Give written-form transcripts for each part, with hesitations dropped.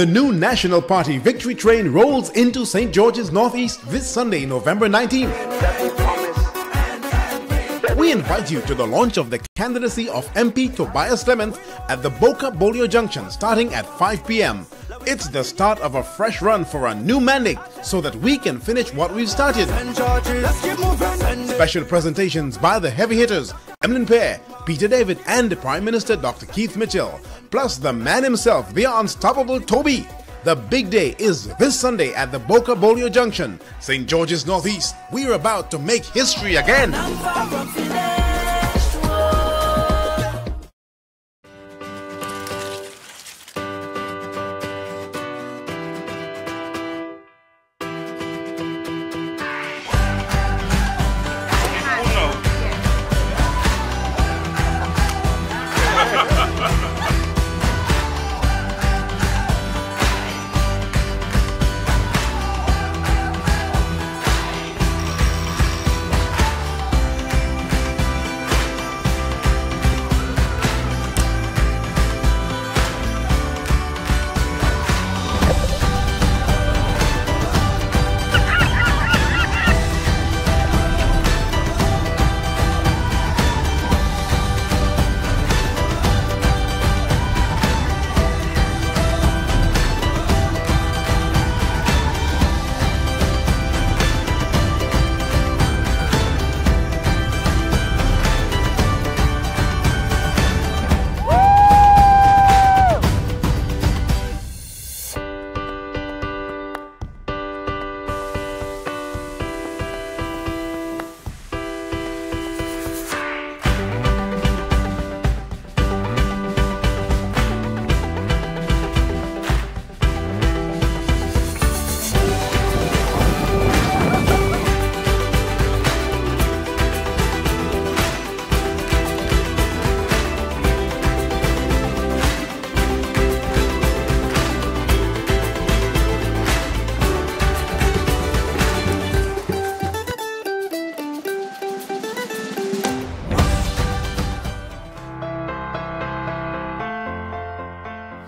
The new National Party victory train rolls into St. George's Northeast this Sunday, November 19th. We invite you to the launch of the candidacy of MP Tobias Clement at the Boca Bolio Junction starting at 5 p.m. It's the start of a fresh run for a new mandate so that we can finish what we've started. Special presentations by the heavy hitters, Emlyn Pear, Peter David and Prime Minister Dr. Keith Mitchell, plus the man himself, the unstoppable Toby. The big day is this Sunday at the Boca Bolio Junction, St. George's Northeast. We're about to make history again.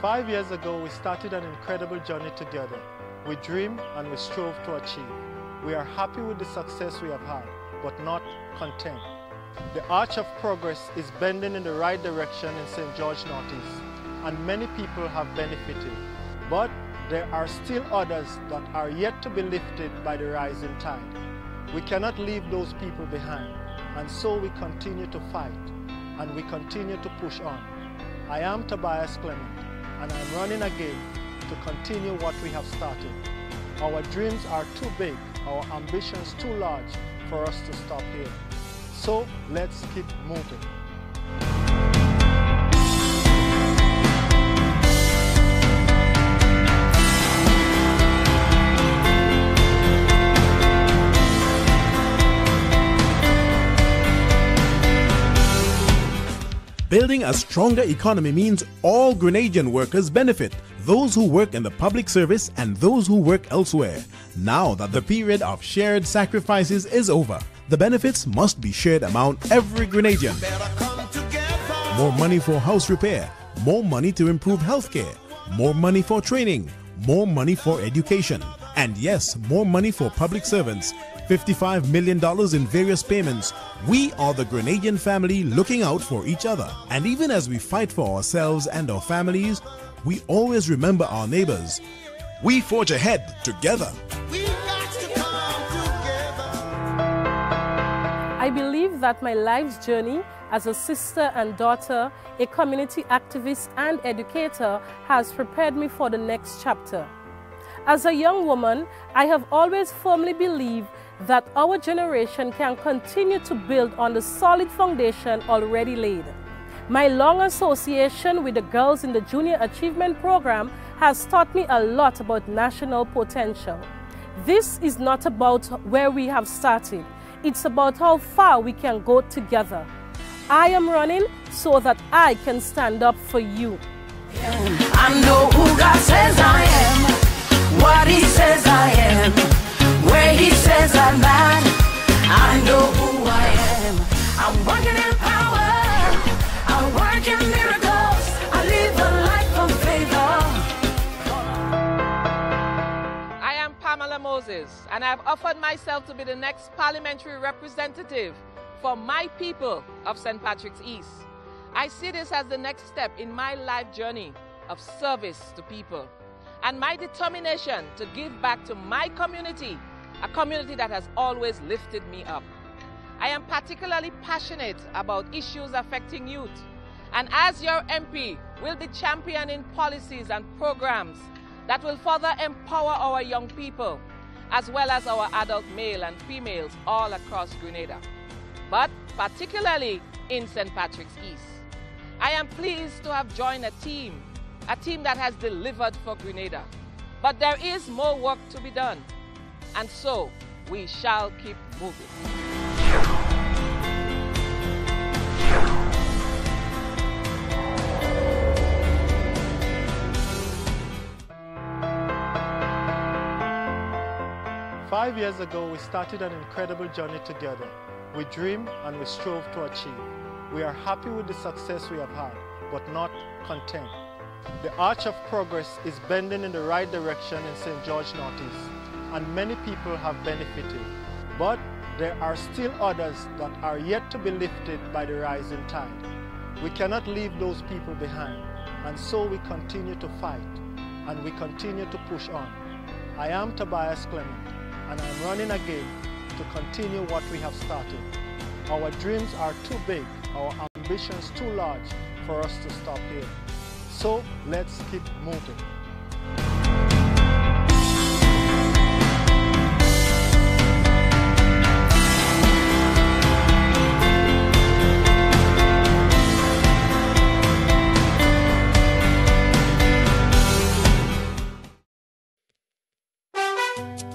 5 years ago, we started an incredible journey together. We dreamed and we strove to achieve. We are happy with the success we have had, but not content. The arch of progress is bending in the right direction in St. George Northeast, and many people have benefited. But there are still others that are yet to be lifted by the rising tide. We cannot leave those people behind, and so we continue to fight, and we continue to push on. I am Tobias Clement, and I'm running again to continue what we have started. Our dreams are too big, our ambitions too large for us to stop here. So let's keep moving. Building a stronger economy means all Grenadian workers benefit, those who work in the public service and those who work elsewhere. Now that the period of shared sacrifices is over, the benefits must be shared among every Grenadian. More money for house repair, more money to improve healthcare, more money for training, more money for education, and yes, more money for public servants. $55 million in various payments. We are the Grenadian family looking out for each other. And even as we fight for ourselves and our families, we always remember our neighbors. We forge ahead together. I believe that my life's journey as a sister and daughter, a community activist and educator has prepared me for the next chapter. As a young woman, I have always firmly believed that our generation can continue to build on the solid foundation already laid. My long association with the girls in the Junior Achievement Program has taught me a lot about national potential. This is not about where we have started, it's about how far we can go together. I am running so that I can stand up for you. I know who God says I am, what He says I am, where He says I'm at. I know who I am. I'm working in power, I work in miracles, I live a life of favor. services, and I've offered myself to be the next parliamentary representative for my people of St. Patrick's East. I see this as the next step in my life journey of service to people and my determination to give back to my community, a community that has always lifted me up. I am particularly passionate about issues affecting youth, and as your MP, will be championing policies and programs that will further empower our young people, as well as our adult male and females all across Grenada, but particularly in St. Patrick's East. I am pleased to have joined a team that has delivered for Grenada. But there is more work to be done, and so we shall keep moving. 5 years ago, we started an incredible journey together. We dreamed and we strove to achieve. We are happy with the success we have had, but not content. The arch of progress is bending in the right direction in St. George Northeast, and many people have benefited. But there are still others that are yet to be lifted by the rising tide. We cannot leave those people behind, and so we continue to fight, and we continue to push on. I am Tobias Clement, and I'm running again to continue what we have started. Our dreams are too big, our ambitions too large for us to stop here. So let's keep moving.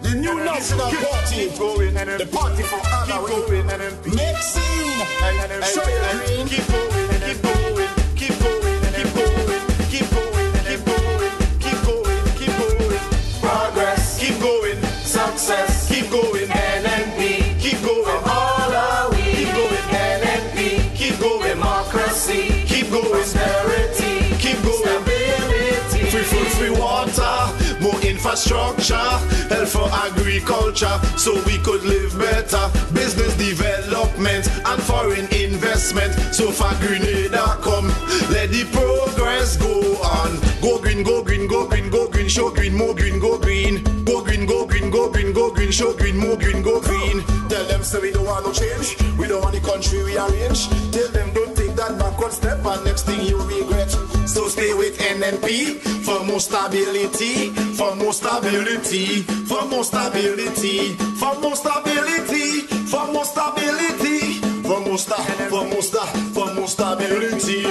The new national party, the party for Anna, make scene, Keep going, keep going, keep going, keep going, keep going, keep going, keep going, keep going. Progress, keep going, success, keep going, NNP, keep going, all are we. Keep going, NNP, keep going, democracy, keep going, prosperity, keep going, stability, free food, free water, more infrastructure, health for agriculture, so we could live better, business development and foreign investment. So far Grenada come, let the progress go on. Go green, go green, go green, go green, show green, more green, go green. Go green, go green, go green, go green, show green, more green, go green. Tell them so we don't want no change, we don't want the country rearrange. Tell them don't take that backward step and next thing you regret. So stay with NNP for more stability, for more stability, for more stability, for more stability, for more stability, for more for more stability.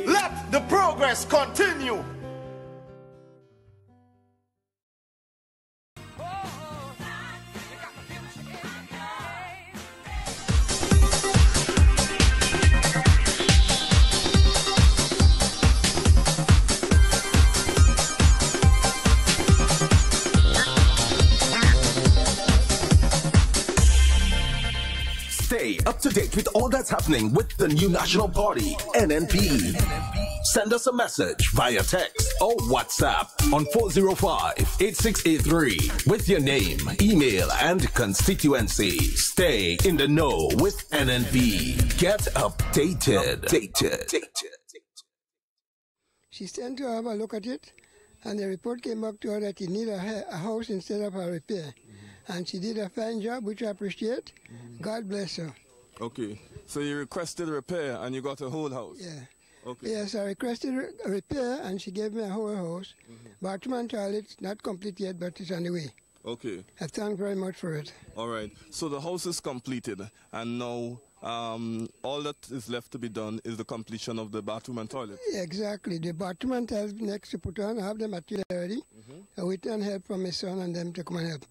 Let the progress continue. Stay up to date with all that's happening with the new national party, NNP. Send us a message via text or WhatsApp on 405-8683 with your name, email, and constituency. Stay in the know with NNP. Get updated. She sent to have a look at it, and the report came back to her that it needed a house instead of a repair. And she did a fine job, which I appreciate. God bless her. Okay, so you requested repair and you got a whole house? Yeah. Okay. Yes, I requested a repair and she gave me a whole house. Bathroom and toilet, not complete yet, but it's on the way. Okay. I thank very much for it. All right, so the house is completed and now all that is left to be done is the completion of the bathroom and toilet. Yeah, exactly. The bathroom and toilet next to put on, I have the material ready. I wait and help from my son and them to come and help.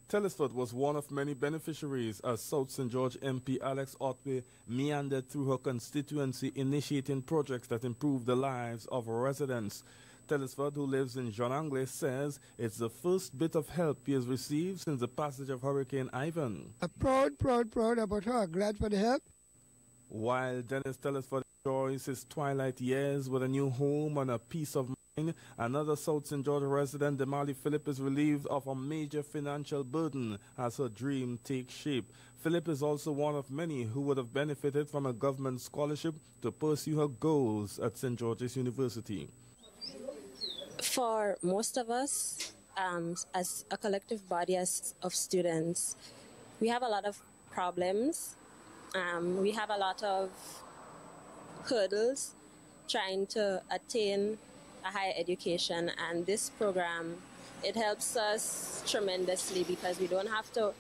Telesford was one of many beneficiaries as South St. George MP Alex Otway meandered through her constituency initiating projects that improve the lives of residents. Telesford, who lives in Jean Anglais, says it's the first bit of help he has received since the passage of Hurricane Ivan. I'm proud about her. Glad for the help. While Dennis Telesford enjoys his twilight years with a new home and a peace of mind, another South St. George resident, Damali Phillip, is relieved of a major financial burden as her dream takes shape. Phillip is also one of many who would have benefited from a government scholarship to pursue her goals at St. George's University. For most of us, as a collective body of students, we have a lot of problems. We have a lot of hurdles trying to attain a higher education, and this program, it helps us tremendously because we don't have to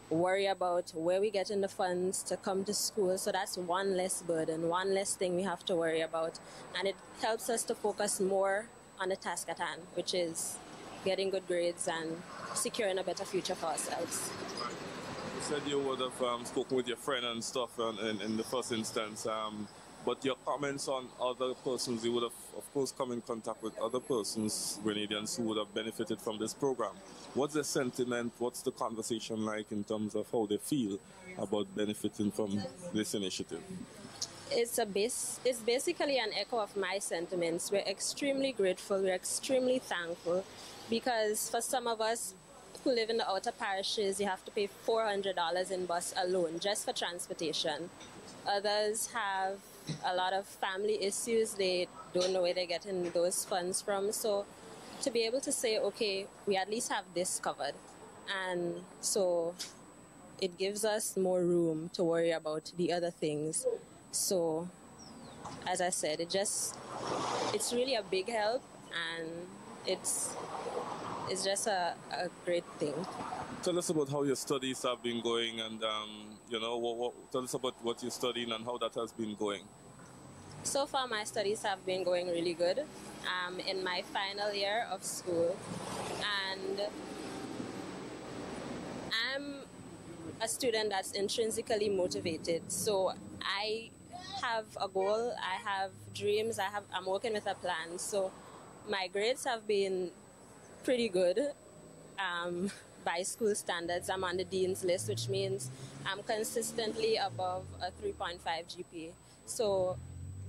worry about where we get in the funds to come to school. So that's one less burden, one less thing we have to worry about, and it helps us to focus more on the task at hand, which is getting good grades and securing a better future for ourselves. You said you would have spoken with your friend and stuff in the first instance, but your comments on other persons, you would have, of course, come in contact with other persons, Grenadians, who would have benefited from this program. What's the sentiment, what's the conversation like in terms of how they feel about benefiting from this initiative? It's basically an echo of my sentiments. We're extremely grateful, we're extremely thankful, because for some of us who live in the outer parishes, you have to pay $400 in bus alone just for transportation. Others have a lot of family issues. They don't know where they're getting those funds from. So to be able to say, okay, we at least have this covered. And so it gives us more room to worry about the other things. So, as I said, it's really a big help, and it's just a great thing. Tell us about how your studies have been going, and tell us about what you're studying and how that has been going. So far, my studies have been going really good. I'm in my final year of school, and I'm a student that's intrinsically motivated. So I have a goal, I have dreams, I'm working with a plan. So my grades have been pretty good by school standards. I'm on the dean's list, which means I'm consistently above a 3.5 GPA. So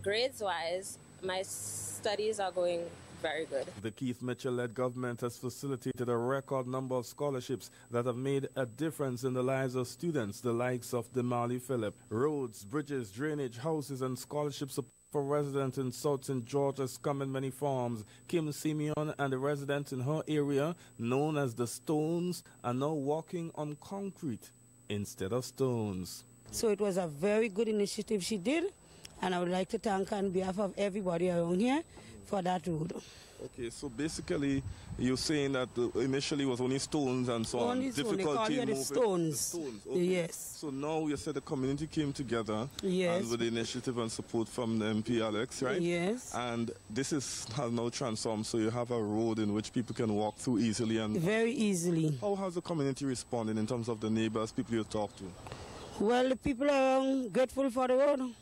grades-wise, my studies are going very good. The Keith Mitchell-led government has facilitated a record number of scholarships that have made a difference in the lives of students, the likes of Damali Phillip. Roads, bridges, drainage, houses, and scholarships for residents in South St. George has come in many forms. Kim Simeon and the residents in her area, known as the Stones, are now walking on concrete instead of stones. So it was a very good initiative she did, and I would like to thank her on behalf of everybody around here for that road. Okay, so basically you're saying that initially it was only stones and so on. Difficulty in moving. The stones. Okay. Yes. So now you said the community came together. Yes. And with the initiative and support from the MP Alex, right? Yes. And this has now transformed, so you have a road in which people can walk through easily. And very easily. How has the community responded in terms of the neighbors, people you talk to? Well, the people are grateful for the road.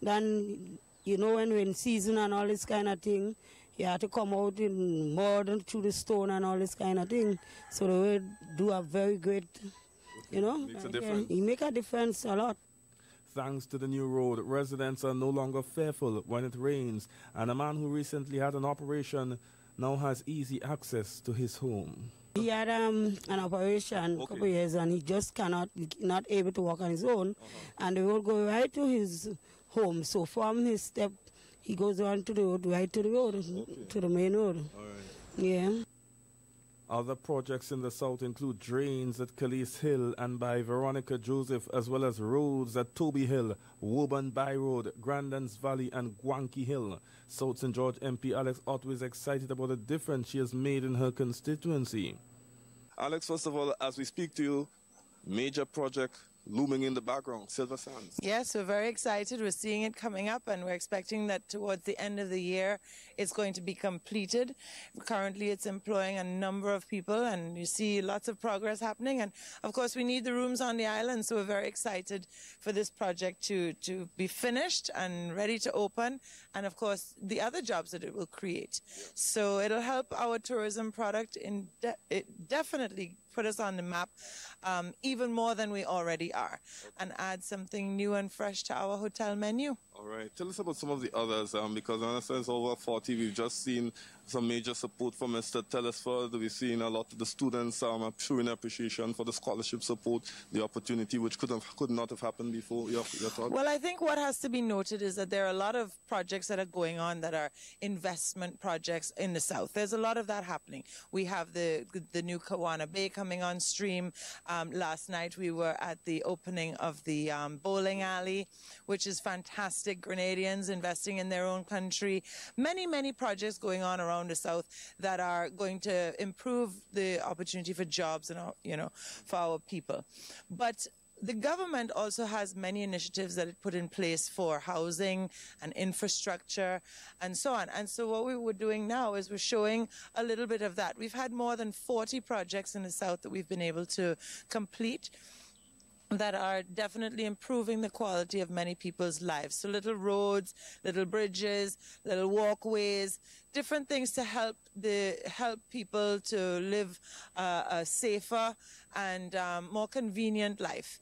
Then, you know, when we're in season and all this kind of thing, you have to come out in mud and through the stone and all this kind of thing. So the road do a very great, you know. Makes a difference. It makes a difference a lot. Thanks to the new road, residents are no longer fearful when it rains, and a man who recently had an operation now has easy access to his home. He had an operation a couple of years, and he just not able to walk on his own, and the road go right to his home. So from his step, he goes on to the road, right to the road, to the main road. All right. Yeah. Other projects in the south include drains at Calise Hill and by Veronica Joseph, as well as roads at Toby Hill, Woburn By Road, Grandans Valley, and Gwanky Hill. South St. George MP Alex Otto is excited about the difference she has made in her constituency. Alex, first of all, as we speak to you, major project looming in the background, Silver Sands. Yes, we're very excited. We're seeing it coming up, and we're expecting that towards the end of the year, it's going to be completed. Currently, it's employing a number of people, and you see lots of progress happening. And, of course, we need the rooms on the island, so we're very excited for this project to be finished and ready to open, and, of course, the other jobs that it will create. So it'll help our tourism product it definitely put us on the map even more than we already are, and add something new and fresh to our hotel menu. All right. Tell us about some of the others, because I understand it's over 40. We've just seen some major support from Mr. Telesford. We've seen a lot of the students showing appreciation for the scholarship support, the opportunity which could not have happened before. Your thought? Well, I think what has to be noted is that there are a lot of projects that are going on that are investment projects in the South. There's a lot of that happening. We have the new Kawana Bay coming on stream. Last night we were at the opening of the bowling alley, which is fantastic. Grenadians investing in their own country. Many, many projects going on around the South that are going to improve the opportunity for jobs and, for our people. But the government also has many initiatives that it put in place for housing and infrastructure and so on. And so what we were doing now is we're showing a little bit of that. We've had more than 40 projects in the South that we've been able to complete that are definitely improving the quality of many people's lives. So little roads, little bridges, little walkways, different things to help people to live a safer and more convenient life.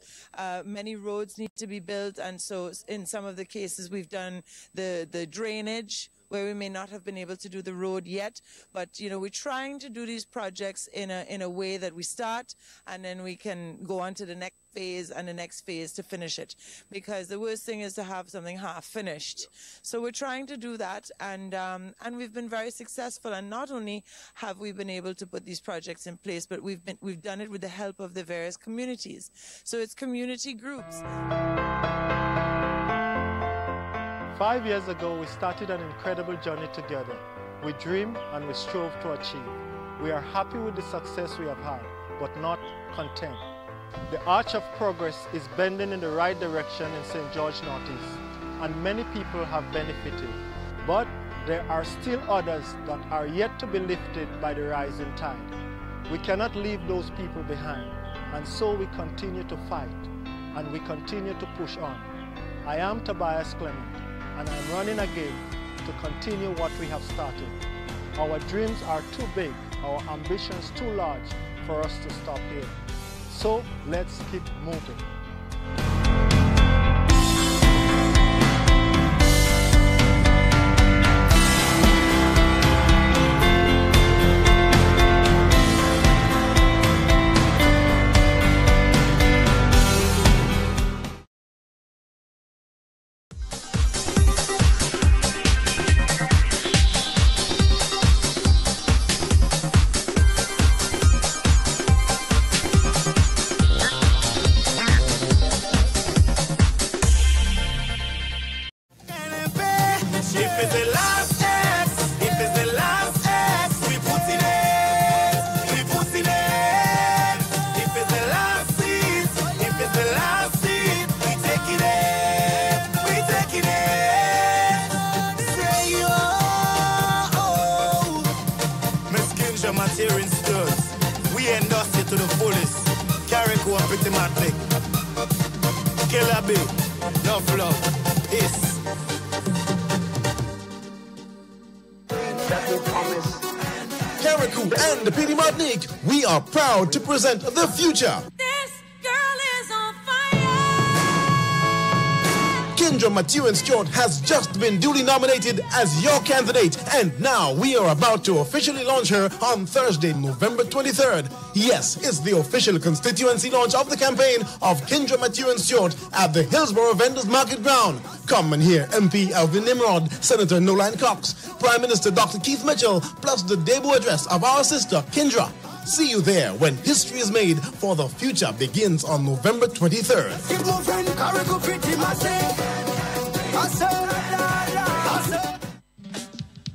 Many roads need to be built, and so in some of the cases we've done the drainage, where we may not have been able to do the road yet, but we're trying to do these projects in a way that we start and then we can go on to the next phase and the next phase to finish it, because the worst thing is to have something half finished. So we're trying to do that, and we've been very successful. And not only have we been able to put these projects in place, but we've done it with the help of the various communities. So it's community groups. 5 years ago, we started an incredible journey together. We dreamed and we strove to achieve. We are happy with the success we have had, but not content. The arch of progress is bending in the right direction in St. George Northeast, and many people have benefited. But there are still others that are yet to be lifted by the rising tide. We cannot leave those people behind, and so we continue to fight, and we continue to push on. I am Tobias Clement, and I'm running again to continue what we have started. Our dreams are too big, our ambitions too large for us to stop here. So let's keep moving. To the fullest, Carrico and Pretty Matlick, Killer B, Love Love, Peace. Carrico and the Pretty Matlick, we are proud to present the future. Kendra Matthew Stewart has just been duly nominated as your candidate, and now we are about to officially launch her on Thursday, November 23rd. Yes, it's the official constituency launch of the campaign of Kendra Matthew Stewart at the Hillsborough Vendors Market Ground. Come and hear MP Alvin Nimrod, Senator Nolan Cox, Prime Minister Dr. Keith Mitchell, plus the debut address of our sister Kendra. See you there when history is made, for the future begins on November 23rd.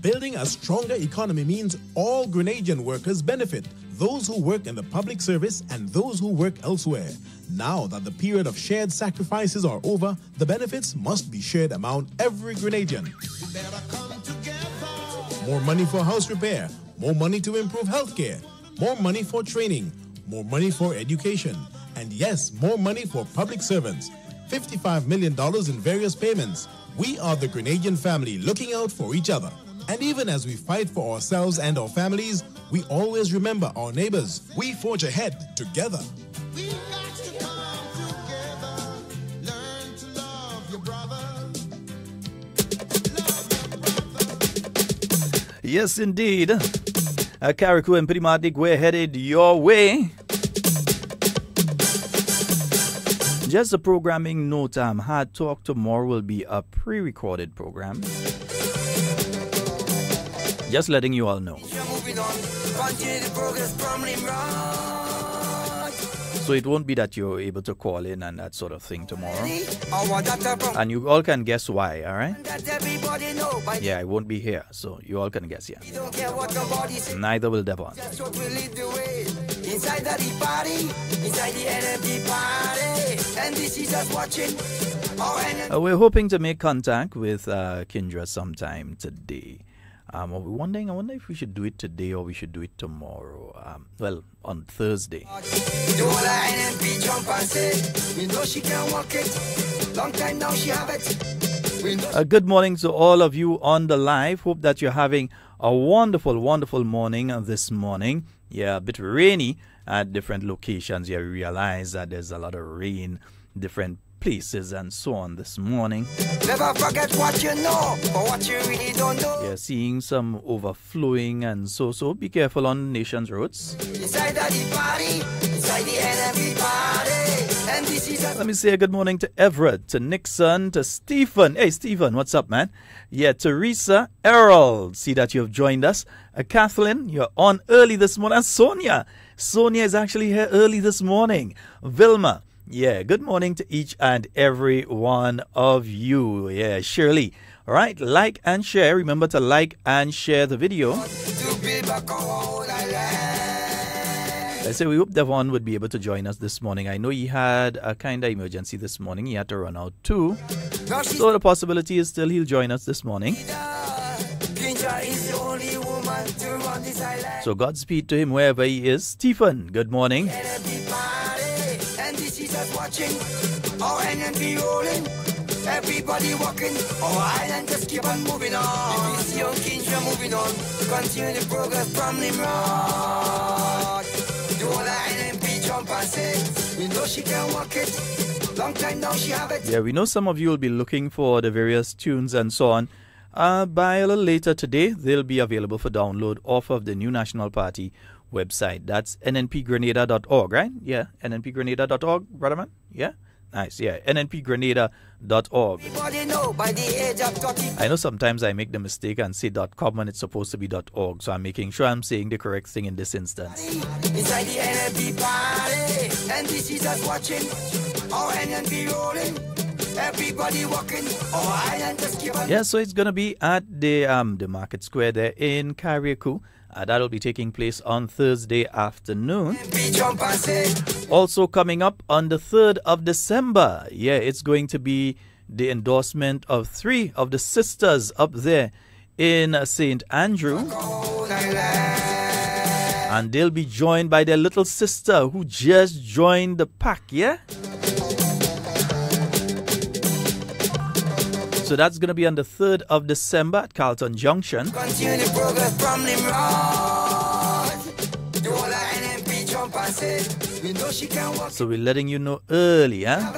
Building a stronger economy means all Grenadian workers benefit. those who work in the public service and those who work elsewhere. Now that the period of shared sacrifices are over, the benefits must be shared among every Grenadian. More money for house repair, more money to improve healthcare, more money for training, more money for education, and yes, more money for public servants. $55 million in various payments. We are the Grenadian family looking out for each other. And even as we fight for ourselves and our families, we always remember our neighbors. We forge ahead together. Yes, indeed. Carriacou and Primatic, we're headed your way. Just a programming note, Hard Talk tomorrow will be a pre-recorded program. Just letting you all know. So it won't be that you're able to call in and that sort of thing tomorrow. And you all can guess why, alright? Yeah, I won't be here, so you all can guess, yeah. Neither will Devon. Inside the party, inside the NMP party, and this is us watching. We're hoping to make contact with Kindra sometime today. We're wondering, I wonder if we should do it today or we should do it tomorrow. Well, on Thursday. Good morning to all of you on the live. Hope that you're having a wonderful, wonderful morning this morning. Yeah, a bit rainy at different locations. You realize that there's a lot of rain, different places and so on this morning. Never forget what you know or what you really don't know. Yeah, seeing some overflowing and so be careful on nation's roads. Inside the party, inside the NMP party, and this is Let me say a good morning to Everett, to Nixon, to Stephen. Hey Stephen, what's up, man? Yeah, Teresa, Errol, see that you've joined us. Kathleen, you're on early this morning. And Sonia is actually here early this morning. Vilma, yeah, good morning to each and every one of you. Yeah, Shirley. All right, like and share. Remember to like and share the video. I say we hope Devon would be able to join us this morning. I know he had a kind of emergency this morning. He had to run out too. So the possibility is still he'll join us this morning. So Godspeed to him wherever he is. Stephen, good morning. Everybody walking, island just keep on moving on. If you see your Kinshasa moving on, continue the progress from Nimrod. Do all the NMP jump and say, we know she can walk it. Long time now she have it. Yeah, we know some of you will be looking for the various tunes and so on. By a little later today, they'll be available for download off of the New National Party website. That's nnpgrenada.org, right? Yeah, nnpgrenada.org, brother man? Yeah? Nice, yeah, nnpgrenada.org. I know sometimes I make the mistake and say .com when it's supposed to be .org, so I'm making sure I'm saying the correct thing in this instance. Inside the NMP party, and this is us watching, our NMP rolling, everybody walking, island just keep on. Yeah, so it's going to be at the Market Square there in Carriacou. That'll be taking place on Thursday afternoon. Also coming up on the 3rd of December. Yeah, it's going to be the endorsement of 3 of the sisters up there in St. Andrew. And they'll be joined by their little sister who just joined the pack, yeah? So that's going to be on the 3rd of December at Carlton Junction. So we're letting you know early, huh?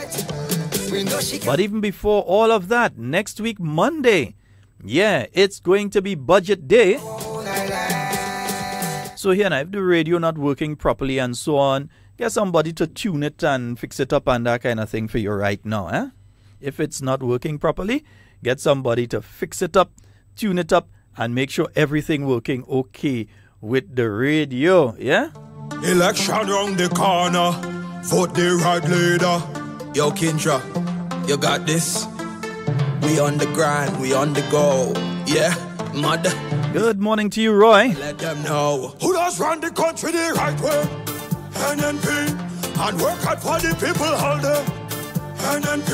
But even before all of that, next week, Monday, yeah, it's going to be budget day. So here now, if the radio not working properly and so on, get somebody to tune it and fix it up and that kind of thing for you right now, huh? If it's not working properly, get somebody to fix it up, tune it up, and make sure everything working okay with the radio, yeah? Election round the corner, vote the right leader. Yo, Kindra, you got this. We on the grind, we on the go, yeah, mother. Good morning to you, Roy. Let them know who does run the country the right way. NNP, and work hard for the people all day. NNP,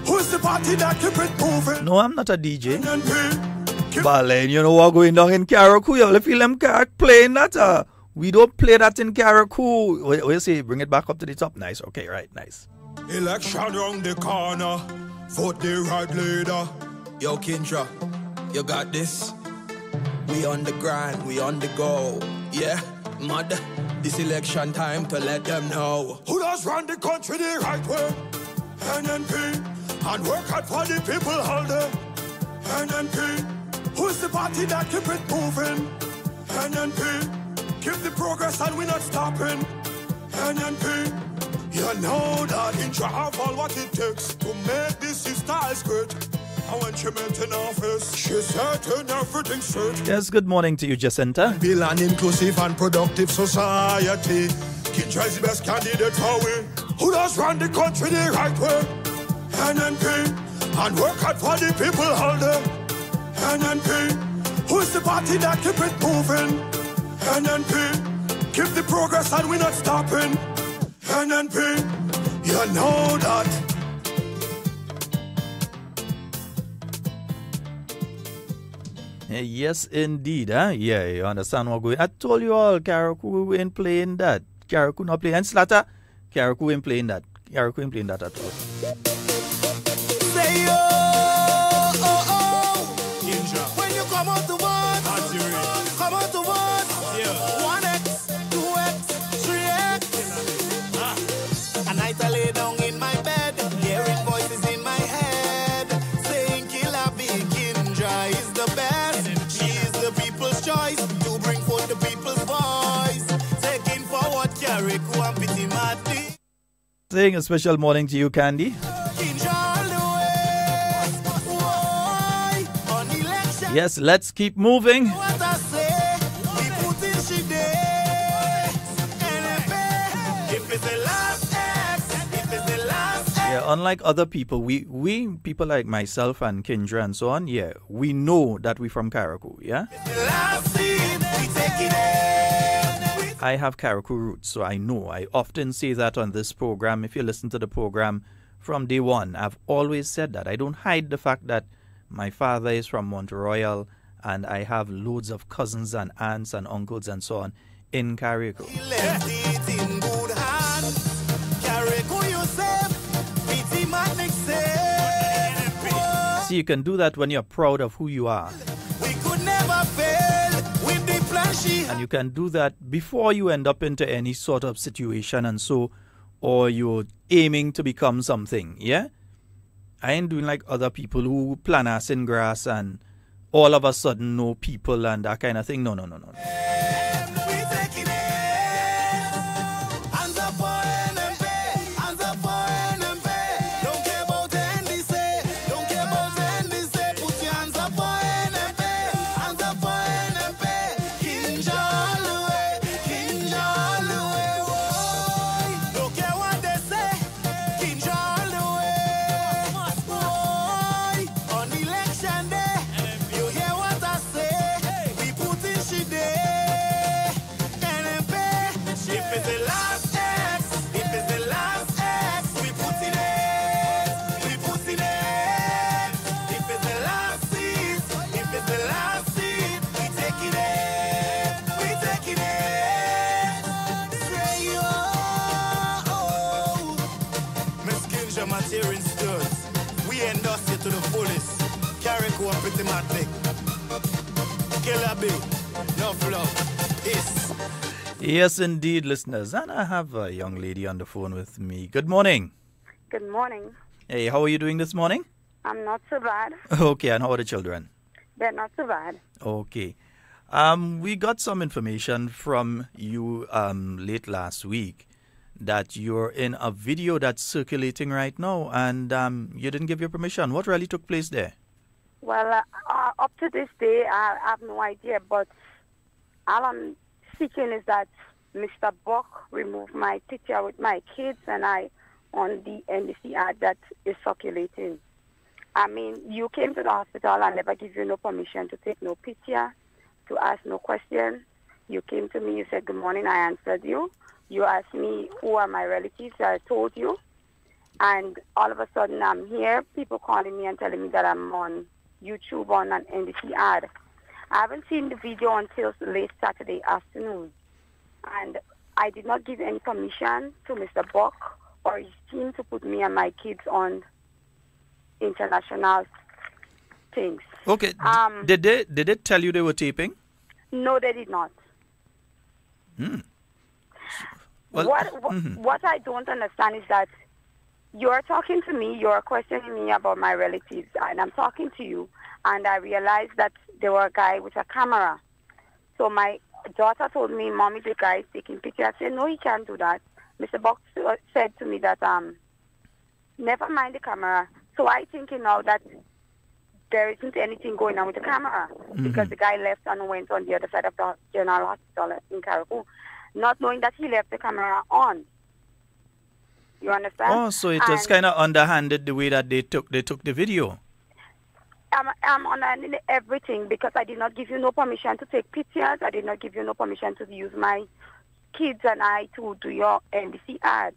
who's the party that keep it moving? No, I'm not a DJ. NNP, Balen, you know what going on in Carriacou? You feel them playing that? We don't play that in Carriacou. What you say? Bring it back up to the top. Nice. Okay, right. Nice. election round the corner. Vote the right leader. Yo, Kindra, you got this. We on the grind, we on the go. Yeah, mud. This election time to let them know who does run the country the right way. NNP, and work hard for the people all day. NNP, who's the party that keep it moving? NNP, keep the progress and we not stopping. NNP, you know that Indra have all what it takes to make this styles great. And when she met in office, she said everything straight. Yes, good morning to you, Jacinta. Build an inclusive and productive society. Kindra is the best candidate for we. Who does run the country the right way? NNP, and work hard for the people all day. NNP, who's the party that keep it moving? NNP, keep the progress and we not stopping. NNP, you know that. Yes, indeed. Huh? Yeah, you understand what going. I told you all, Carriacou ain't playing that. Carriacou not playing. And Slatter, Carriacou ain't playing that. Carriacou ain't playing that at all. Say oh, oh, oh. Ninja. When you come out to vote, come out to vote. Yeah. 1x, 2x, 3x. And I lay down in my bed, hearing voices in my head, saying Killer Big Kindra is the best. She is the people's choice to bring forth the people's voice. Taking forward Carriacou and Pity Mati. Saying a special morning to you, Candy. Yes, let's keep moving. Yeah, unlike other people, we people like myself and Kindra and so on, yeah, we know that we're from Carriacou, yeah? I have Carriacou roots, so I know. I often say that on this program. If you listen to the program from day one, I've always said that. I don't hide the fact that my father is from Mount Royal, and I have loads of cousins and aunts and uncles and so on in Carriacou. See, you can do that when you're proud of who you are. We could never fail with the plan she. And you can do that before you end up into any sort of situation and so, or you're aiming to become something, yeah? I ain't doing like other people who plant ass in grass and all of a sudden know people and that kind of thing. No. To the fullest, Carriacou and Pretty Matic. Killer B, enough love. Yes, indeed, listeners. And I have a young lady on the phone with me. Good morning. Good morning. Hey, how are you doing this morning? I'm not so bad. Okay, and how are the children? They're not so bad. Okay. We got some information from you late last week that you're in a video that's circulating right now, and you didn't give your permission. What really took place there? Well, up to this day, I have no idea, but all I'm seeking is that Mr. Buck remove my picture with my kids and I on the NBC ad that is circulating. I mean, you came to the hospital and never give you no permission to take no picture. to ask no question. You came to me, you said good morning, I answered you. You asked me who are my relatives, I told you. And all of a sudden I'm here, people calling me and telling me that I'm on YouTube on an NBC ad. I haven't seen the video until late Saturday afternoon. And I did not give any permission to Mr. Buck or his team to put me and my kids on international things. Okay. Did they tell you they were taping? No, they did not. Well, what I don't understand is that you're talking to me, you're questioning me about my relatives, and I'm talking to you, and I realized that there were a guy with a camera. So my daughter told me, Mommy, the guy is taking pictures. I said, no, he can't do that. Mr. Box said to me that, never mind the camera. So I thinking now that there isn't anything going on with the camera because the guy left and went on the other side of the General Hospital in Caribou, not knowing that he left the camera on. You understand? Oh, so it was kind of underhanded the way that they took the video. I'm underhanding everything because I did not give you no permission to take pictures. I did not give you no permission to use my kids and I to do your NBC ad.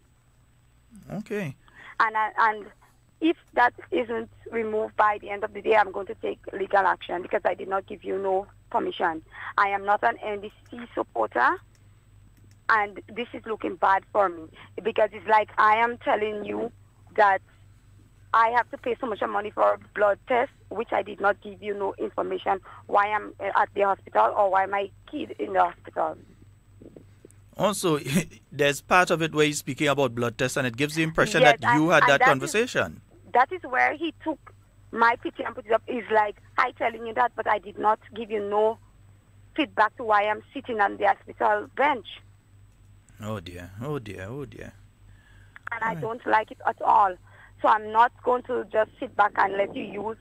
Okay. And if that isn't removed by the end of the day, I'm going to take legal action because I did not give you no permission. I am not an NBC supporter. And this is looking bad for me because it's like I am telling you that I have to pay so much money for a blood test, which I did not give you no information why I'm at the hospital or why my kid in the hospital. Also, there's part of it where he's speaking about blood tests and it gives the impression that you had that conversation. That is where he took my picture and put it up. It's like, I telling you that, but I did not give you no feedback to why I'm sitting on the hospital bench. Oh dear, oh dear, oh dear. And I don't like it at all. So I'm not going to just sit back and let you use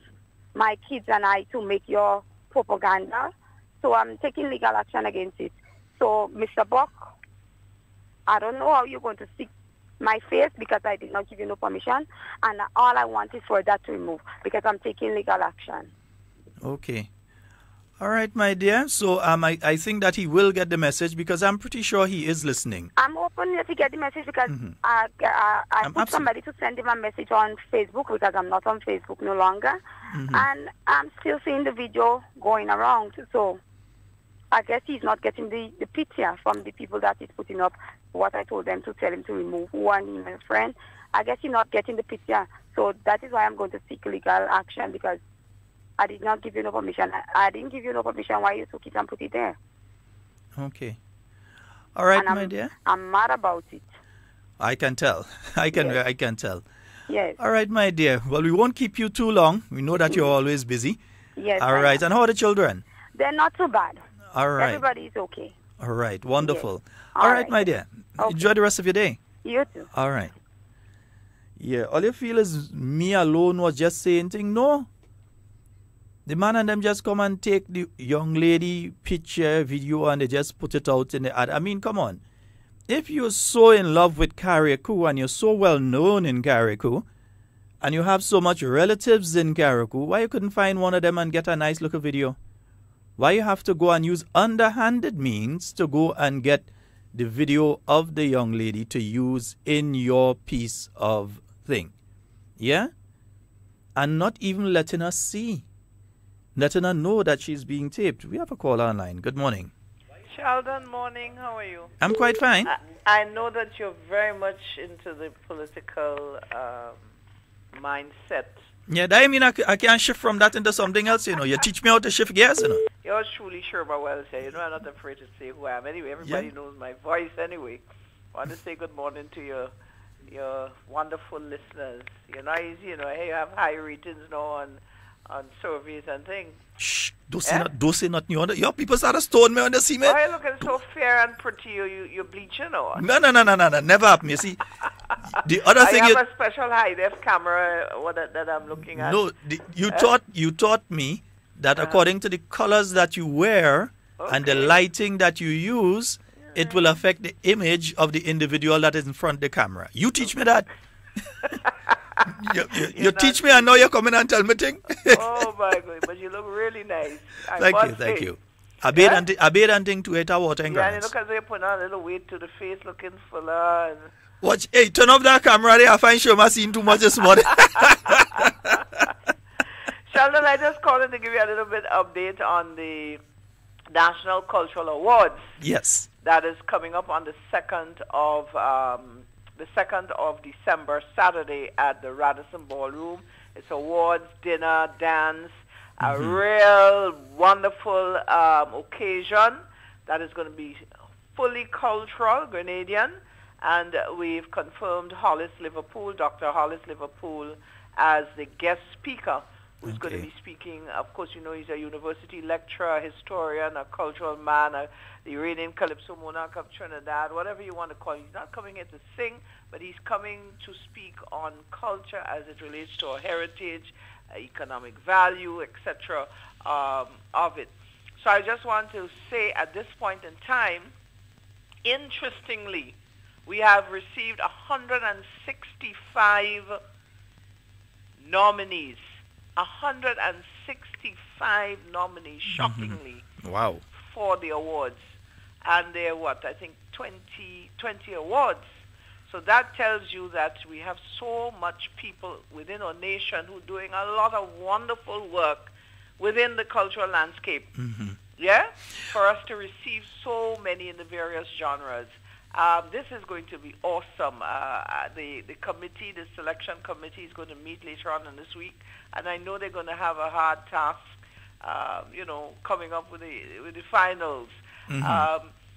my kids and I to make your propaganda. So I'm taking legal action against it. So, Mr. Buck, I don't know how you're going to stick my face because I did not give you no permission. And all I want is for that to remove because I'm taking legal action. Okay. All right, my dear. So I think that he will get the message because I'm pretty sure he is listening. I'm hoping that he get the message because I put somebody to send him a message on Facebook because I'm not on Facebook no longer. And I'm still seeing the video going around. So I guess he's not getting the picture from the people that he's putting up, what I told them to tell him to remove one email friend. I guess he's not getting the picture. So that is why I'm going to seek legal action because I did not give you no permission. I didn't give you no permission why you took it and put it there. Okay. All right, my dear. I'm mad about it. I can tell. I can tell. Yes. All right, my dear. Well, we won't keep you too long. We know that you're always busy. Yes. All right. And how are the children? They're not too bad. All right. Everybody is okay. All right. Wonderful. Yes. All right, my dear. Okay. Enjoy the rest of your day. You too. All right. Yeah. All you feel is me alone was just saying things. No. The man and them just come and take the young lady picture, video, and they just put it out in the ad. I mean, come on. If you're so in love with Carriacou and you're so well known in Carriacou and you have so much relatives in Carriacou, why you couldn't find one of them and get a nice little video? Why you have to go and use underhanded means to go and get the video of the young lady to use in your piece of thing? Yeah? And not even letting us see. Letting her know that she's being taped. We have a caller online. Good morning. Sheldon, morning. How are you? I'm quite fine. I know that you're very much into the political mindset. Yeah, that I mean I can't shift from that into something else, you know. You teach me how to shift gears, you know. You're truly sure about what I say. You know, I'm not afraid to say who I am. Anyway, everybody knows my voice anyway. I want to say good morning to your wonderful listeners. You're not easy, you know. Hey, you have high ratings now on surveys and things. Shh, don't say nothing. Your people start to stone me when they see me. Why are you looking so fair and pretty? You're bleaching or? No. Never happened. You see, the other thing I have a special high-def camera that I'm looking at. No, you taught me that according to the colors that you wear and the lighting that you use, it will affect the image of the individual that is in front of the camera. You teach me that. You teach me and now you're coming and tell me things. Oh my God, but you look really nice. Thank you. I bet and think to 8 hours 10 Yeah, and grand. look as they put on a little weight to the face, looking fuller. And Watch, hey, turn off that camera there. I find sure I seen too much this morning. Sheldon, I just called in to give you a little bit update on the National Cultural Awards. Yes. That is coming up on the 2nd of December, Saturday at the Radisson Ballroom. It's awards, dinner, dance, a real wonderful occasion that is going to be fully cultural, Grenadian, and we've confirmed Hollis Liverpool, Dr. Hollis Liverpool, as the guest speaker who's going to be speaking. Of course, you know he's a university lecturer, a historian, a cultural man, the Iranian Calypso monarch of Trinidad, whatever you want to call him. He's not coming here to sing, but he's coming to speak on culture as it relates to our heritage, economic value, etc. Of it. So I just want to say at this point in time, interestingly, we have received 165 nominees. 165 nominees, shockingly, wow, for the awards. And there are, I think 20 awards. So that tells you that we have so much people within our nation who are doing a lot of wonderful work within the cultural landscape. Yeah? For us to receive so many in the various genres. This is going to be awesome. The committee, the selection committee, is going to meet later on in this week, and I know they're going to have a hard task, coming up with the finals.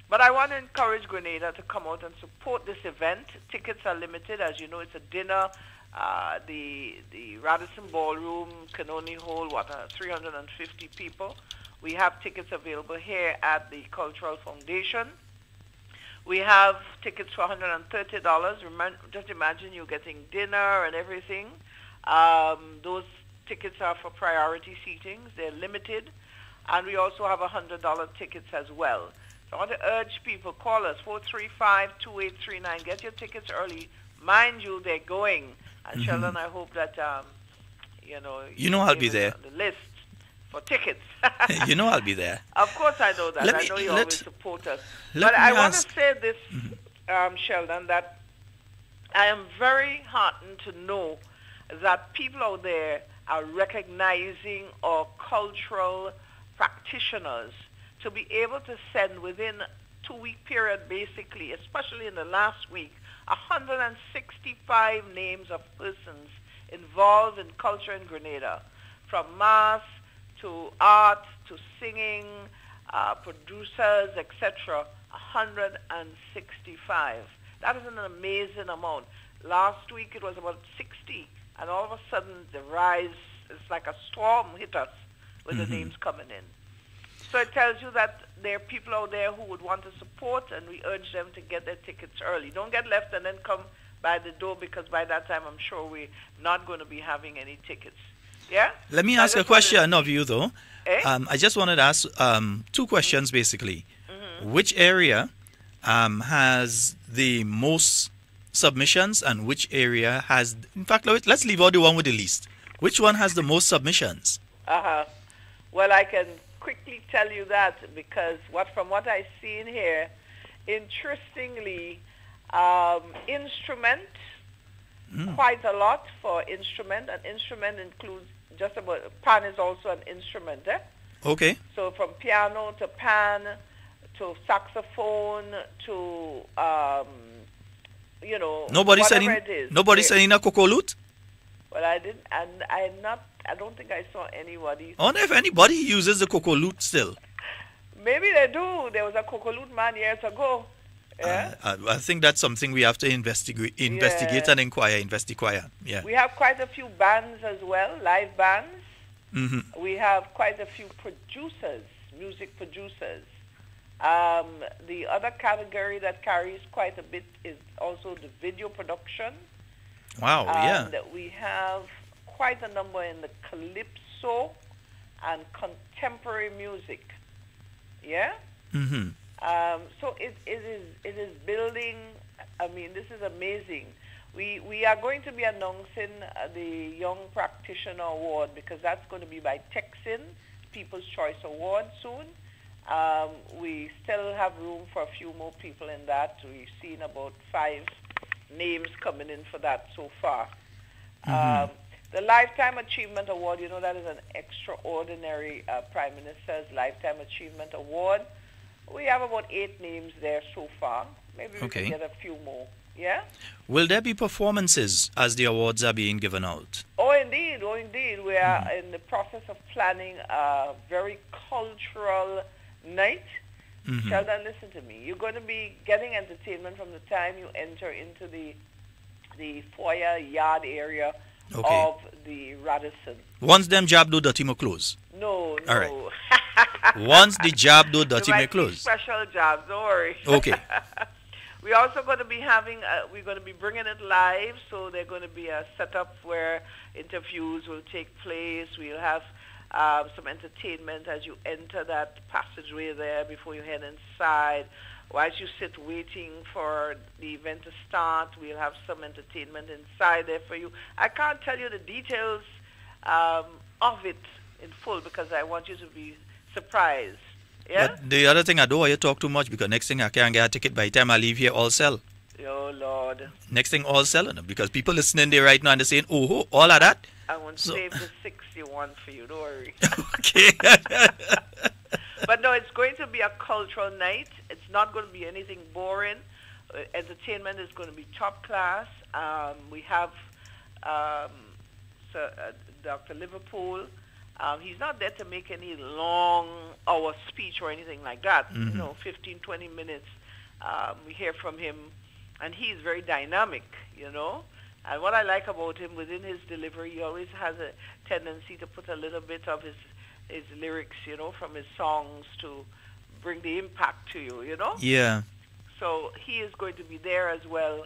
But I want to encourage Grenada to come out and support this event. Tickets are limited, as you know. It's a dinner. The Radisson Ballroom can only hold 350 people. We have tickets available here at the Cultural Foundation. We have tickets for $130. Just imagine you're getting dinner and everything. Those tickets are for priority seatings. They're limited. And we also have $100 tickets as well. So I want to urge people, call us, 435-2839. Get your tickets early. Mind you, they're going. And Sheldon, I hope that, You know I'll be there. The list for tickets. You know I'll be there. Of course I know that. I know you always support us. But I want to say this, Sheldon, that I am very heartened to know that people out there are recognizing our cultural practitioners to be able to send within a 2-week period, basically, especially in the last week, 165 names of persons involved in culture in Grenada, from mass to art to singing, producers, etc. 165. That is an amazing amount. Last week it was about 60, and all of a sudden the rise is like a storm hit us with the names coming in. So it tells you that there are people out there who would want to support, and we urge them to get their tickets early. Don't get left and then come by the door, because by that time I'm sure we're not going to be having any tickets. Yeah? Let me ask a question of you, though. I just wanted to ask 2 questions, basically. Which area has the most submissions, and which area has... In fact, let's leave out the one with the least. Which one has the most submissions? Well, I can quickly tell you that, because from what I see in here, interestingly, instrument, quite a lot for instrument. An instrument includes just about, pan is also an instrument, Okay. So from piano to pan to saxophone to, Nobody's whatever it is. sending a cocolute? Well, I don't think I saw anybody. I wonder if anybody uses the cocolute still. Maybe they do. There was a cocolute man years ago. Yeah? I think that's something we have to investigate and inquire. Yeah. We have quite a few bands as well, live bands. We have quite a few producers, music producers. The other category that carries quite a bit is also the video production. Wow, yeah. And we have quite a number in the calypso and contemporary music. Yeah? So it is building. I mean, this is amazing. We are going to be announcing the Young Practitioner Award, because that's going to be by Texan, People's Choice Award soon. We still have room for a few more people in that. We've seen about 5 names coming in for that so far. The Lifetime Achievement Award, you know, that is an extraordinary Prime Minister's Lifetime Achievement Award. We have about 8 names there so far. Maybe we can get a few more. Yeah? Will there be performances as the awards are being given out? Oh, indeed. Oh, indeed. We are in the process of planning a very cultural night. Sheldon, listen to me. You're going to be getting entertainment from the time you enter into the foyer yard area of the Radisson. Once them job do dirty, me close. No. All right. Once the job do dirty, me close. Special jobs, don't worry. Okay. We're also going to be having, we're going to be bringing it live, so there's going to be a setup where interviews will take place. We'll have some entertainment as you enter that passageway there before you head inside. Whilst you sit waiting for the event to start, we'll have some entertainment inside there for you. I can't tell you the details of it in full because I want you to be surprised. Yeah? But the other thing I don't want you to talk too much because next thing I can't get a ticket by the time I leave here all sell. Oh, Lord. Next thing all selling because people listening there right now and they're saying, oh, all of that. I want to save the 61 for you, don't worry. Okay. But no, it's going to be a cultural night. It's not going to be anything boring. Entertainment is going to be top class. We have Dr. Liverpool. He's not there to make any long hour speech or anything like that. You know, 15, 20 minutes. We hear from him, and he's very dynamic, you know. And what I like about him, within his delivery, he always has a tendency to put a little bit of his lyrics, you know, from his songs to bring the impact to you, you know. Yeah. So he is going to be there as well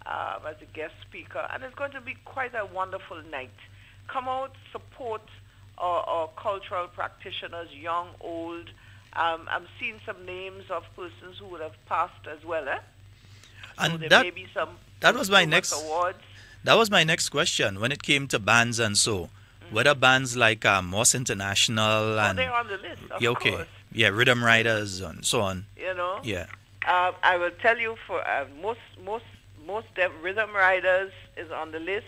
as a guest speaker, and it's going to be quite a wonderful night. Come out, support our cultural practitioners, young, old. I'm seeing some names of persons who would have passed as well, And so there that, may be some that was my next awards. That was my next question. When it came to bands and so, whether bands like Moss International and they're on the list, of course. Yeah, Rhythm Riders and so on. You know. Yeah. I will tell you for most Rhythm Riders is on the list.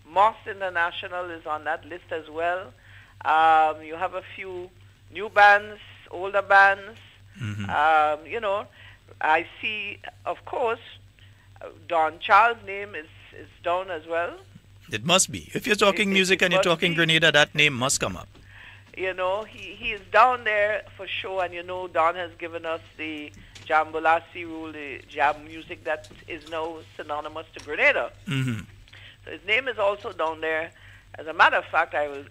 Moss International is on that list as well. You have a few new bands, older bands. You know, I see, of course, Don Charles' name is down as well. It must be. If you're talking music and you're talking Grenada, that name must come up. You know, he is down there for sure, and you know Don has given us the Jambalasi rule, the jam music that is now synonymous to Grenada. So his name is also down there. As a matter of fact, I'm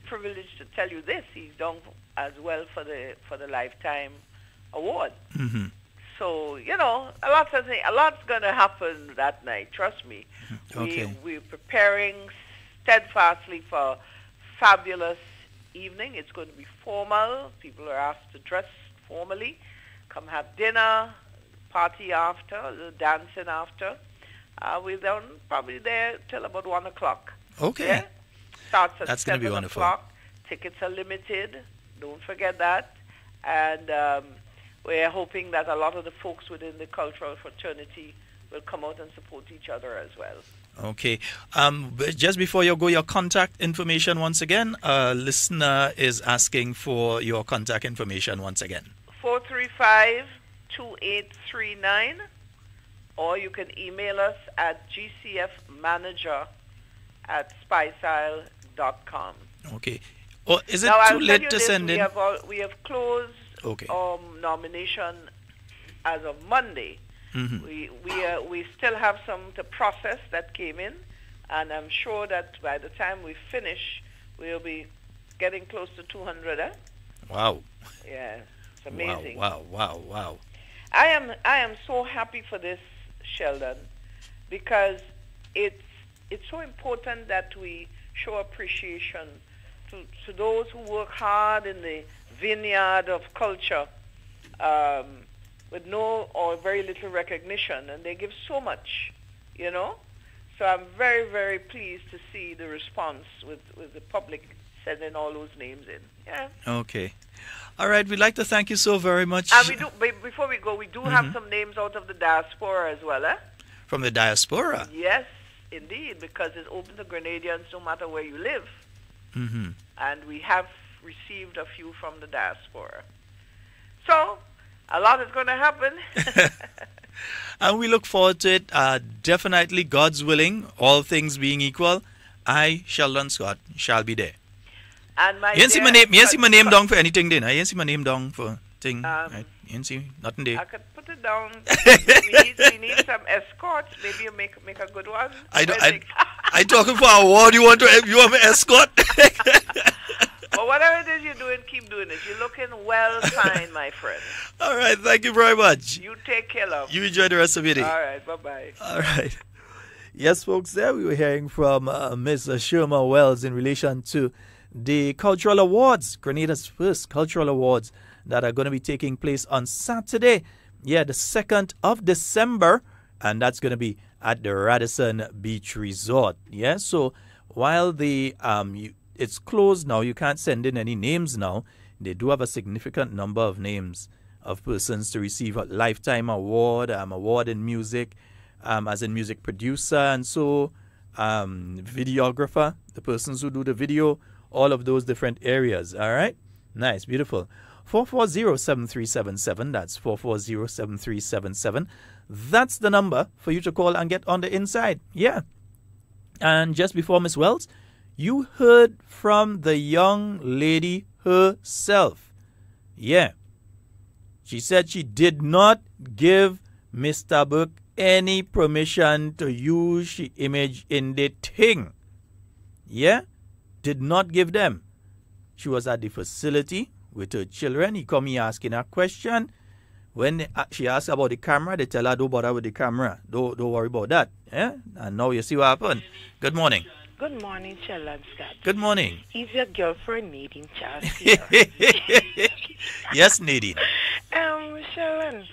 privileged to tell you this. He's down as well for the Lifetime Award. So, you know, a lot's going to happen that night, trust me. We're preparing steadfastly for a fabulous evening. It's going to be formal. People are asked to dress formally. Come have dinner, party after, dancing after. We're down probably there till about 1 o'clock. Okay. Yeah? Starts at That's going to be wonderful. 7 o'clock. Tickets are limited. Don't forget that. And we're hoping that a lot of the folks within the cultural fraternity will come out and support each other as well. Okay. Just before you go, your contact information once again. A listener is asking for your contact information once again. 435-2839, or you can email us at gcfmanager@spiceisle.com. Okay. Or is it now, too late to send in? We have closed nomination as of Monday. We still have some to process that came in, and I'm sure that by the time we finish, we'll be getting close to 200. Wow. Yeah, it's amazing. Wow. I am so happy for this, Sheldon, because it's so important that we show appreciation to those who work hard in the vineyard of culture with no or very little recognition, and they give so much, you know. So I'm very, very pleased to see the response with the public sending all those names in. Yeah. Okay. All right, we'd like to thank you so very much. And we do, before we go, we do have some names out of the diaspora as well, eh? From the diaspora? Yes, indeed, because it's open to Grenadians no matter where you live. And we have received a few from the diaspora. So, a lot is going to happen. And we look forward to it. Definitely, God's willing, all things being equal, I, Sheldon Scott, shall be there. And my you see my name down for anything then. I see my name down for thing. Right? You see nothing there. I could put it down. we need some escorts. Maybe you make a good one. I talking for a award. You want me escort? But whatever it is you're doing, keep doing it. You're looking well fine, my friend. All right, thank you very much. You take care, love. You enjoy the rest of your day. All right, bye-bye. All right. Yes, folks, there we were hearing from Ms. Sherma Wells in relation to the cultural awards, Grenada's first cultural awards that are going to be taking place on Saturday, the 2nd of December, and that's going to be at the Radisson Beach Resort. Yeah, so while the it's closed now, you can't send in any names now. They do have a significant number of names of persons to receive a lifetime award, award in music, as in music producer, and so videographer, the persons who do the video, all of those different areas. All right, nice, beautiful. 440-7377. That's 440-7377. That's the number for you to call and get on the inside. Yeah. And just before Miss Wells, you heard from the young lady herself. Yeah. She said she did not give Mr. Burke any permission to use the image in the thing. Yeah. Did not give them. She was at the facility with her children. He come here asking her question. When she asked about the camera, they tell her, don't bother with the camera. Don't worry about that. Yeah? And now you see what happened. Good morning. Good morning, Sheldon Scott. Good morning. Is your girlfriend Nadine Charles here? Yes, Nadine. Sheldon,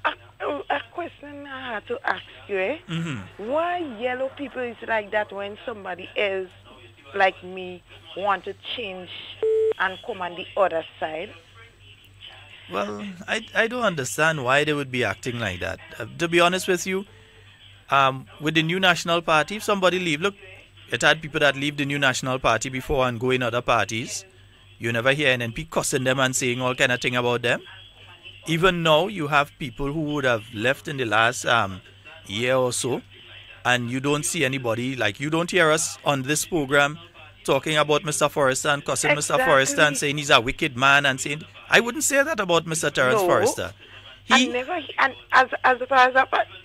a question I had to ask you, eh? Why yellow people is like that when somebody else, like me, want to change and come on the other side? Well, I don't understand why they would be acting like that. To be honest with you, with the new National Party, if somebody leave, look, it had people that leave the new National Party before and go in other parties. You never hear NNP cussing them and saying all kind of thing about them. Even now, you have people who would have left in the last year or so, and you don't see anybody, like you don't hear us on this program talking about Mr. Forrester and cussing Mr. Forrester and saying he's a wicked man and saying, I wouldn't say that about Mr. Terence Forrester. And as far as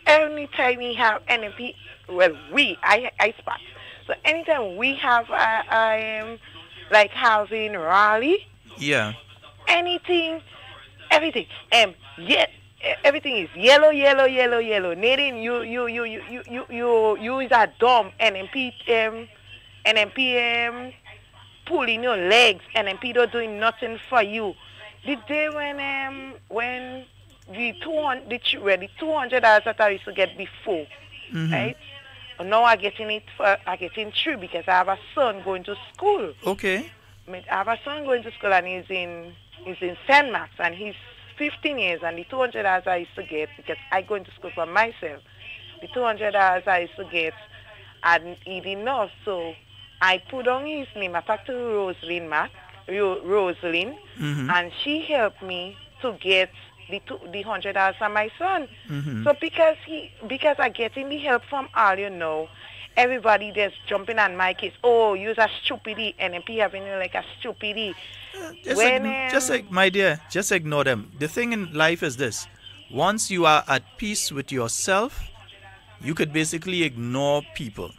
any time we have NNP, well, I spot. So anytime we have like housing rally, anything, everything, everything is yellow. Nadine, you is a dumb NNP pulling your legs, NNP don't doing nothing for you. The day when the $200 that I used to get before, right? Now I'm getting through because I have a son going to school. Okay. I have a son going to school and he's in St. Max and he's 15 years, and the $200 I used to get, because I go into school for myself, the $200 I used to get, I didn't eat enough, so I put on his name. I talked to Rosalind, and she helped me to get the $100 for my son. So because I getting the help from all, everybody just jumping on my case. Oh, you're a stupidity, NNP having like a stupidity. My dear, just ignore them. The thing in life is this: once you are at peace with yourself, you could basically ignore people.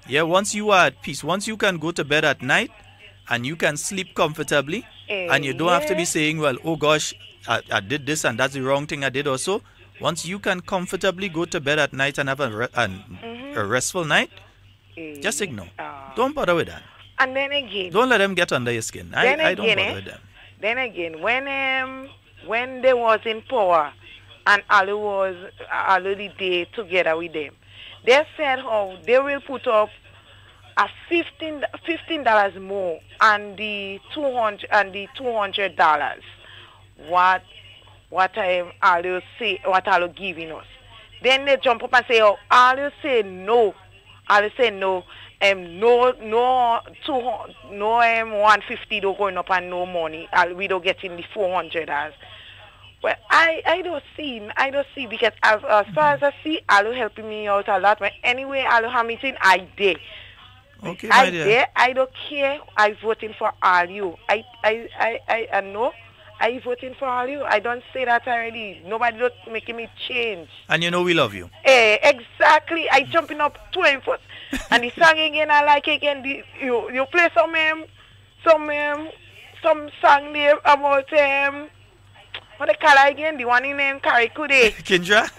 Yeah, once you are at peace, once you can go to bed at night and you can sleep comfortably, and you don't have to be saying, well, oh gosh, I did this and that's the wrong thing I did also. Once you can comfortably go to bed at night and have a restful night, just ignore. Don't bother with that. And then again, don't let them get under your skin. I don't bother with them. Then again, when they was in power and Ali was the day together with them, they said how they will put up $15 more and the $200. What are you giving us? Then they jump up and say, oh, all you say no. All you say no. No 150 don't going up and no money. We don't get in the $400. Well, I don't see because as far as I see, Alu helping me out a lot. But anyway, Alu have meeting, I did. Okay, my dear. I don't care. I voting for all you. I know. I voting for all you. I don't say that already. Nobody don't making me change. And you know we love you. Exactly. I jumping up 20 foot. And the song again, I like again. You play some song there about what they call it again? The one in Karikude. Kindra?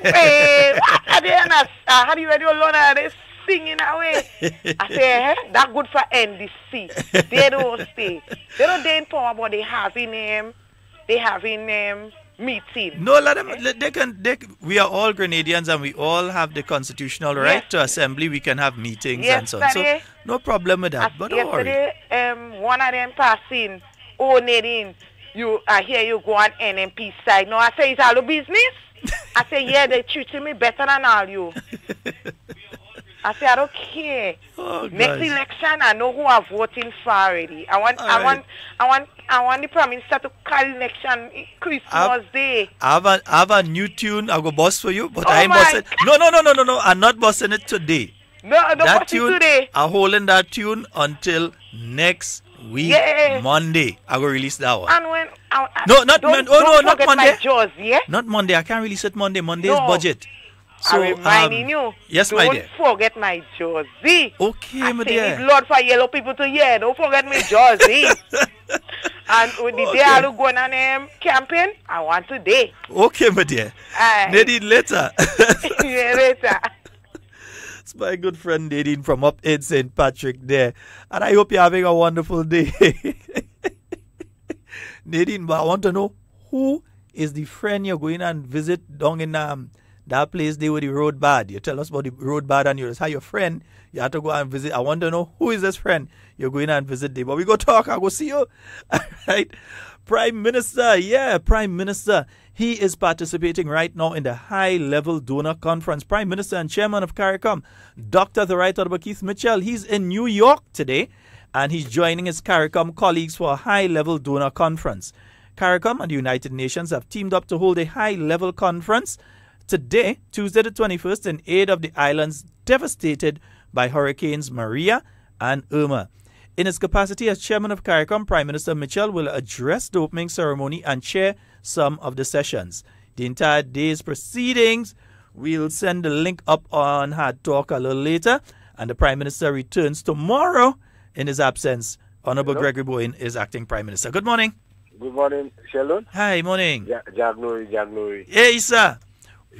How do you ready alone? They singing away. I say, that's good for NDC. They don't stay. They don't in power, but they having meeting. No, let them. We are all Grenadians and we all have the constitutional right to assembly. We can have meetings and so on. So no problem with that. But don't worry. One of them passing, Nadine. I hear you go on NMP side. No, I say it's all the business. I say, yeah, they treating me better than all you. I say, I don't care. Oh, next election, I know who I'm voting for already. I want the Prime Minister to call election Christmas Day. I have a new tune I go bust for you, but I ain't busting. No. I'm not busting it today. No, I don't bust it today. I'm holding that tune until next week, Monday. I will release that one. And when not Monday. My jaws, yeah? Not Monday. I can't release it Monday. Monday is budget. So, I'm reminding you. Yes, my dear. Don't forget my jersey. Okay, my dear. It's Lord for yellow people to hear. Don't forget my jersey. And with the day I go on campaign, I want today. Okay, my dear. Nadine, later. Yeah, later. It's my good friend Nadine from up in St. Patrick there. And I hope you're having a wonderful day. Nadine, but I want to know who is the friend you're going and visit down in that place there with the road bad. You tell us about the road bad and you have your friend. You have to go and visit. I want to know who is this friend you're going and visit there. But we go talk. I'll go see you. All right. Prime Minister. Yeah, Prime Minister. He is participating right now in the high-level donor conference. Prime Minister and Chairman of CARICOM, Dr. the Right Honorable Keith Mitchell. He's in New York today and he's joining his CARICOM colleagues for a high-level donor conference. CARICOM and the United Nations have teamed up to hold a high-level conference today, Tuesday the 21st, in aid of the islands devastated by Hurricanes Maria and Irma. In his capacity as chairman of CARICOM, Prime Minister Mitchell will address the opening ceremony and chair some of the sessions. The entire day's proceedings, we'll send the link up on Hard Talk a little later, and the Prime Minister returns tomorrow. In his absence, Honorable Gregory Bowen is acting Prime Minister. Good morning. Good morning, Sheldon. Hi, morning. Jaglori. Hey, sir.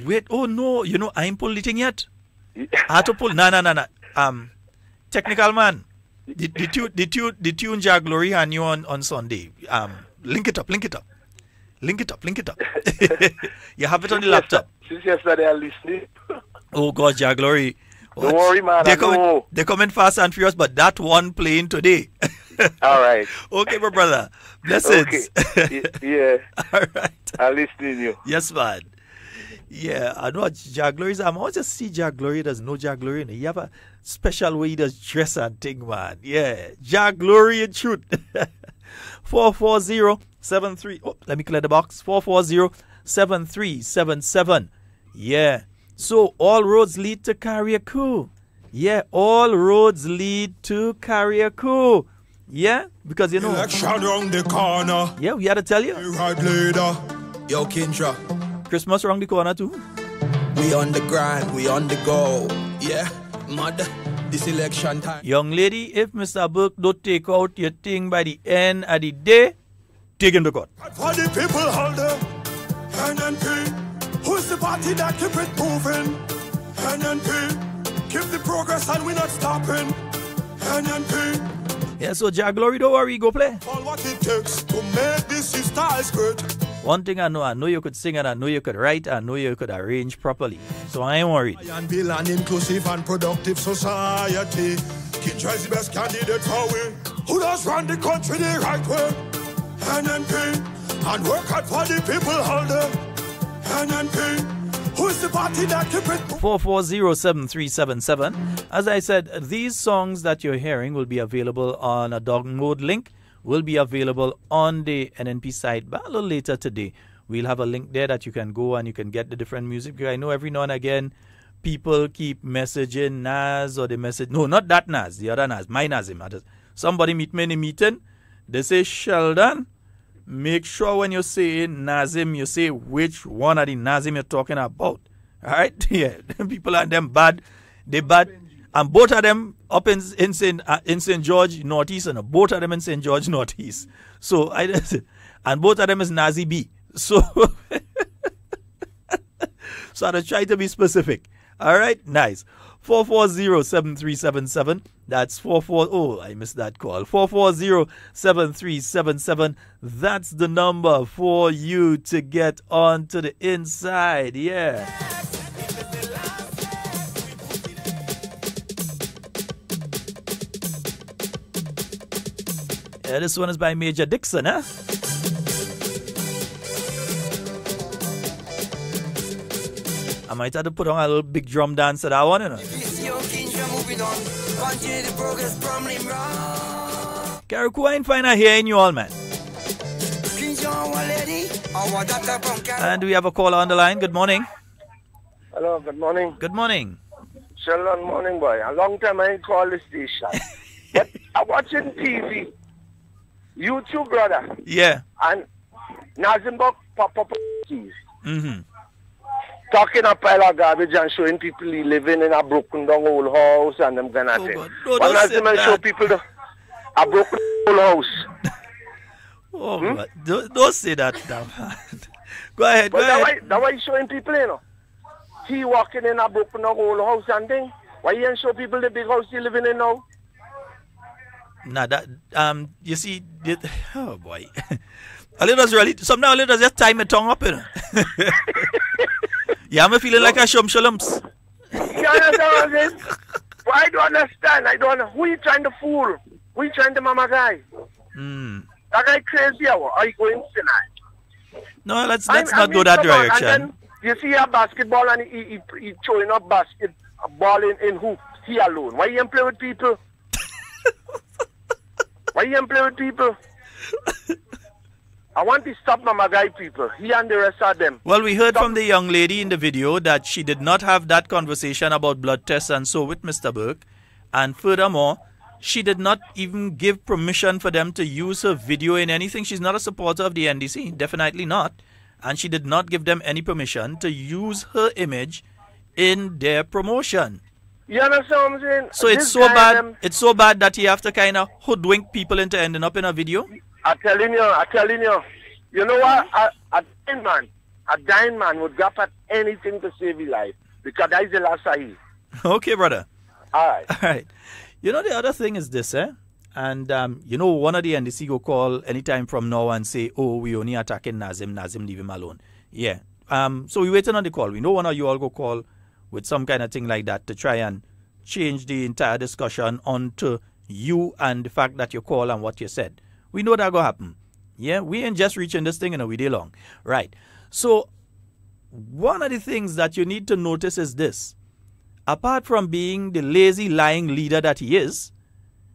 Wait, oh no, I ain't pulled the thing yet. I had to pull. No. Technical man. The tune Jaglori and you on Sunday. Link it up. You have it on the laptop. Since yesterday I'm listening. Oh God, Jaglori. Don't worry, man. They're coming fast and furious, but that one playing today. All right. Okay, my brother. Blessings. Okay. Yeah. All right. I'm listening to you. Yes, man. Yeah, I know Jaglori is. I'm always just see Jaglori. There's no Jaglori in it. You have a special way he does dress and thing, man. Yeah, Jaglori in truth. 440-73. Oh, let me clear the box. 440-7377. Yeah. So all roads lead to Carriacou. Yeah, all roads lead to Carriacou. Yeah, because election round the corner. Yeah, we had to tell you. Right leader. Yo, Kindra. Christmas around the corner too. We on the grind, we on the go. Yeah, mother, this election time. Young lady, if Mr. Burke don't take out your thing by the end of the day, take him to court. For the people holder, NNP. Who's the party that keep it moving? NNP. Keep the progress and we're not stopping. NNP. Yeah, so Jaglori, don't worry, go play. All what it takes to make this style great. One thing I know you could sing and I know you could write, I know you could arrange properly. So I ain't worried. And build an inclusive and productive society. King Charles the best candidate for we. Who does run the country the right way? NNP. And work hard for the people all day. NNP. Who's the party that keep it? 4407377. As I said, these songs that you're hearing will be available on a download link, will be available on the NNP site, but a little later today. We'll have a link there that you can go and you can get the different music. Because I know every now and again, people keep messaging Nas or they message, no, not that Nas, the other Nas, my Nazim. Somebody meet me in a meeting, they say, Sheldon, make sure when you're saying Nazim, you say which one of the Nazim you're talking about. All right? Yeah. People are them bad. They bad. And both of them up in St. George Northeast and both of them in St. George Northeast. So, and both of them is Nazi B. So, so I try to be specific. All right? Nice. 4407377. That's 440. Oh, I missed that call. 4407377. That's the number for you to get on to the inside. Yeah. Yeah, this one is by Major Dixon, huh? I might have to put on a little big drum dance to that one, you know. Karaku, I ain't find out hearing you all, man. And we have a caller on the line. Good morning. Hello, good morning. Good morning. Sheldon, morning, boy. A long time I ain't called this station. But I'm watching TV. YouTube, brother. Yeah. And Nazimbok pop up keys. Mm-hmm. Talking a pile of garbage and showing people he living in a broken down old house and them kind of thing. No, but Nazim show people a broken old house. Oh, God. Don't say that now. Go ahead, but go ahead. That's why he's showing people, you know. He walking in a broken down old house and thing. Why he ain't show people the big house he living in now? Nah, that, you see, oh boy. A little really, sometimes a little just tie my tongue up, you know. Yeah, I'm feeling like a shumshalumps. You understand this? But I don't understand. I don't know. Who you trying to fool? Who you trying to mama guy? That guy crazy, or are you going tonight? No, let's not go that direction. And then you see a basketball and he throwing up basketball in hoop. He alone. Why you ain't play with people? Why you ain't play with people? I want to stop Mama Guy people. He and the rest of them. Well, we heard from the young lady in the video that she did not have that conversation about blood tests and so with Mr. Burke. And furthermore, she did not even give permission for them to use her video in anything. She's not a supporter of the NDC. Definitely not. And she did not give them any permission to use her image in their promotion. You understand what I'm saying? So it's so bad. It's so bad that you have to kind of hoodwink people into ending up in a video. I'm telling you. You know what? A dying man would gap at anything to save his life because that is the last I hear. Okay, brother. All right. You know, the other thing is this, And, you know, one of the NDC go call anytime from now and say, oh, we only attacking Nazim, leave him alone. Yeah. So we waiting on the call. We know one of you all go call with some kind of thing like that to try and change the entire discussion onto you and the fact that you call and what you said. We know that go happen. Yeah, we ain't just reaching this thing in a day long. Right. So one of the things that you need to notice is this. Apart from being the lazy, lying leader that he is,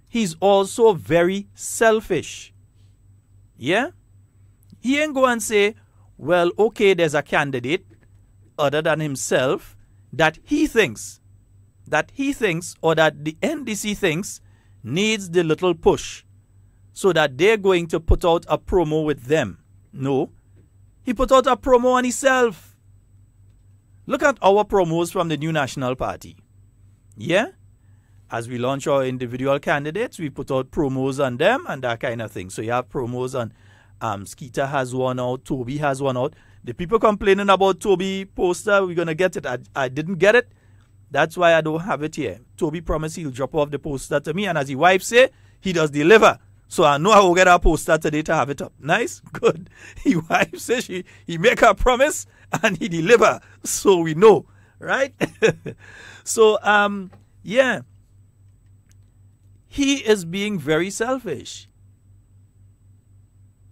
he's also very selfish. Yeah? He ain't go and say, well, okay, there's a candidate other than himself that he thinks or that the NDC thinks needs the little push so that they're going to put out a promo with them. No. He put out a promo on himself. Look at our promos from the New National Party. Yeah? As we launch our individual candidates, we put out promos on them and that kind of thing. So you have promos on Skeeter has one out, Toby has one out. The people complaining about Toby poster, we're going to get it. I didn't get it. That's why I don't have it here. Toby promised he'll drop off the poster to me, and as his wife say, he does deliver. So I know I will get our poster today to have it up. Nice? Good. His wife says he make a promise and he deliver. So we know. Right? So, yeah. he is being very selfish.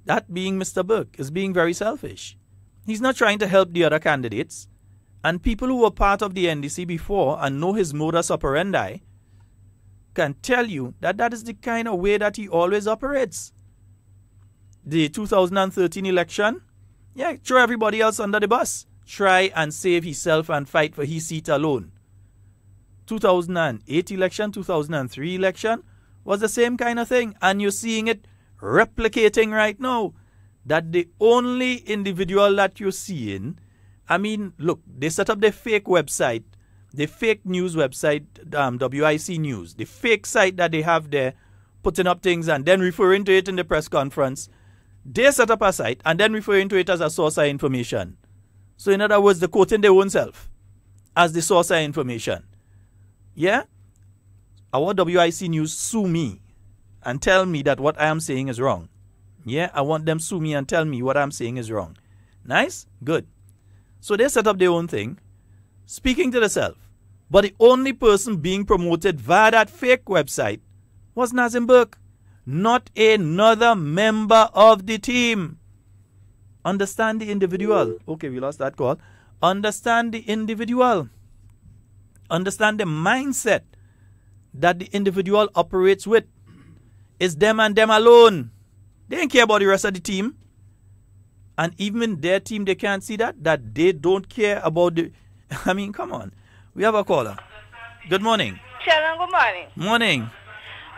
That being Mr. Burke is being very selfish. He's not trying to help the other candidates. And people who were part of the NDC before and know his modus operandi can tell you that that is the kind of way that he always operates. The 2013 election, yeah, throw everybody else under the bus. Try and save himself and fight for his seat alone. 2008 election, 2003 election was the same kind of thing. And you're seeing it replicating right now. That the only individual that you're seeing, I mean, look, they set up their fake website, the fake news website, WIC News, the fake site that they have there, putting up things and then referring to it in the press conference. They set up a site and then referring to it as a source of information. So in other words, they're quoting their own self as the source of information. Yeah? Our WIC News sue me and tell me that what I am saying is wrong. Yeah, I want them sue me and tell me what I'm saying is wrong. Nice? Good. So they set up their own thing, speaking to themselves. But the only person being promoted via that fake website was Nazim Burke, not another member of the team. Understand the individual. Okay, we lost that call. Understand the individual. Understand the mindset that the individual operates with. It's them and them alone. They don't care about the rest of the team. And even their team, they can't see that they don't care about the... I mean, come on. We have a caller. Good morning. Sheldon, good morning. Morning.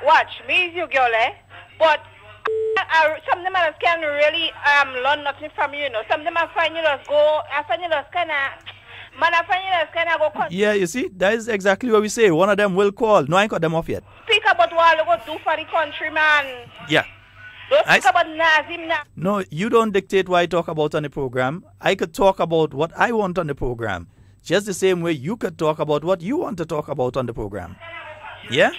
Watch, me is you, girl, eh? But some of them can really learn nothing from you, you know. Some of them I find you just kind of go... Yeah, you see, that is exactly what we say. One of them will call. No, I ain't cut them off yet. Speak about what you go do for the country, man. Yeah. Don't talk about Nazim now. No, you don't dictate what I talk about on the program. I could talk about what I want on the program. Just the same way you could talk about what you want to talk about on the program. Yeah?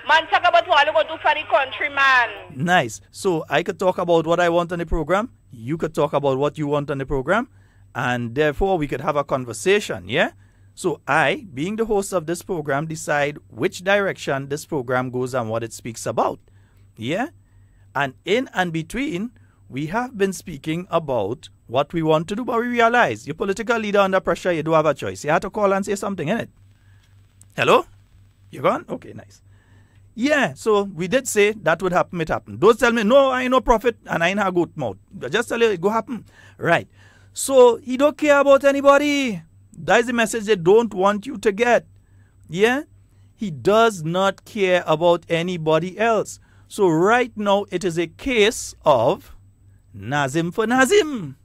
Man, talk about what you go do for the country, man. Nice. So I could talk about what I want on the program. You could talk about what you want on the program. And therefore, we could have a conversation, yeah? So I, being the host of this program, decide which direction this program goes and what it speaks about. Yeah? And in and between, we have been speaking about what we want to do, but we realize your political leader under pressure, you do have a choice. You have to call and say something, innit? Hello? You gone? Okay, nice. Yeah, so we did say that would happen, it happened. Don't tell me, no, I ain't no prophet and I ain't a good mouth. Just tell you it go happen. Right. So he don't care about anybody. That is the message they don't want you to get. Yeah? He does not care about anybody else. So right now, it is a case of Nazim for Nazim.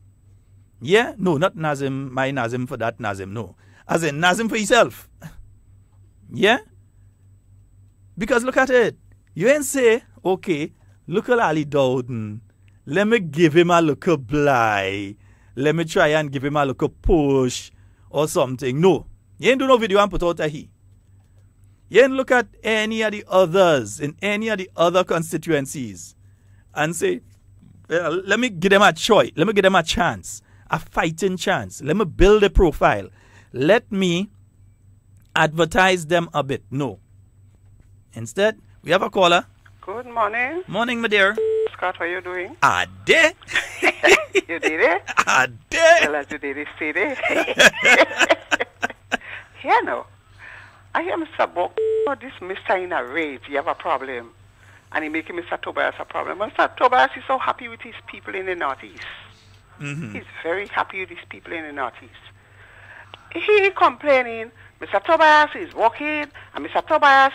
Yeah? No, not Nazim, my Nazim for that Nazim, no. As in Nazim for himself. Yeah? Because look at it. You ain't say, okay, look at Ali Dowden. Let me give him a little bly. Let me try and give him a little push or something. No. You ain't do no video and put out a he. You ain't look at any of the others in any of the other constituencies and say, well, let me give them a choice. Let me give them a chance, a fighting chance. Let me build a profile. Let me advertise them a bit. No. Instead, we have a caller. Good morning. Morning, my dear. Scott, how are you doing? Ade. You did it? Ade. Well, as you did it, see it. Here now. I hear Mr. Buck, this Mr. in a rage, he have a problem. And he making Mr. Tobias a problem. Mr. Tobias is so happy with his people in the Northeast. Mm-hmm. He's very happy with his people in the Northeast. He complaining, Mr. Tobias is working, and Mr. Tobias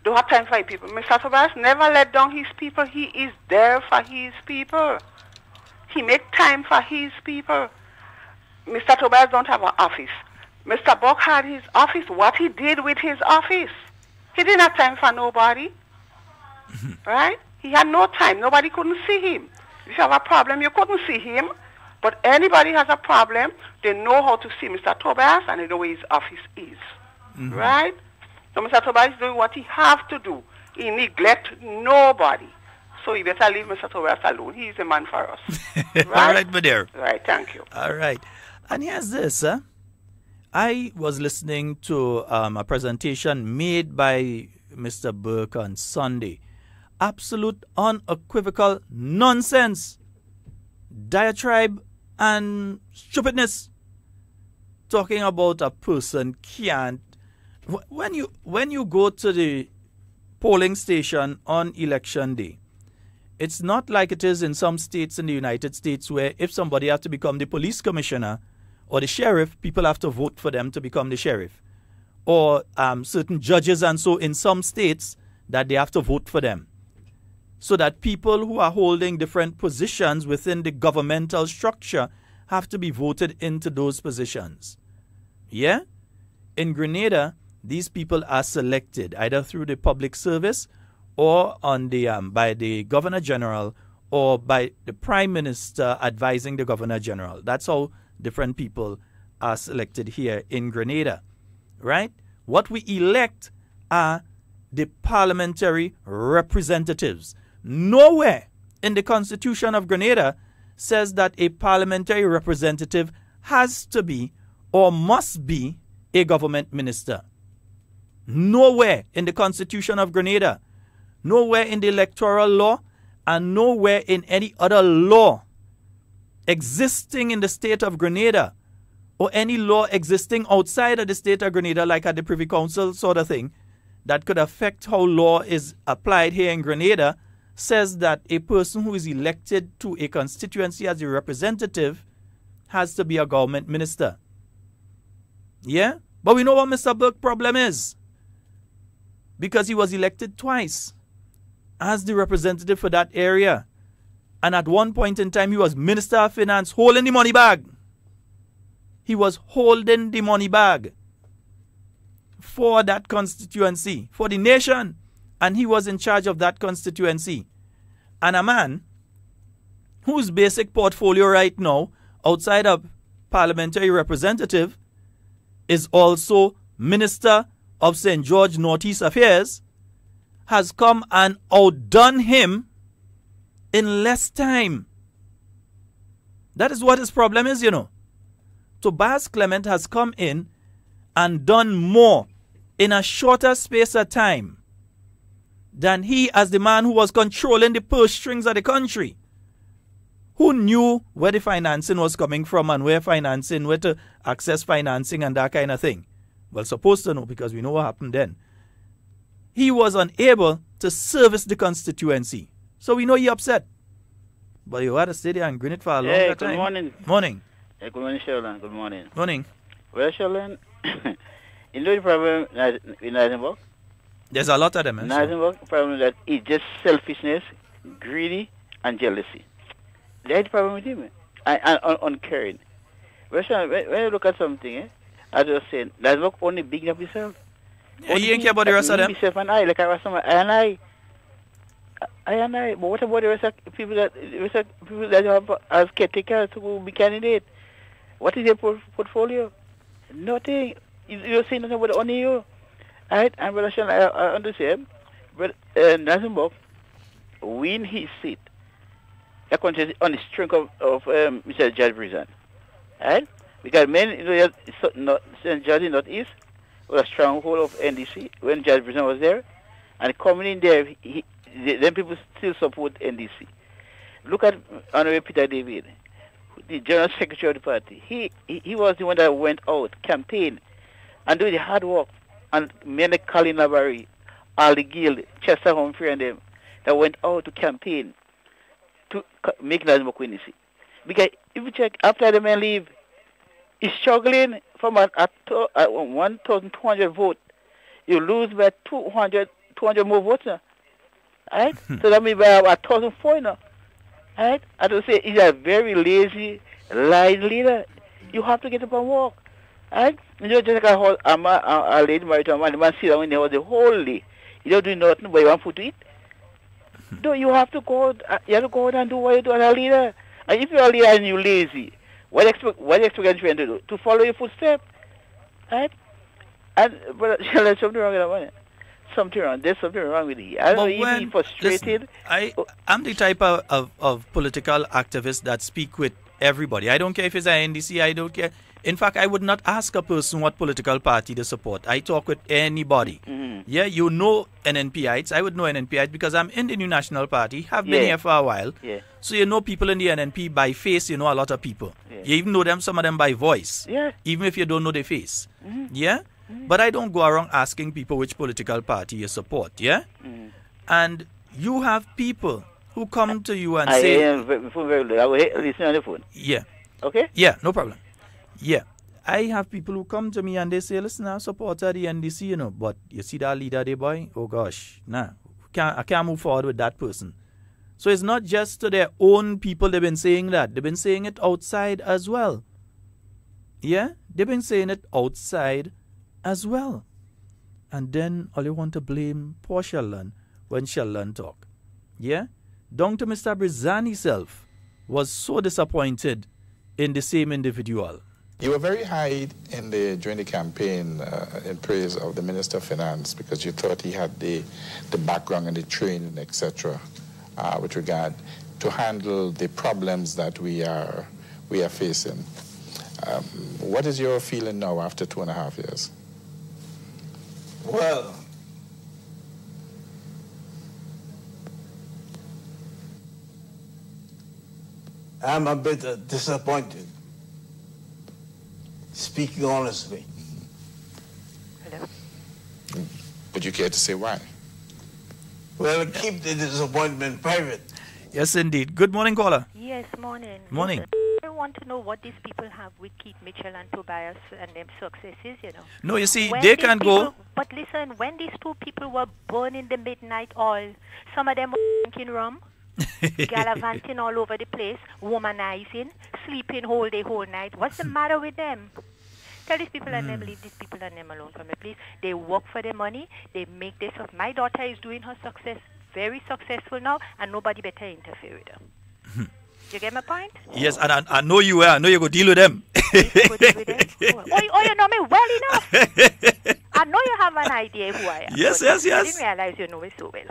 don't have time for his people. Mr. Tobias never let down his people. He is there for his people. He make time for his people. Mr. Tobias don't have an office. Mr. Buck had his office. What he did with his office? He didn't have time for nobody. Right? He had no time. Nobody couldn't see him. If you have a problem, you couldn't see him. But anybody has a problem, they know how to see Mr. Tobias and they know where his office is. Mm-hmm. Right? So Mr. Tobias is doing what he have to do. He neglect nobody. So you better leave Mr. Tobias alone. He is a man for us. Right? All right, my dear. Right, thank you. All right. And here's this, I was listening to a presentation made by Mr. Burke on Sunday. Absolute unequivocal nonsense, diatribe and stupidness. Talking about a person can't. When you go to the polling station on election day, it's not like it is in some states in the United States where if somebody has to become the police commissioner or the sheriff, people have to vote for them to become the sheriff. Or certain judges and so in some states that they have to vote for them. So that people who are holding different positions within the governmental structure have to be voted into those positions. Yeah? In Grenada, these people are selected either through the public service or on the by the Governor General or by the Prime Minister advising the Governor General. That's how different people are selected here in Grenada. Right? What we elect are the parliamentary representatives. Nowhere in the Constitution of Grenada says that a parliamentary representative has to be or must be a government minister. Nowhere in the Constitution of Grenada, nowhere in the electoral law, and nowhere in any other law existing in the state of Grenada or any law existing outside of the state of Grenada, like at the Privy Council sort of thing, that could affect how law is applied here in Grenada, says that a person who is elected to a constituency as a representative has to be a government minister. Yeah? But we know what Mr. Burke's problem is. Because he was elected twice as the representative for that area. And at one point in time, he was Minister of Finance holding the money bag. He was holding the money bag for that constituency, for the nation. And he was in charge of that constituency. And a man whose basic portfolio right now, outside of parliamentary representative, is also Minister of St. George Northeast Affairs, has come and outdone him in less time. That is what his problem is, you know. Tobias Clement has come in and done more in a shorter space of time than he, as the man who was controlling the purse strings of the country, who knew where the financing was coming from and where to access financing and that kind of thing. Well, supposed to know, because we know what happened then. He was unable to service the constituency. So we know he upset. But you had to stay there and grin it for a longer time. Good morning. Morning. Good morning, Sheldon. Good morning. Morning. Well, Sheldon, you know the problem in Eisenberg? There's a lot of them. Eisenberg, the problem that it's just selfishness, greedy, and jealousy. That's the problem with him. And uncaring. Well, Sheldon, when you look at something, as I was saying, Eisenberg only big up himself. Yeah, he ain't care about the rest of them. Himself and I, like I was saying, I and I. But what about the rest of people that you have as caretakers to be candidate? What is their portfolio? Nothing. You're saying nothing about only you. Right? And Brother Sheldon, I understand. But Nazenbach win his seat. That country on the strength of Mr. Judge Brizan. Right? Because men, St. George in Northeast was a stronghold of NDC when Judge Brizan was there. And coming in there, then people still support NDC. Look at Honorable Peter David, the General Secretary of the party. He was the one that went out, campaign, and do the hard work. And many Colin Labarry, Ali Gill, Chester Humphrey and them, that went out to campaign to make Nazimok win. Because if you check, after the man leave, he's struggling from 1,200 votes. You lose by 200 more votes now. Right? So that means by 1,004 now. Right? I don't say he's a very lazy, lying leader. You have to get up and walk. Right? You know, just like a lady married to a man, the man sit down in there the whole day. You don't do nothing but you want food to eat. No, you have to go out, and do what you do as a leader. And if you're a leader and you're lazy, what do you expect your friend to do? To follow your footsteps. Right? But there's something wrong with that man. There's something wrong with it. I don't know if he's frustrated. I'm the type of political activist that speak with everybody. I don't care if it's an NDC, I don't care. In fact, I would not ask a person what political party they support. I talk with anybody. Yeah, you know NNPites. I would know NNPites because I'm in the New National Party, have been here for a while. Yeah. So you know people in the NNP by face, you know a lot of people. You even know them, some of them by voice. Even if you don't know their face. Yeah? But I don't go around asking people which political party you support. Yeah? And you have people who come to you and say... I will listen on the phone. Yeah. Okay? Yeah, no problem. Yeah. I have people who come to me and they say, listen, I'm a supporter of the NDC, you know, but you see that leader there, boy? Oh, gosh. Nah. I can't move forward with that person. So it's not just to their own people they've been saying that. They've been saying it outside as well. Yeah? They've been saying it outside as well. And then all you want to blame poor Sheldon when Sheldon talk. Yeah? Down to Mr. Brizani himself was so disappointed in the same individual. You were very high during the campaign in praise of the Minister of Finance because you thought he had the background and the training, etc., with regard to handle the problems that we are facing. What is your feeling now after 2.5 years? Well, I'm a bit disappointed, speaking honestly. Hello? Would you care to say why? Well, keep the disappointment private. Yes, indeed. Good morning, caller. Yes, morning. Morning. I want to know what these people have with Keith Mitchell and Tobias and them successes, you know. No, you see, When they these can people, go... But listen, when these two people were burning the midnight oil, some of them were drinking rum, gallivanting all over the place, womanizing, sleeping whole day, whole night. What's the matter with them? Tell these people and them, leave these people and them alone for me, please. They work for their money. They make this up. My daughter is doing her success, very successful now, and nobody better interfere with her. You get my point? Yes, and I know you are. I know you go deal with them. Oh, you know me well enough. I know you have an idea who I am. Yes, but yes, I yes. didn't realize you know me so well.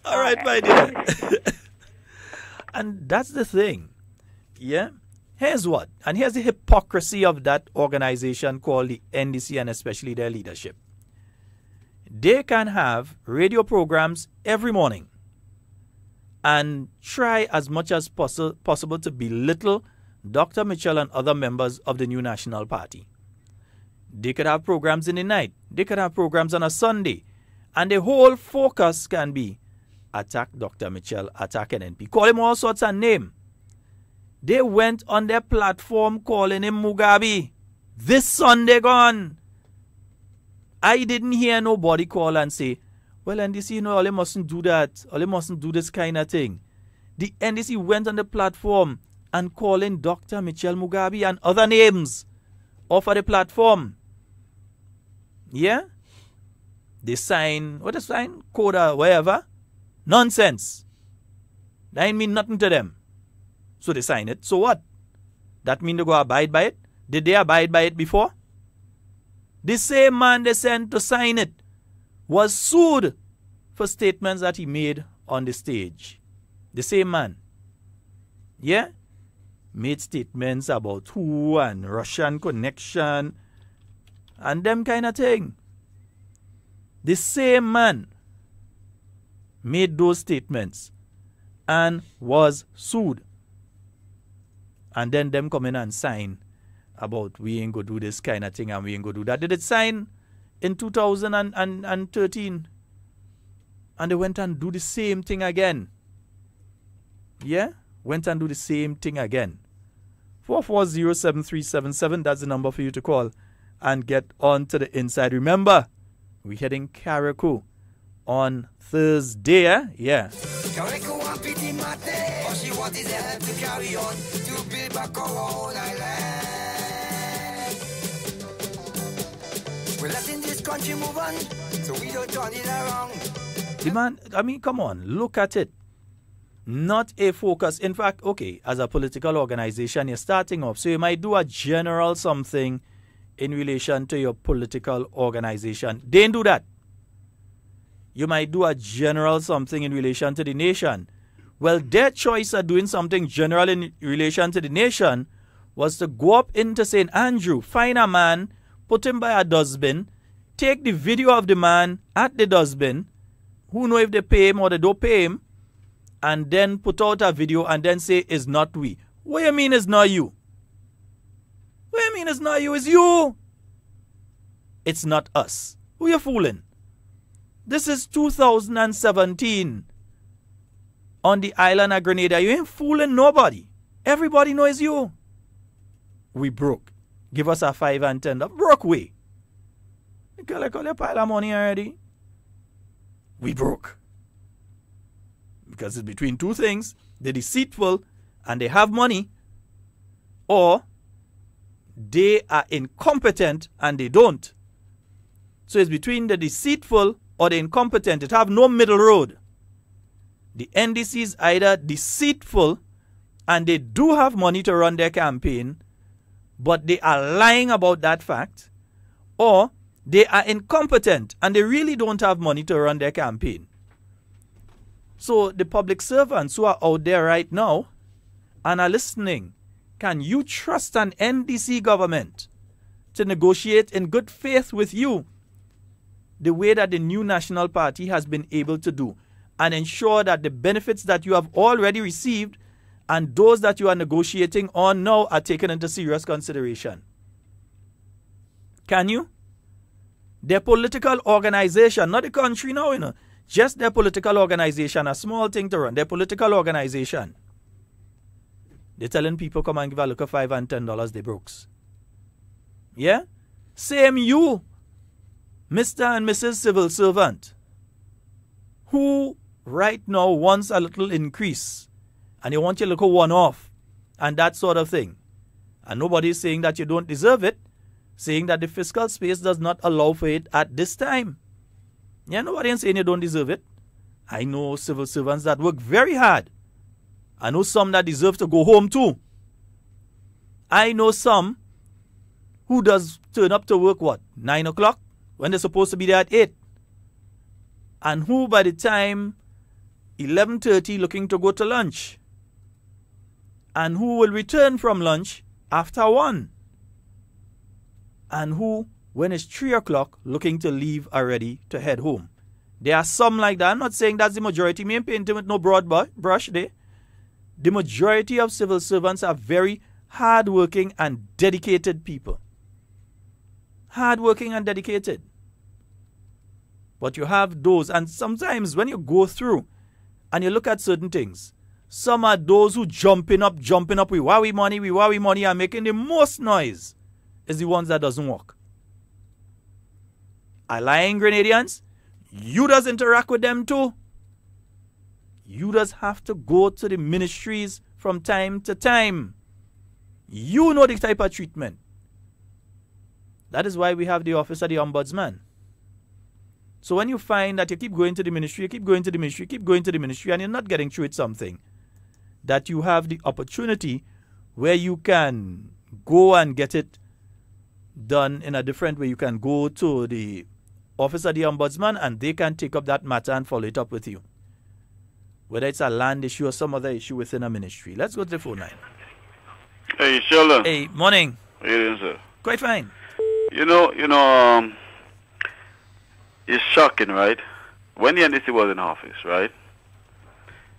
All right, my dear. And that's the thing. Yeah? Here's what. And here's the hypocrisy of that organization called the NDC and especially their leadership. They can have radio programs every morning and try as much as possible to belittle Dr. Mitchell and other members of the New National Party. They could have programs in the night. They could have programs on a Sunday. And the whole focus can be attack Dr. Mitchell, attack NNP. Call him all sorts of names. They went on their platform calling him Mugabe. This Sunday gone. I didn't hear nobody call and say, well, NDC, you know, all they mustn't do that. All they mustn't do this kind of thing. The NDC went on the platform and calling Dr. Mitchell Mugabe and other names off of the platform. Yeah? They sign, what they sign? Coda, whatever. Nonsense. That ain't mean nothing to them. So they sign it. So what? That mean they go abide by it? Did they abide by it before? The same man they sent to sign it was sued for statements that he made on the stage. The same man. Yeah? Made statements about who and Russian connection and them kind of thing. The same man made those statements and was sued. And then them come in and sign about we ain't going to do this kind of thing and we ain't going to do that. Did it sign in 2013? And they went and do the same thing again. Yeah? Went and do the same thing again. 440-7377, that's the number for you to call and get on to the inside. Remember, we're heading Carriacou on Thursday. Yeah. Carriacou and pity mate. All she wants is a help to carry on, to build back our own island. We're letting this country move on, so we don't turn it around. The man, I mean, come on, look at it. Not a focus. In fact, okay, as a political organization, you're starting off, so you might do a general something in relation to your political organization. They didn't do that. You might do a general something in relation to the nation. Well, their choice of doing something general in relation to the nation was to go up into St. Andrew, find a man, put him by a dustbin, take the video of the man at the dustbin, who know if they pay him or they don't pay him, and then put out a video and then say, it's not we. What do you mean it's not you? What do you mean it's not you? It's you. It's not us. Who you fooling? This is 2017 on the island of Grenada. You ain't fooling nobody. Everybody knows you. We broke. Give us a $5 and $10. Broke we. You collect all your pile of money already. We broke. Because it's between two things. They're deceitful and they have money, or they are incompetent and they don't. So it's between the deceitful or the incompetent. It have no middle road. The NDC is either deceitful and they do have money to run their campaign, but they are lying about that fact, or they are incompetent and they really don't have money to run their campaign. So the public servants who are out there right now and are listening, can you trust an NDC government to negotiate in good faith with you the way that the new National Party has been able to do, and ensure that the benefits that you have already received and those that you are negotiating on now are taken into serious consideration? Can you? Their political organization, not the country now, just their political organization, a small thing to run, their political organization. They're telling people, come and give a look at $5 and $10, they brokes. Yeah? Same you, Mr. and Mrs. Civil Servant, who right now wants a little increase, and you want your little one-off, and that sort of thing. And nobody's saying that you don't deserve it, saying that the fiscal space does not allow for it at this time. Yeah, nobody is saying you don't deserve it. I know civil servants that work very hard. I know some that deserve to go home too. I know some who does turn up to work, 9 o'clock, when they're supposed to be there at 8. And who by the time 11:30 looking to go to lunch. And who will return from lunch after 1. And who, when it's 3 o'clock, looking to leave already to head home. There are some like that. I'm not saying that's the majority. Me ain't painting with no broad brush there. The majority of civil servants are very hardworking and dedicated people. Hardworking and dedicated. But you have those, and sometimes when you go through and you look at certain things, some are those who jumping up, we wowie money, and making the most noise is the ones that doesn't work. Lying Grenadians, you does interact with them too. You does have to go to the ministries from time to time. You know the type of treatment. That is why we have the office of the Ombudsman. So when you find that you keep going to the ministry, and you're not getting through with something, that you have the opportunity where you can go and get it done in a different way. You can go to the office of the Ombudsman and they can take up that matter and follow it up with you. Whether it's a land issue or some other issue within a ministry. Let's go to the phone line. Hey, Sheldon. Hey, morning. How you doing, sir? Quite fine. It's shocking, right? When the NDC was in office, right?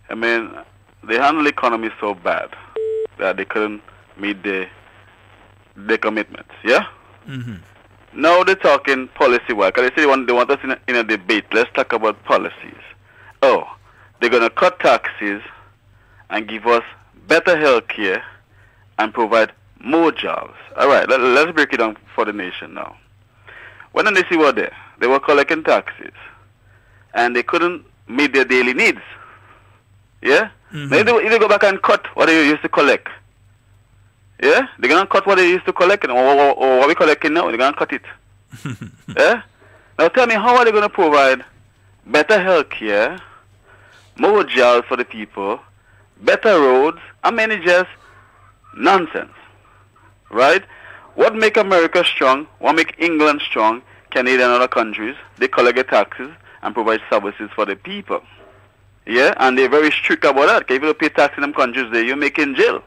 I mean, they handled the economy so bad that they couldn't meet their commitments, yeah? Mm-hmm. Now they're talking policy-wise, because they say they want us in a debate. Let's talk about policies. Oh, they're going to cut taxes and give us better health care and provide more jobs. All right, let's break it down for the nation now. When the NDC were there, they were collecting taxes, and they couldn't meet their daily needs. Yeah? Mm-hmm. Now if they go back and cut what they used to collect, yeah? They're going to cut what they used to collect, or what we're collecting now, they're going to cut it. Yeah? Now tell me, how are they going to provide better health care, more jobs for the people, better roads? I mean, it's just nonsense. Right? What make America strong, what make England strong, Canada and other countries, they collect their taxes and provide services for the people. Yeah? And they're very strict about that. If you don't pay tax in them countries there, you're making jail.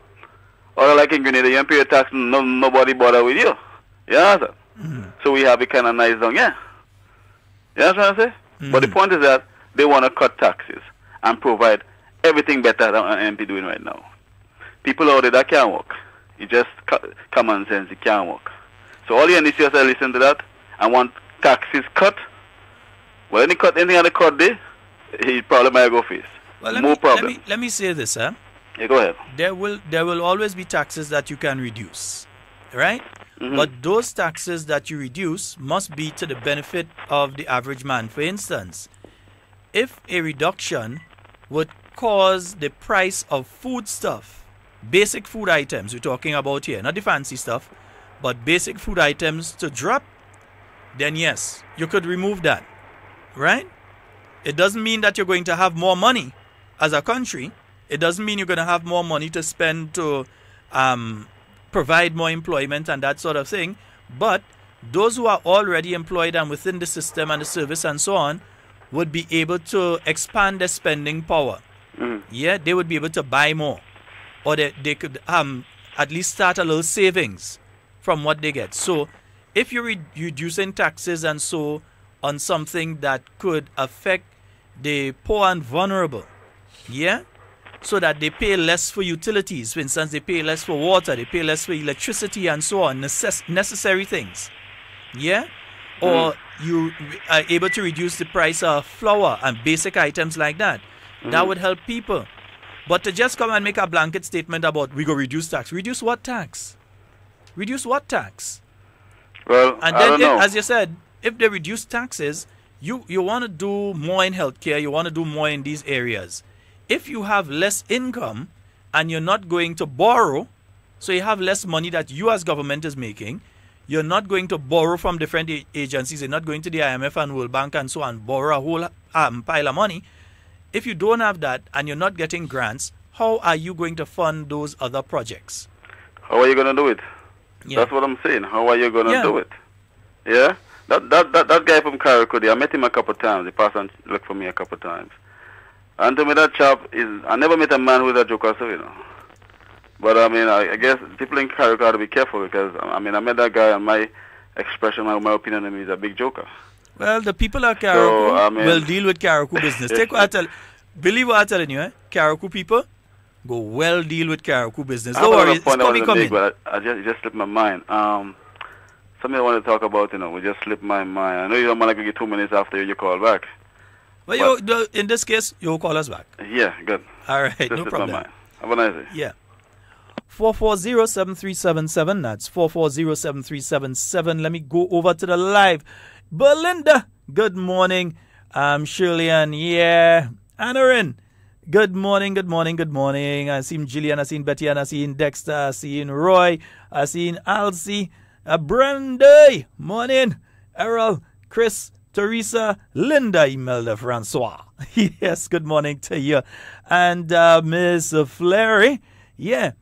Or like in Grenada, you pay tax, nobody bother with you. You understand? So we have it kind of nice down here. You understand what I'm saying? But the point is that they want to cut taxes and provide everything better than an MP doing right now. People out there that can't work. It just common sense, it can't work. So all you need to listen to that and want taxes cut. Well, any cut anything on the cut day, he probably might go face. Well, More problem. Let me say this, huh? Yeah, go ahead. There will always be taxes that you can reduce, right? But those taxes that you reduce must be to the benefit of the average man. For instance, if a reduction would cause the price of food stuff, basic food items we're talking about here, not the fancy stuff, but basic food items to drop, then yes, you could remove that, right? It doesn't mean that you're going to have more money as a country. It doesn't mean you're going to have more money to spend to provide more employment and that sort of thing. But those who are already employed and within the system and the service and so on would be able to expand their spending power. Yeah, they would be able to buy more. Or they could at least start a little savings from what they get. So if you're reducing taxes and so on something that could affect the poor and vulnerable, yeah, so that they pay less for utilities. For instance, they pay less for water, they pay less for electricity and so on, necessary things, yeah? Or you are able to reduce the price of flour and basic items like that. That would help people. But to just come and make a blanket statement about we go reduce tax. Reduce what tax? Reduce what tax? Well, and then, as you said, if they reduce taxes, you want to do more in healthcare, you want to do more in these areas. If you have less income and you're not going to borrow, so you have less money that you as government is making, you're not going to borrow from different agencies, you're not going to the IMF and World Bank and so on, borrow a whole pile of money. If you don't have that and you're not getting grants, how are you going to fund those other projects? How are you going to do it? Yeah. That's what I'm saying. How are you going to do it? Yeah? That guy from Karakudi, I met him a couple of times. He passed and looked for me a couple of times. And to me, that chap is... I never met a man who's a joker, so, you know. But, I mean, I guess people in Karakudi have to be careful because, I mean, I met that guy and my expression, my opinion on him is a big joker. Well, the people of Karaku will deal with Karaku business. Take what I tell, believe what I'm telling you, Karaku people go well deal with Karaku business. Don't worry, it's coming. But it just slipped my mind. Something I want to talk about, you know, it just slipped my mind. I know you don't want to give you 2 minutes after you call back. Well, in this case, you'll call us back. Yeah, good. All right, just no slipped problem. my mind. Have a nice day. Yeah. 440-7377. That's 440-7377. Let me go over to the live. Belinda, good morning. Shirley and Anarin. Good morning, good morning, good morning. I seen Gillian, I seen Betty, and I seen Dexter, I seen Roy, I seen Alcy, Brandy, morning. Errol, Chris, Teresa, Linda, Imelda, Francois. Yes, good morning to you. And Miss Fleury, yeah.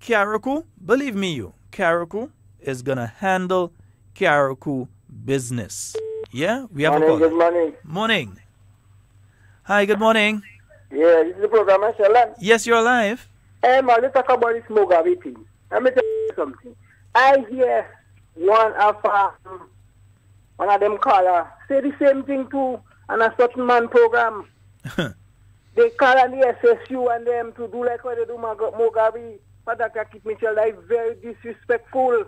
Karaku, believe me, Karaku is going to handle Karaku business. Yeah, we have a call. Good morning. Morning. Hi, good morning. Yeah, this is the program, Sheldon. Yes, you're live. Let's talk about this Mugabe thing. Let me tell you something. I hear one of them caller say the same thing too on a certain man program. They call on the SSU and them to do like what they do Mugabe. For that, I keep Michelle like very disrespectful.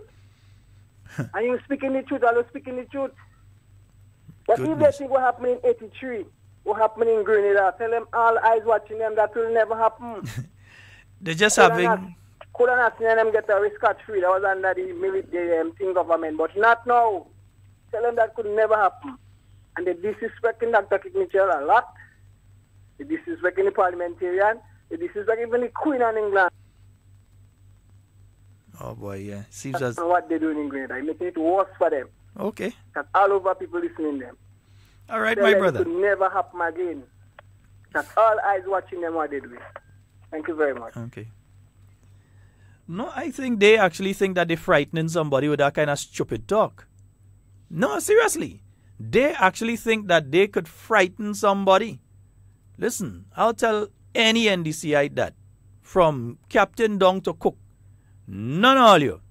And you speaking the truth, I was speaking the truth. But if they think what happened in 83, what happened in Grenada, tell them all eyes watching them that will never happen. They're just having... Couldn't have seen them get a risk free. That was under the military thing government, but not now. Tell them that could never happen. And they disrespecting Dr. Kit Mitchell a lot. They disrespecting the parliamentarian. They disrespecting even the Queen of England. Oh boy, yeah. Seems That's as... what they're doing in Grenada. They're making it worse for them. Okay. That's all over people listening to them. All right, Tell my them brother. It could never happen again. That's all eyes watching them what they're doing. Thank you very much. Okay. No, I think they actually think that they're frightening somebody with that kind of stupid talk. No, seriously. They actually think that they could frighten somebody. Listen, I'll tell any NDCite that, from captain down to cook, none of all you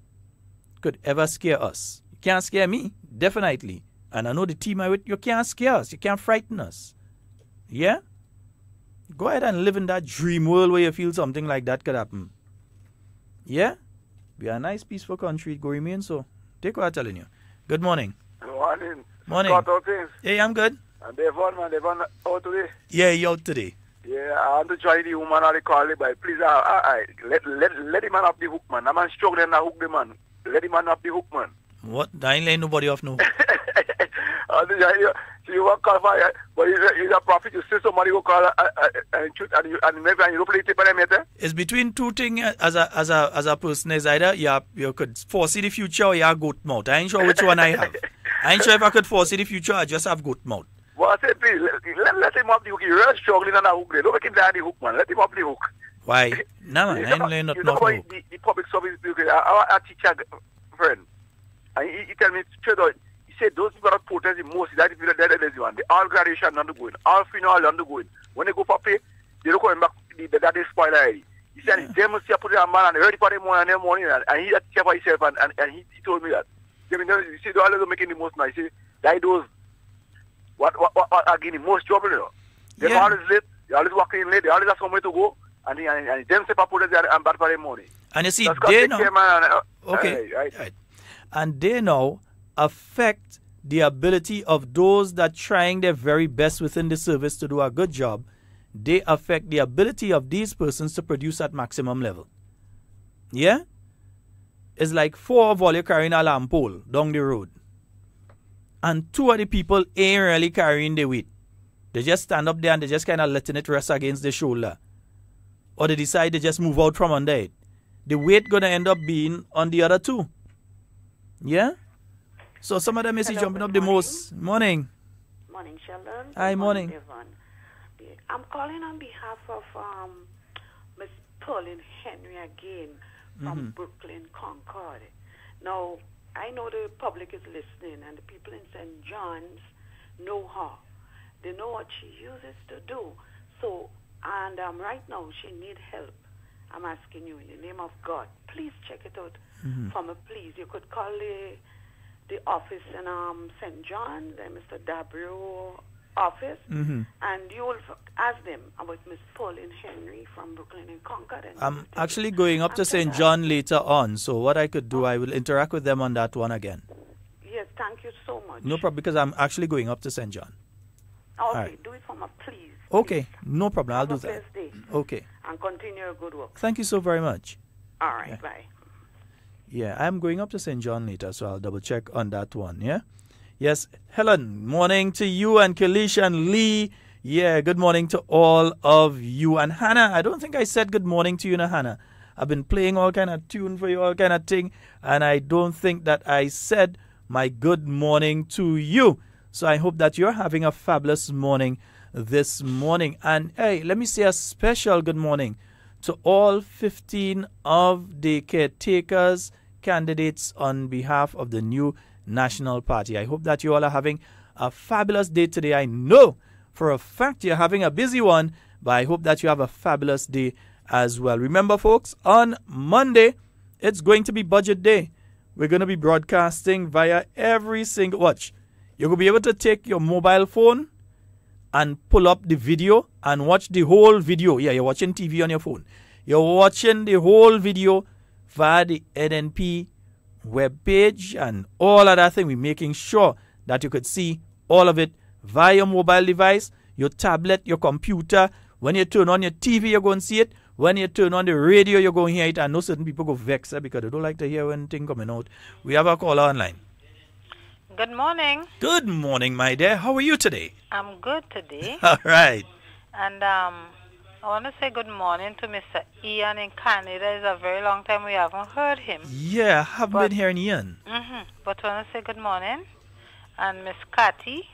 could ever scare us. You can't scare me, definitely. And I know the team I with, you can't scare us. You can't frighten us. Yeah? Go ahead and live in that dream world where you feel something like that could happen. Yeah? We are a nice, peaceful country. It go remain so. Take what I'm telling you. Good morning. Good morning. Morning. Scott, how things? Hey, I'm good. And Devon, man, Devon out today? Yeah, you out today. Yeah, I want to join the woman on the call, but please, let the man up the hook, man. The man struggling to hook the man. Let the man up the hook, man. What? I ain't letting nobody off no. I want to join you. So you want to call for but you're a prophet. You see somebody who call and shoot, and maybe you don't play it for them yet. It's between two things as a person. Is either you could foresee the future or you have goat mouth. I ain't sure which one I have. I ain't sure if I could foresee the future. I just have goat mouth. Well, I say, please, let him up the hook. He's really struggling on the hook. Don't make him down the hook, man. Let him up the hook. Why? No, man. I ain't laying nothing off no. The public service, our teacher friend, and he tell me straight out, he said those people that protest the most, that people that are one. They all graduation undergoing, all funeral undergoing. When they go for pay, they don't come back. That is spoiled already. He said, they must have put their man and ready for the morning, and he had to for himself, and he told me that. You see, they always making the most nice. Like those. What are getting most trouble, you know? They're always late, they always walking late, they always have somewhere to go, and them say put it there and bad for their money. And you see, they now, right. And they now affect the ability of those that trying their very best within the service to do a good job. They affect the ability of these persons to produce at maximum level. Yeah? It's like 4 of all you carrying a lamp pole down the road. And 2 of the people ain't really carrying the weight. They just stand up there and they just kind of letting it rest against the shoulder. Or they decide to just move out from under it. The weight going to end up being on the other 2. Yeah? So some of them is jumping up the most. Morning. Morning, Sheldon. Hi, morning. Devon. I'm calling on behalf of Miss Pauline Henry again from Brooklyn, Concord. Now, I know the public is listening, and the people in St. John's know her. They know what she uses to do. So, and right now, she needs help. I'm asking you, in the name of God, please check it out for me, please. You could call the office in St. John's, Mr. Dabrio office, and you'll ask them about Miss Pauline Henry from Brooklyn and Concord. And I'm actually going up to St. John later on, so what I could do, I will interact with them on that one again. Yes, thank you so much. No problem, because I'm actually going up to St. John. Okay, right. Do it for me, please. Okay, no problem, I'll do that. Have a blessed day. Okay. And continue your good work. Thank you so very much. All right, bye. Yeah, I'm going up to St. John later, so I'll double check on that one, yeah? Yes, Helen, morning to you and Kalish and Lee. Yeah, good morning to all of you. And Hannah, I don't think I said good morning to you, Hannah. I've been playing all kind of tune for you, all kind of thing, and I don't think that I said my good morning to you. So I hope that you're having a fabulous morning this morning. And hey, let me say a special good morning to all 15 of the caretakers candidates on behalf of the new National Party. I hope that you all are having a fabulous day today. I know for a fact you're having a busy one, but I hope that you have a fabulous day as well. Remember, folks, on Monday, it's going to be budget day. We're going to be broadcasting via every single watch. You're going to be able to take your mobile phone and pull up the video and watch the whole video. Yeah, you're watching TV on your phone. You're watching the whole video via the NNP webpage and all of that thing. We're making sure that you could see all of it via your mobile device, your tablet, your computer. When you turn on your TV, you're going to see it. When you turn on the radio, you're going to hear it. I know certain people go vex because they don't like to hear anything coming out. We have a caller online. Good morning. Good morning, my dear. How are you today? I'm good today. All right. And I want to say good morning to Mr. Ian in Canada. It's a very long time we haven't heard him. Yeah, I haven't been hearing Ian. But I want to say good morning. And Miss Cathy.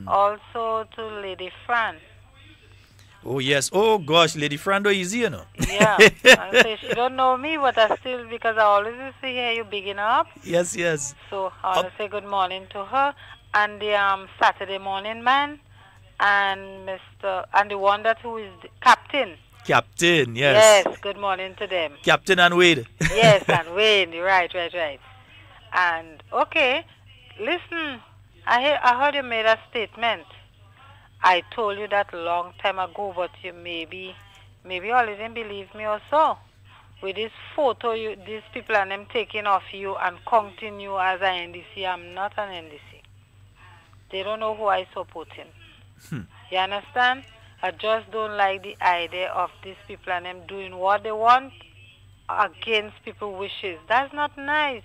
Also to Lady Fran. Oh, yes. Oh, gosh. Lady Fran, easy, you know. Yeah. I say she don't know me, but I still, because I always used to hear you bigging up. Yes, yes. So I want to say good morning to her. And the Saturday morning man. And the one that who is the captain. Captain, yes. Yes, good morning to them. Captain and Wade. Yes, and Wayne, right. And, okay, listen, I heard you made a statement. I told you that long time ago, but you maybe you all didn't believe me or so. With this photo, these people and them taking off you and counting you as an NDC, I'm not an NDC. They don't know who I supporting. You understand? I just don't like the idea of these people and them doing what they want against people's wishes. That's not nice.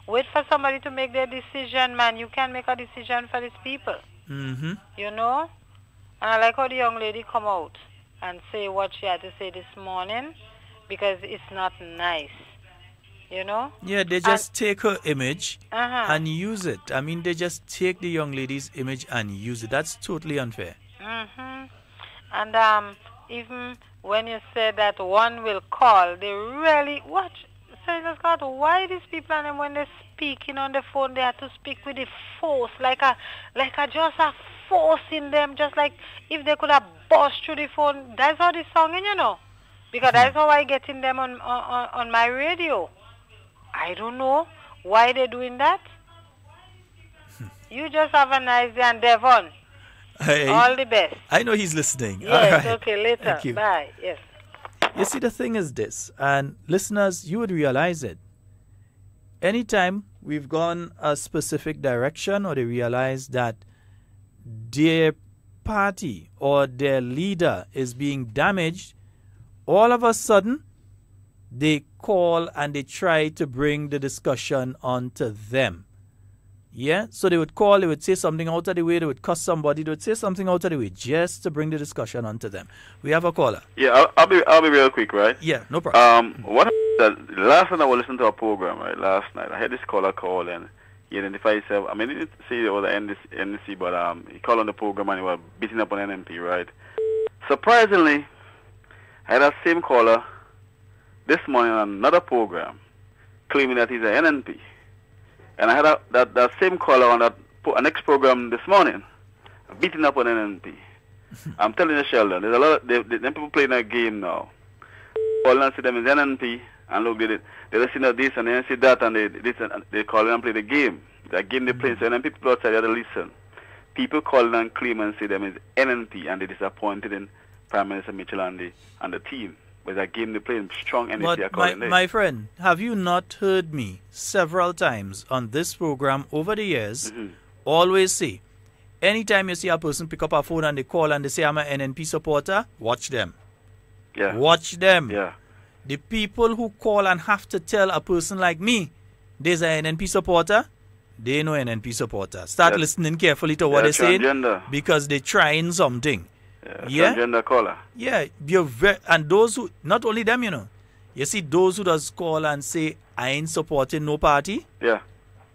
Wait for somebody to make their decision, man. You can't make a decision for these people. You know? And I like how the young lady come out and say what she had to say this morning, because it's not nice. You know? Yeah, they just take her image and use it. I mean, they just take the young lady's image and use it. That's totally unfair. And even when you said that one will call, they really watch. Sheldon Scott, why these people and them, when they're speaking on the phone, they have to speak with the force, like a just a force in them, just like if they could have burst through the phone. That's how they song, you know, because that's how I get in them on my radio. I don't know why they're doing that. You just have a nice day, and Devon. All the best. I know he's listening. Yes, all right. okay, later. Thank you. Bye. Yes. You see, the thing is this, and listeners, you would realize it. Anytime we've gone a specific direction or they realize that their party or their leader is being damaged, all of a sudden, they call and they try to bring the discussion onto them. Yeah? So they would call, they would say something out of the way, they would cuss somebody, they would say something out of the way just to bring the discussion onto them. We have a caller. Yeah, I'll be real quick, right? Yeah, no problem. What happened, last time I was listening to a program, right, last night, I had this caller call and he identified himself. I mean, he didn't say it was the NDC, but he called on the program and he was beating up on NMP, right? Surprisingly, I had that same caller this morning on another program claiming that he's an NNP. And I had that same caller on that next program this morning, beating up on NNP. I'm telling you, Sheldon, there's a lot of them people playing a game now. Call and see them as NNP, and look, they listen to this and they see that, and they call and play the game. The game they play, so then people outside they listen. People call and claim and say them as NNP, and they're disappointed in Prime Minister Mitchell and the team. With that game they play, strong NNP. But my friend, have you not heard me several times on this program over the years always say, anytime you see a person pick up a phone and they call and they say, I'm an NNP supporter, watch them. Yeah. Watch them. Yeah. The people who call and have to tell a person like me, there's an NNP supporter, they know NNP supporter. Start listening carefully to what they're saying, because they're trying something. Yeah. Transgender caller. Yeah. And those who, not only them, you know, you see those who does call and say, I ain't supporting no party. Yeah.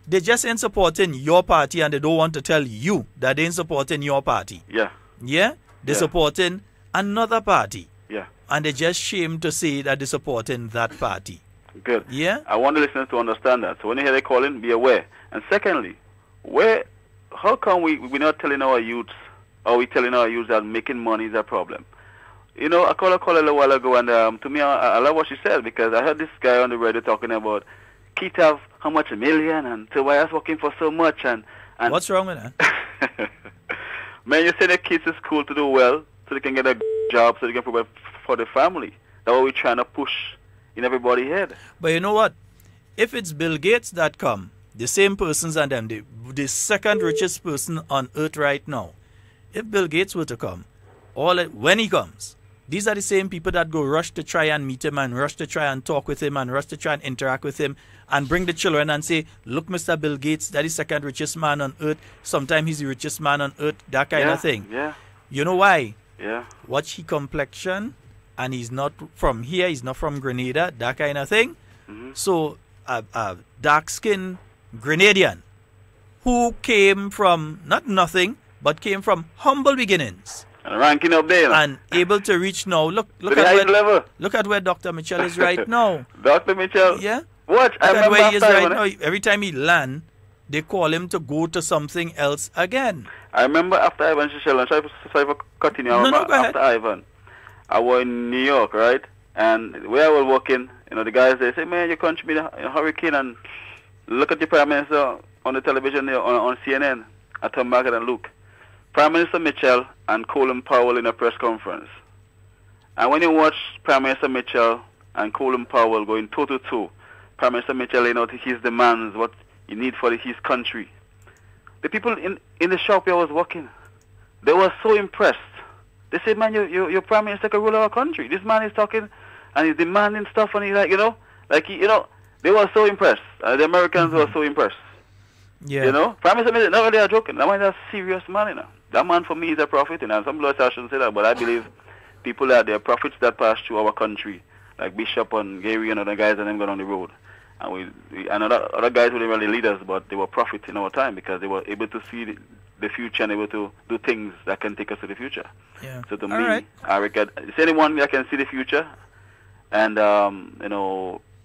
They just ain't supporting your party and they don't want to tell you that they ain't supporting your party. Yeah. Yeah? They're supporting another party. Yeah. And they're just ashamed to say that they're supporting that party. Good. Yeah? I want the listeners to understand that. So when you hear they calling, be aware. And secondly, how come we're not telling our youths, or we telling our youths that making money is a problem? You know, I called a little while ago, and to me, I love what she said, because I heard this guy on the radio talking about kids have how much, $1 million, and Tobias working for so much, and what's wrong with that? Man, you send the kids to school to do well, so they can get a job, so they can provide for the family. That's what we're trying to push in everybody's head. But you know what? If it's Bill Gates that come, the same persons and them, the second richest person on earth right now, if Bill Gates were to come, when he comes, these are the same people that go rush to try and meet him and rush to try and talk with him and rush to try and interact with him and bring the children and say, look, Mr. Bill Gates, that is the second richest man on earth. Sometimes he's the richest man on earth, that kind of thing. Yeah. You know why? Yeah. Watch his complexion, and he's not from here, he's not from Grenada, that kind of thing. So, a dark-skinned Grenadian who came from, not nothing, but came from humble beginnings. And ranking up there. And able to reach now. Look at where Dr. Mitchell is right now. Dr. Mitchell? Yeah. What? Look at where he is right now. Every time he land, they call him to go to something else again. I remember after Ivan Sheldon, sorry for cutting you off, go ahead. after Ivan, I was in New York, right? And where I was working, the guys, they say, man, your country been in a hurricane, and look at the Prime Minister on the television there, on CNN, at Tom Margaret and Luke. Prime Minister Mitchell and Colin Powell in a press conference. And when you watch Prime Minister Mitchell and Colin Powell going toe-to-toe, Prime Minister Mitchell laying out his demands, what he need for his country. The people in the shop where I was working, they were so impressed. They said, man, your Prime Minister can rule our country. This man is talking and he's demanding stuff, and he's like, they were so impressed. The Americans were so impressed. Yeah. Prime Minister Mitchell, not really joking. That man is a serious man, That man for me is a prophet, and some people shouldn't say that, but I believe people that they're prophets that pass through our country, like Bishop and Gary and other guys, and them got on the road. And and other guys were really leaders, but they were prophets in our time because they were able to see the future and able to do things that can take us to the future. Yeah. So to me, I reckon, is anyone that can see the future and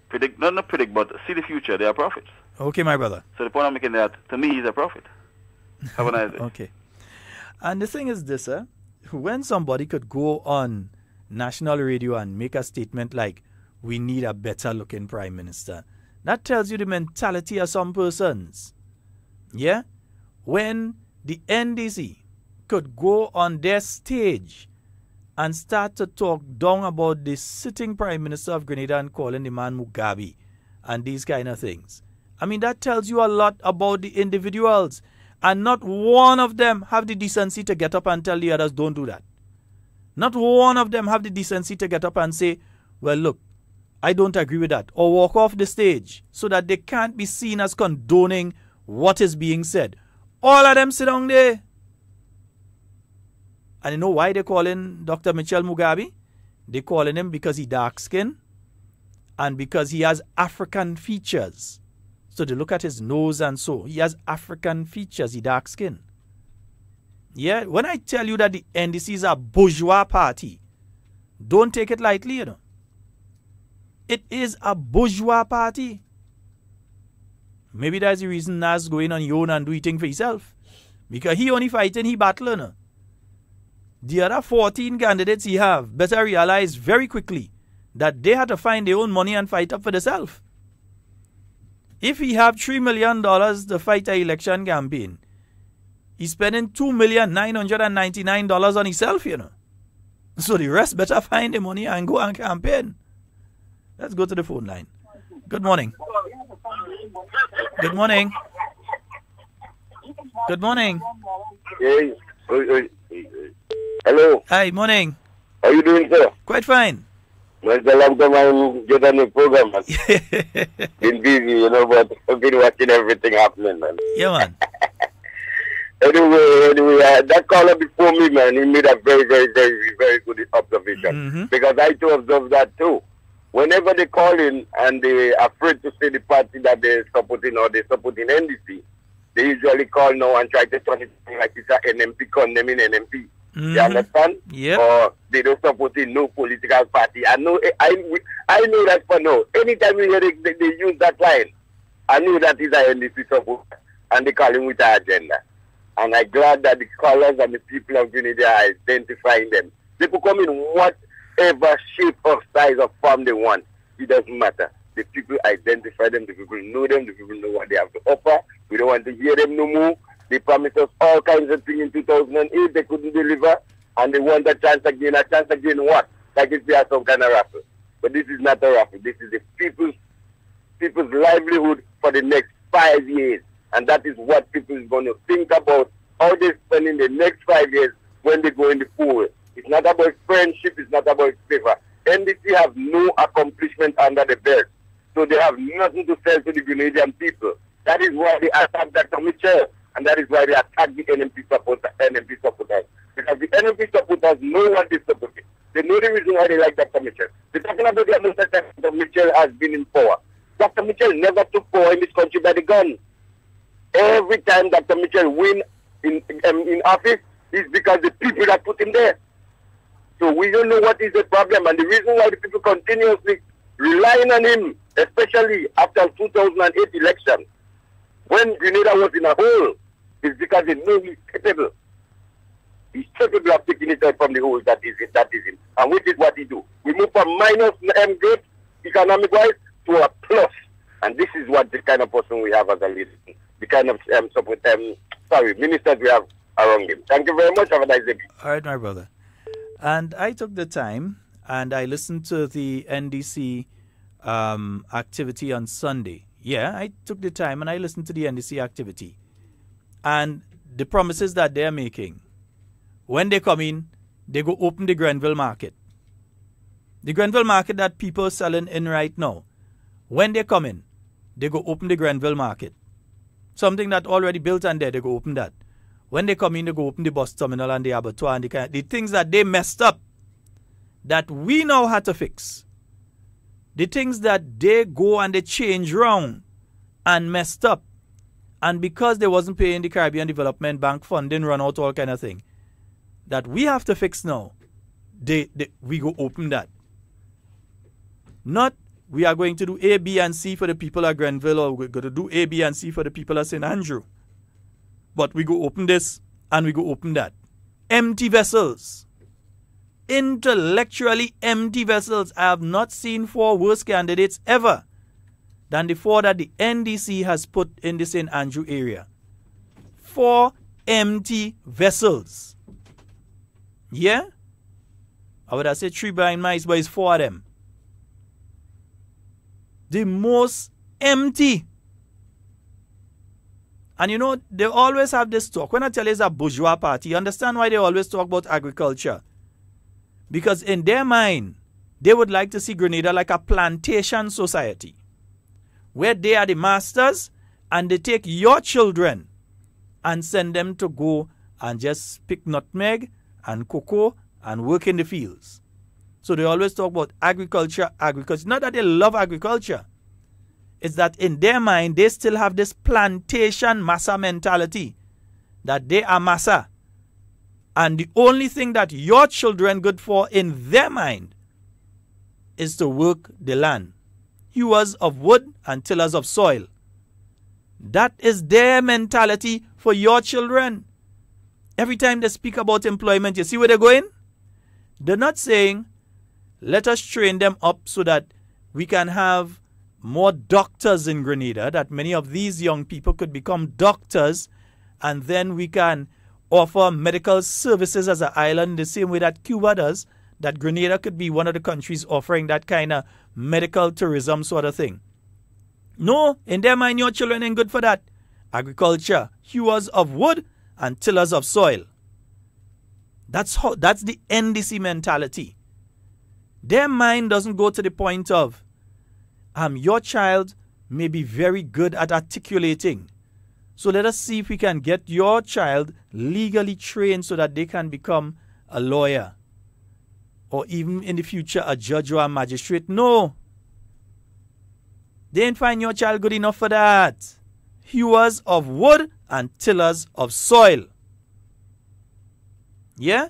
predict, not predict, but see the future, they are prophets. Okay, my brother. So the point I'm making that, to me, he's a prophet. Have a nice day. Okay. And the thing is this, when somebody could go on national radio and make a statement like, we need a better looking prime minister, that tells you the mentality of some persons. Yeah? When the NDC could go on their stage and start to talk down about the sitting prime minister of Grenada and calling the man Mugabe and these kind of things. I mean, that tells you a lot about the individuals. And not one of them have the decency to get up and tell the others, don't do that. Not one of them have the decency to get up and say, well, look, I don't agree with that. Or walk off the stage so that they can't be seen as condoning what is being said. All of them sit down there. And you know why they calling Dr. Mitchell Mugabe? They calling him because he dark skin and because he has African features. So they look at his nose and so. He has African features, he dark skin. Yeah, when I tell you that the NDC is a bourgeois party, don't take it lightly, It is a bourgeois party. Maybe that's the reason Nas going on his own and do thing for himself. Because he only fighting, he battling. The other 14 candidates he have better realize very quickly that they had to find their own money and fight up for themselves. If he have $3 million to fight an election campaign, he's spending $2,999 on himself, So the rest better find the money and go and campaign. Let's go to the phone line. Good morning. Good morning. Good morning. Hey. Hello. Hi, morning. How you doing, sir? Quite fine. Well, I'm going to get on the program, man. Been busy, but I've been watching everything happening, man. Yeah, man. Anyway, that caller before me, man, he made a very, very, very, very good observation. Because I too observe that too. Whenever they call in and they're afraid to say the party that they're supporting or they're supporting NDC, they usually call now and try to turn it like it's an NMP condemning NMP. You understand? Yeah. Or they don't support no political party. I know that for now. Anytime you hear they use that line, I know that is an NDC support and they call him with an agenda. And I'm glad that the callers and the people of Grenada are identifying them. They could come in whatever shape or size or form they want. It doesn't matter. The people identify them, the people know them, the people know what they have to offer. We don't want to hear them no more. They promised us all kinds of things in 2008 they couldn't deliver. And they want a chance again what? Like if they are some kind of raffle. But this is not a raffle. This is the people's livelihood for the next 5 years. And that is what people is going to think about, how they spend in the next 5 years when they go in the pool. It's not about friendship, it's not about favor. NDC have no accomplishment under the belt. So they have nothing to sell to the Grenadian people. That is why they attack Dr. Mitchell, and that is why they attack the NMP supporters. Because the NMP supporters know what they support. They know the reason why they like Dr. Mitchell. They're talking about the administration that Dr. Mitchell has been in power. Dr. Mitchell never took power in this country by the gun. Every time Dr. Mitchell win in office, it's because the people that put him there. So we don't know what is the problem, and the reason why the people continuously relying on him, especially after 2008 election, when Grenada was in a hole, is because they know he's capable. He's capable of taking it out from the holes that is in. And which is what he do. We move from minus growth, economic-wise, to a plus. And this is what the kind of person we have as a leader. The kind of ministers we have around him. Thank you very much. Have a nice day. All right, my brother. And I took the time and I listened to the NDC activity on Sunday. Yeah, I took the time and I listened to the NDC activity. And the promises that they're making, when they come in, they go open the Grenville market. The Grenville market that people are selling in right now, when they come in, they go open the Grenville market. Something that already built and there, they go open that. When they come in, they go open the bus terminal and the abattoir and the things that they messed up that we now had to fix. The things that they go and they change round and messed up. And because they wasn't paying the Caribbean Development Bank funding, run out, all kind of thing, that we have to fix now, we go open that. Not we are going to do A, B, and C for the people of Grenville, or we're going to do A, B, and C for the people of St. Andrew. But we go open this and we go open that. Empty vessels. Intellectually empty vessels. I have not seen 4 worse candidates ever than the 4 that the NDC has put in the St. Andrew area. 4 empty vessels. Yeah? I would have said 3 blind mice, but it's 4 of them. The most empty. And you know, they always have this talk. When I tell you it's a bourgeois party, you understand why they always talk about agriculture? Because in their mind, they would like to see Grenada like a plantation society, where they are the masters and they take your children and send them to go and just pick nutmeg and cocoa and work in the fields. So they always talk about agriculture, agriculture. Not that they love agriculture. It's that in their mind, they still have this plantation massa mentality, that they are massa. And the only thing that your children good for in their mind is to work the land. Hewers of wood and tillers of soil. That is their mentality for your children. Every time they speak about employment, you see where they're going? They're not saying, let us train them up so that we can have more doctors in Grenada, that many of these young people could become doctors, and then we can offer medical services as an island the same way that Cuba does, that Grenada could be one of the countries offering that kind of medical tourism sort of thing. No, in their mind, your children ain't good for that. Agriculture, hewers of wood and tillers of soil. That's the NDC mentality. Their mind doesn't go to the point of, your child may be very good at articulating. So let us see if we can get your child legally trained so that they can become a lawyer, or even in the future a judge or a magistrate. No. They ain't find your child good enough for that. Hewers of wood and tillers of soil. Yeah?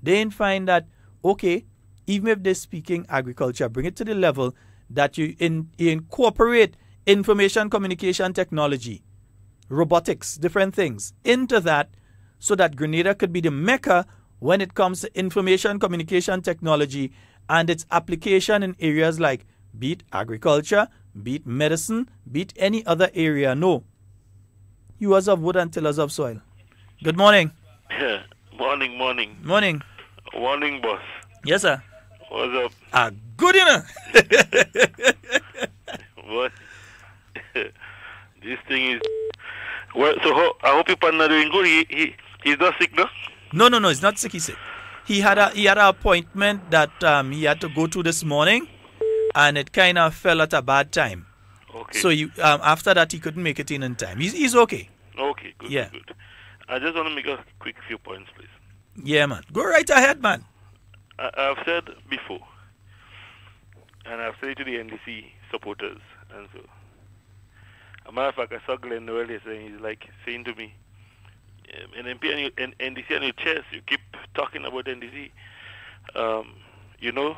They ain't find that, okay, even if they're speaking agriculture, bring it to the level that you incorporate information communication technology, robotics, different things into that, so that Grenada could be the mecca when it comes to information communication technology and its application in areas like, be it agriculture, be it medicine, be it any other area. No. Hewers of wood and tillers of soil. Good morning. Yeah. Morning. Morning. Morning, boss. Yes, sir. What's up? Good dinner. What? This thing is... Well, so I hope your partner doing good. He's not sick, no? No, he's not sick. He's sick. He had an appointment that he had to go to this morning, and it kind of fell at a bad time. Okay. So after that, he couldn't make it in time. He's okay. Okay, good. Yeah. Good. I just want to make a quick few points, please. Yeah, man. Go right ahead, man. I've said before, and I've said it to the NDC supporters, and so. As a matter of fact, I saw Glenn earlier saying, he's like saying to me, an MP and NDC on your chest, you keep talking about NDC. You know,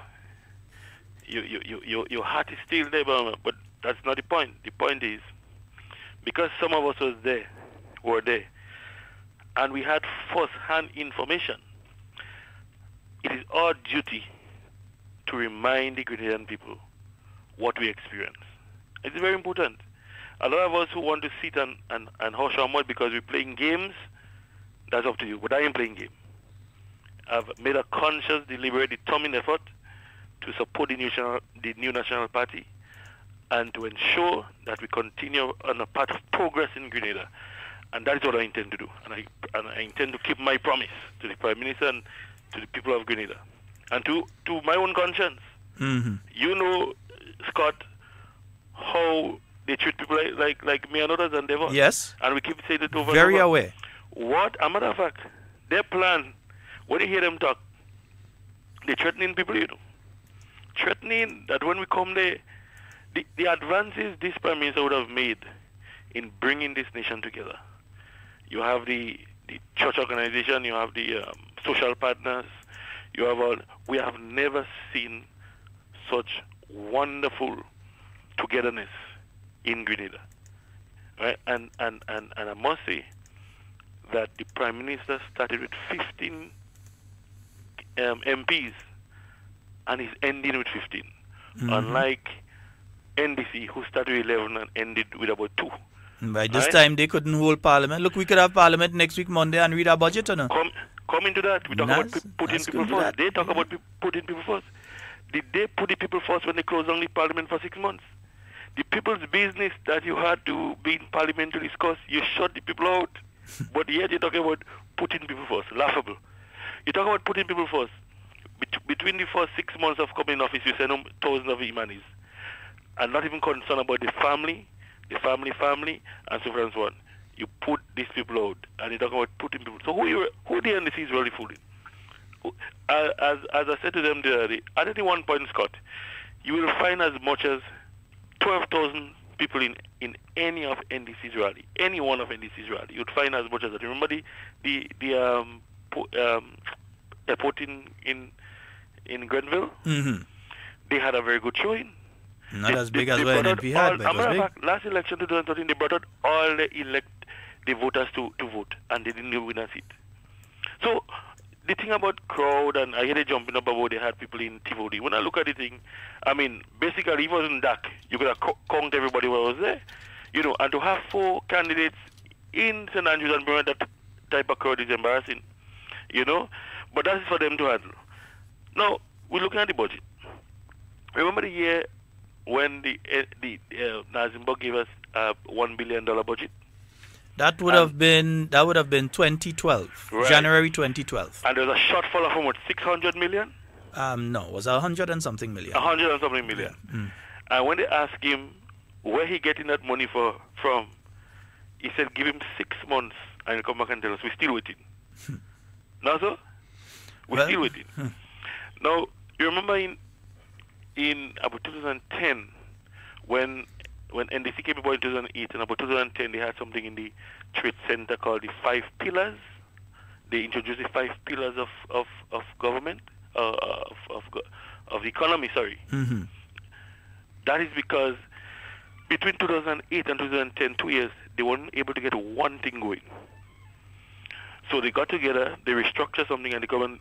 your heart is still there, but that's not the point. The point is, because some of us were there, and we had first-hand information. It is our duty to remind the Grenadian people what we experience. It's very important. A lot of us who want to sit and hush our mouth because we're playing games, that's up to you. But I ain't playing game. I've made a conscious, deliberate, determined effort to support the new National Party and to ensure that we continue on a path of progress in Grenada. And that is what I intend to do. And I intend to keep my promise to the Prime Minister and to the people of Grenada. And to my own conscience. Mm-hmm. You know, Scott, how they treat people like me and others and Devon. Yes. And we keep saying it over Very and over. aware. What, a matter of fact, their plan, when you hear them talk, they're threatening people, you know. Threatening that when we come there, the advances this Prime Minister would have made in bringing this nation together. You have the church organization, you have the social partners, you have all. We have never seen such wonderful togetherness in Grenada, right? And I must say that the Prime Minister started with 15 MPs, and he's ending with 15. Mm-hmm. Unlike NDC, who started with 11 and ended with about 2. By this time, they couldn't hold Parliament. Look, we could have Parliament next week, Monday, and read our budget, or no? Come into that. We talk about putting people first. They talk about putting people first. Did they put the people first when they closed down the Parliament for 6 months? The people's business that you had to be in Parliament to discuss, you shut the people out. But yet you're talking about putting people first. Laughable. You talk about putting people first. Between the first 6 months of coming in office, you send them thousands of e-monies. And not even concerned about the family, and so forth and so on. You put these people out, and you talk about putting people. So who the NDC is really fooling? As I said to them the other day, at any one point, Scott, you will find as much as 12,000 people in any of NDC's rally, any one of NDC's rally. You'd find as much as that. Remember the airport in Grenville? Mm-hmm. They had a very good showing. Not as big as what NP had, but it was big. Last election, 2013, they brought out all the voters to vote, and they didn't win a seat. So the thing about crowd, and I hear they jumping up about they had people in Tivoli. When I look at the thing, I mean, basically, it wasn't dark. You could have count everybody who was there, you know. And to have 4 candidates in St. Andrews and Burma, that type of crowd is embarrassing, you know. But that's for them to handle. Now we're looking at the budget. Remember the year when the Nazimbo gave us a $1 billion budget? That would have been 2012, right. January 2012. And there was a shortfall of how much, 600 million? No, it was 100 and something million. 100 and something million. Yeah. Mm. And when they asked him where he getting that money from, he said, give him 6 months and he'll come back and tell us. We're still waiting. Now, sir? We're still waiting. Now, you remember in about 2010, when NDC came about in 2008, and about 2010 they had something in the Trade Center called the 5 Pillars. They introduced the 5 Pillars of government, of the economy, sorry. Mm-hmm. That is because between 2008 and 2010, 2 years, they weren't able to get one thing going. So they got together, they restructured something, and they come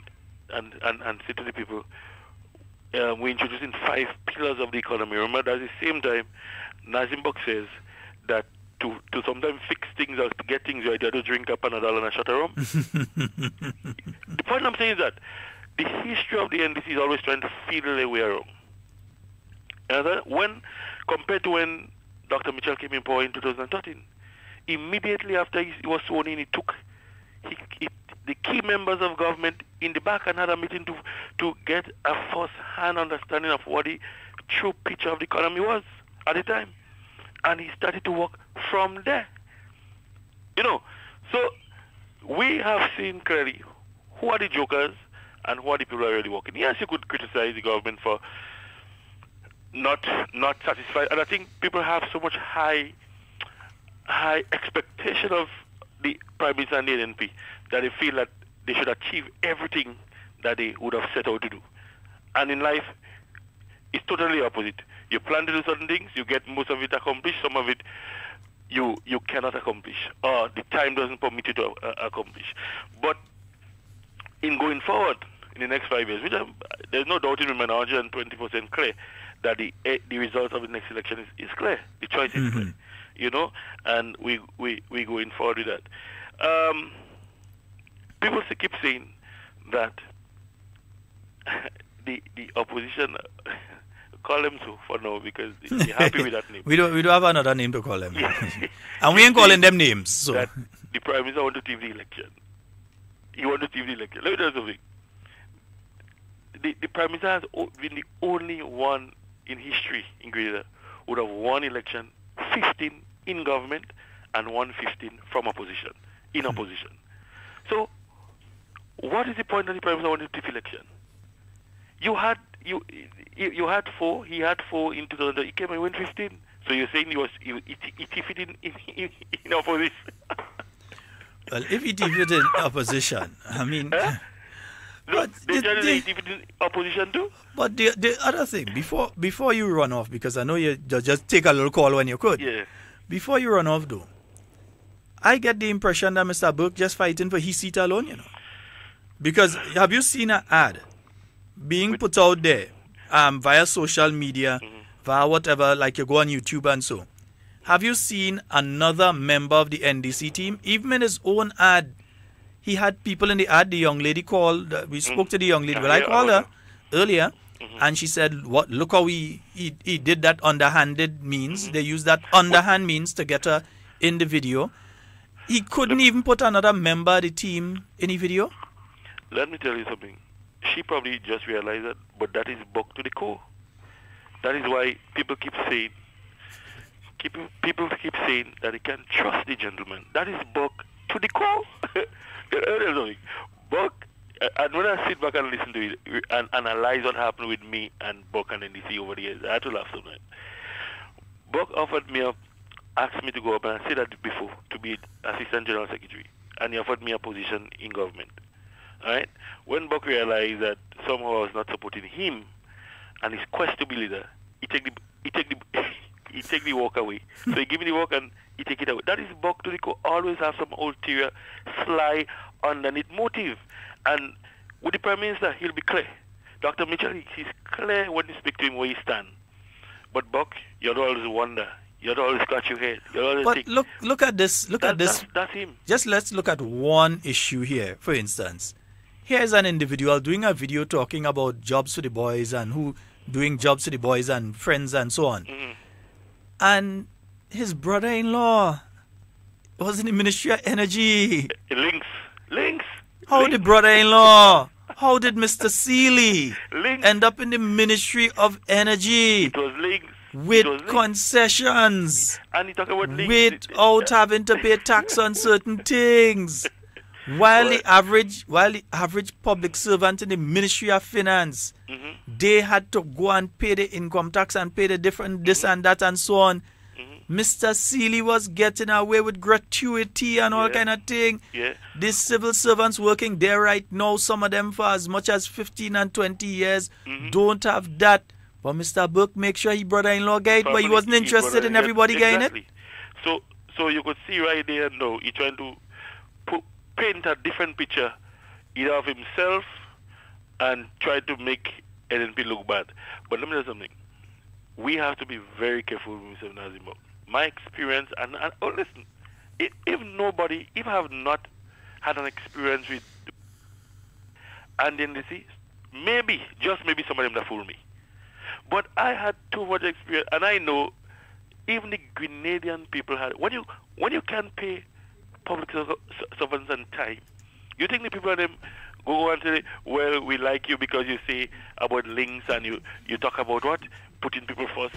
and say to the people, we're introducing 5 pillars of the economy. Remember, at the same time, Nazimbok says that to sometimes fix things or to get things right, you have to drink a Panadol and a shot of rum. The point I'm saying is that the history of the NDC is always trying to feel their way around. And when, compared to when Dr. Mitchell came in power in 2013, immediately after he was sworn in, he took the key members of government in the back and had a meeting to get a first-hand understanding of what the true picture of the economy was at the time. And he started to work from there. You know, so we have seen clearly who are the jokers and who are the people who are really working. Yes, you could criticize the government for not satisfied. And I think people have so much high expectation of the Prime Minister and the NP that they feel that they should achieve everything that they would have set out to do. And in life, it's totally opposite. You plan to do certain things, you get most of it accomplished, some of it you cannot accomplish, or the time doesn't permit you to accomplish. But in going forward in the next 5 years, there's no doubt in my mind, 120% clear that the result of the next election is clear. The choice is clear, and we going forward with that. People keep saying that the opposition. Call them so for now because they're happy with that name. We don't have another name to call them. And we ain't calling them names. So that the Prime Minister want to TV the election. He want to TV the election. Let me tell you something. The Prime Minister has been the only one in history in Grenada who would have won election 15 in government and won 15 from opposition, in opposition. So what is the point of the Prime Minister wanting to TV election? You had 4. He had 4 in 2000. He came and went 15. So you're saying he defeated in opposition? Well, if he defeated in opposition, I mean. But they defeated in opposition too. But the other thing, before you run off, because I know you just take a little call when you could. Yeah. Before you run off, though, I get the impression that Mr. Burke just fighting for his seat alone, Because have you seen an ad being put out there via social media, via whatever, like you go on YouTube and so? Have you seen another member of the NDC team? Even in his own ad, he had people in the ad. The young lady called, we spoke to the young lady, I called her earlier, and she said, look how he did that underhanded means. They used that underhand means to get her in the video. He couldn't even put another member of the team in the video. Let me tell you something. She probably just realized that, but that is buck to the core. That is why people keep saying that they can trust the gentleman. That is buck to the core. Buck, and when I sit back and listen to it and analyze what happened with me and Buck and NDC over the years, I had to laugh sometimes. Buck asked me to go up, and I said that before, to be Assistant General Secretary, and he offered me a position in government. All right? When Buck realized that somehow I was not supporting him and his quest to be leader, he take the walk away. So he give me the walk and he take it away. That is Buck to the core. Always have some ulterior, sly, underneath motive. And with the Prime Minister, he'll be clear. Dr. Mitchell, he's clear when you speak to him where he stands. But Buck, you don't always wonder. You don't always scratch your head. You always think. Look at this. That's him. Just let's look at one issue here. For instance, here is an individual doing a video talking about jobs for the boys and who doing jobs for the boys and friends and so on. And his brother-in-law was in the Ministry of Energy. Links. How did brother-in-law? How did Mr. Seeley end up in the Ministry of Energy? It was links. With concessions. And he talk about links. Without having to pay tax on certain things. While the average public servant in the Ministry of Finance, they had to go and pay the income tax and pay the different this and that and so on. Mr. Seeley was getting away with gratuity and all kind of thing. These civil servants working there right now, some of them for as much as 15 and 20 years, don't have that. But Mr. Burke make sure his brother-in-law get it, but he wasn't interested in everybody getting it. So you could see right there now, he's trying to paint a different picture either of himself and try to make NNP look bad. But let me tell you something. We have to be very careful with Mr. Nazimo. My experience, and listen, if I have not had an experience with and then they see, maybe, just maybe some of them that fool me. But I had too much experience, and I know even the Grenadian people had. When you can't pay public servants on time, you think the people of them go and say, well, we like you because you say about links and you talk about what? Putting people first.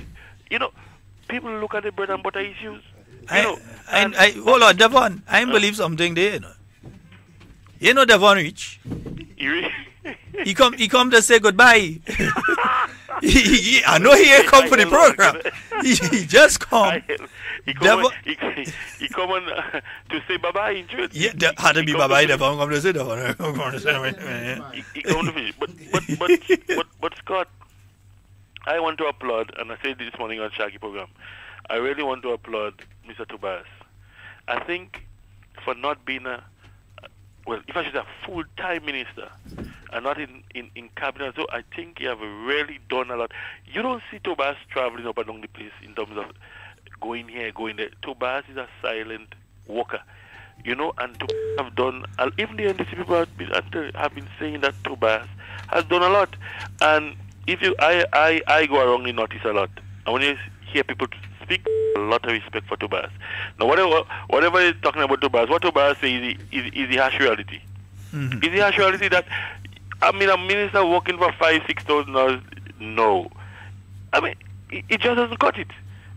People look at the bread and butter issues. Hold on, Devon. I believe something there. Devon Rich. He come to say goodbye. I know he ain't come for the program. He just come. He come on to say bye-bye. Yeah, had to be bye-bye. Devon come to say Devon. He come to finish. But Scott, I want to applaud, and I said this morning on Shaggy program, I really want to applaud Mr. Tobias. I think for not being if I should say a full-time minister and not in cabinet, so I think you have really done a lot. You don't see Tobias traveling up and down the place in terms of going here, going there. Tobias is a silent worker, and to have done, even the NDC people have been saying that Tobias has done a lot. And if I go around the Northeast a lot, and when you hear people speak, a lot of respect for Tobias. Now, whatever is talking about Tobias, what Tobias says is the harsh reality. Mm-hmm. Is the harsh reality that, a minister working for $5,000-$6,000? No. It just doesn't cut it.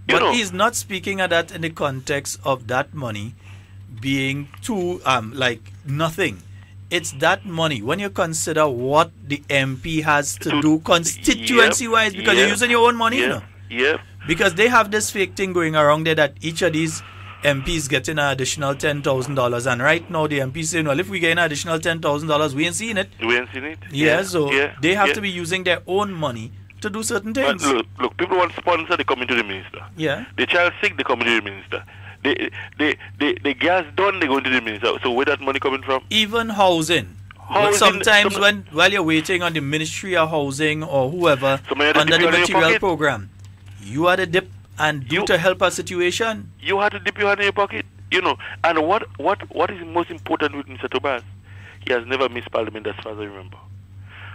But he's not speaking of that in the context of that money being too, nothing. It's that money. When you consider what the MP has to do constituency-wise, because you're using your own money, Yeah. Because they have this fake thing going around there that each of these MPs getting an additional $10,000, and right now the MPs saying, well, if we get an additional $10,000, we ain't seeing it. We ain't seen it. They have to be using their own money to do certain things. But look, people want to sponsor, they come into the minister. Yeah. The child sick, they come into the minister. The gas done, they go into the minister. So where that money coming from? Even housing. Sometimes while you're waiting on the Ministry of Housing or whoever under the material program, you are the dip and to help a situation. You have to dip your hand in your pocket, And what is most important with Mr. Tobias? He has never missed parliament as far as I remember.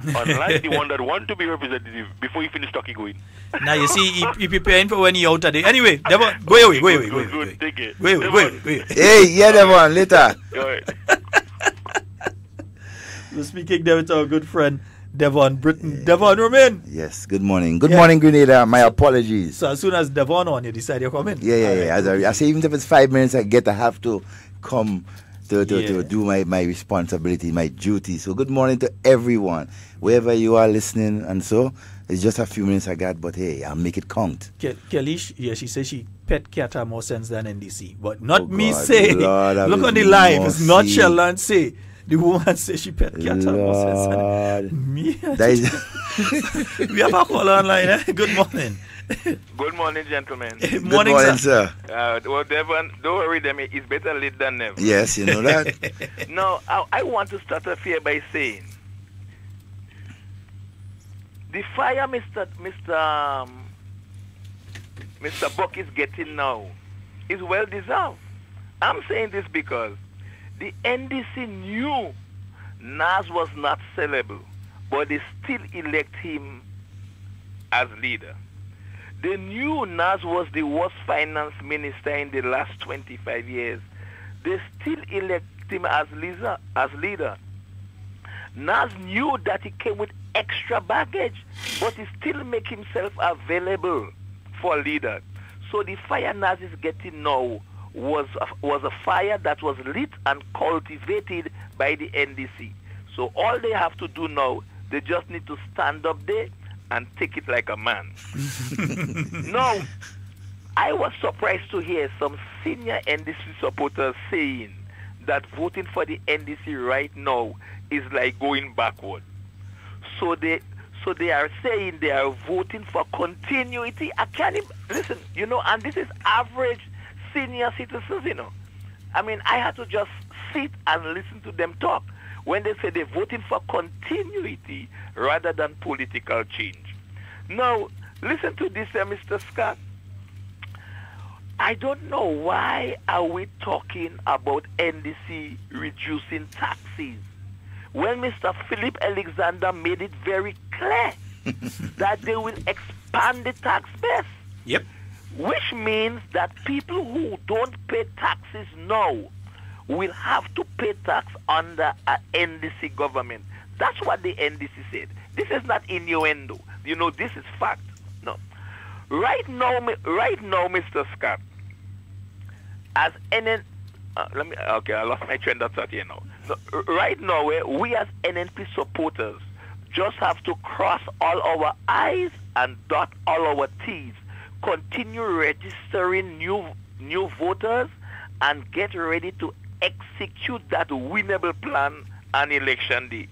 Unlike the one that want to be representative before he finish talking going. Now you see, he preparing for when he out today. Anyway, Devon, go away. Hey, yeah, Devon, later. We're speaking there with our good friend Devon Britton. Devon Romain. Yes, good morning. Good morning, Grenada. My apologies. So as soon as Devon on, you decide you're coming. Yeah. I say even if it's 5 minutes, I have to come to do my responsibility, my duty. So good morning to everyone, wherever you are listening. And so it's just a few minutes I got, but hey, I'll make it count. Kalish, she says she pet cat have more sense than NDC, but not me say. Lord, look on the live. It's not Sheldon say. The woman says she pet cat have more sense than me. We have a call online. Good morning. Good morning, gentlemen. Good morning, sir. Well, Devon, don't worry, them. It's better late than never. Yes, you know that. Now, I want to start off here by saying the fire Mr. Buck is getting now is well deserved. I'm saying this because the NDC knew Nas was not sellable, but they still elect him as leader. They knew Nas was the worst finance minister in the last 25 years. They still elect him as leader. Nas knew that he came with extra baggage, but he still make himself available for leader. So the fire Nas is getting now was a fire that was lit and cultivated by the NDC. So all they have to do now, they just need to stand up there and take it like a man. Now, I was surprised to hear some senior NDC supporters saying that voting for the NDC right now is like going backward. So they are saying they are voting for continuity. I can't even, listen, and this is average senior citizens, I had to just sit and listen to them talk when they say they're voting for continuity rather than political change. Now, listen to this, Mr. Scott. I don't know why are we talking about NDC reducing taxes when Mr. Philip Alexander made it very clear that they will expand the tax base. Yep. Which means that people who don't pay taxes now will have to pay tax under an NDC government. That's what the NDC said. This is not innuendo. This is fact. No. Right now, Mr. Scott, as NN, I lost my train of thought here now. So, right now, we as NNP supporters just have to cross all our I's and dot all our T's, continue registering new voters, and get ready to execute that winnable plan on election day.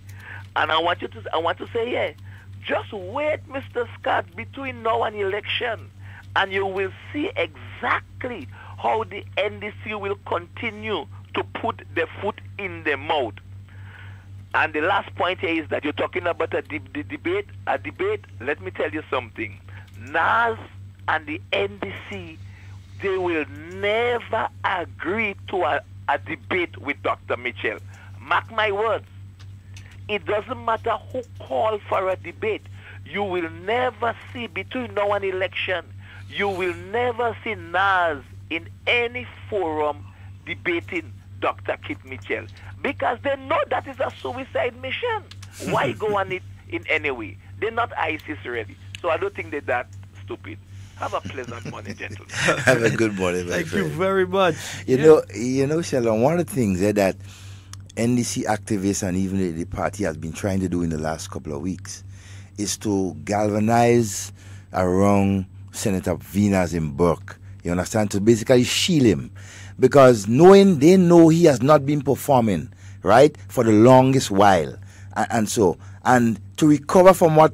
And I want to say here, just wait, Mr. Scott, between now and election, and you will see exactly how the NDC will continue to put the foot in the mouth. And the last point here is that you're talking about a debate. A debate, let me tell you something. NAS and the NDC, they will never agree to a debate with Dr. Mitchell. Mark my words. It doesn't matter who calls for a debate. You will never see, between now and election, you will never see NAS in any forum debating Dr. Kit Mitchell, because they know that is a suicide mission. Why go on it in any way? They're not ISIS ready. So I don't think they're that stupid. Have a pleasant morning, gentlemen. Have a good morning, my Thank friend. you very much. You know, Sheldon, one of the things that NDC activists and even the party has been trying to do in the last couple of weeks is to galvanize around Senator Venus in Burke. You understand? To basically shield him. Because they know he has not been performing, right, for the longest while. And to recover from what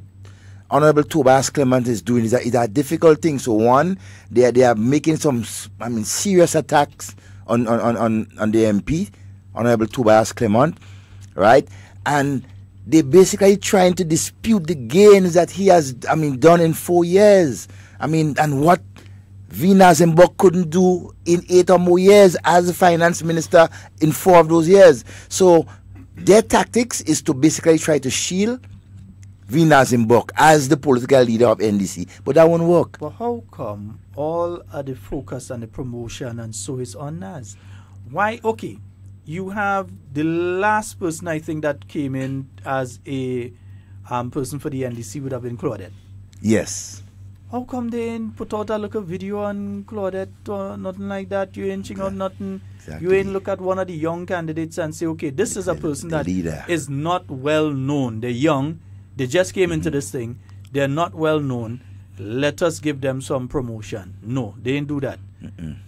Honorable Tobias Clement is doing is a difficult thing. So one, they are making some, serious attacks on the MP, Honorable Tobias Clement, right? And they basically trying to dispute the gains that he has, done in 4 years. And what Venus and Buck couldn't do in 8 or more years as a finance minister in 4 of those years. So their tactics is to basically try to shield Venus and Buck as the political leader of NDC. But that won't work. But how come all of the focus and the promotion and so is on NAS? Why? Okay, you have the last person I think that came in as a person for the NDC would have been Claudette. Yes. How come they ain't put out a look of video on Claudette or nothing like that? You ain't ching out nothing. Exactly. You ain't look at one of the young candidates and say, okay, this is a person that is not well known. They're young. They just came into this thing. They're not well known. Let us give them some promotion. No, they didn't do that.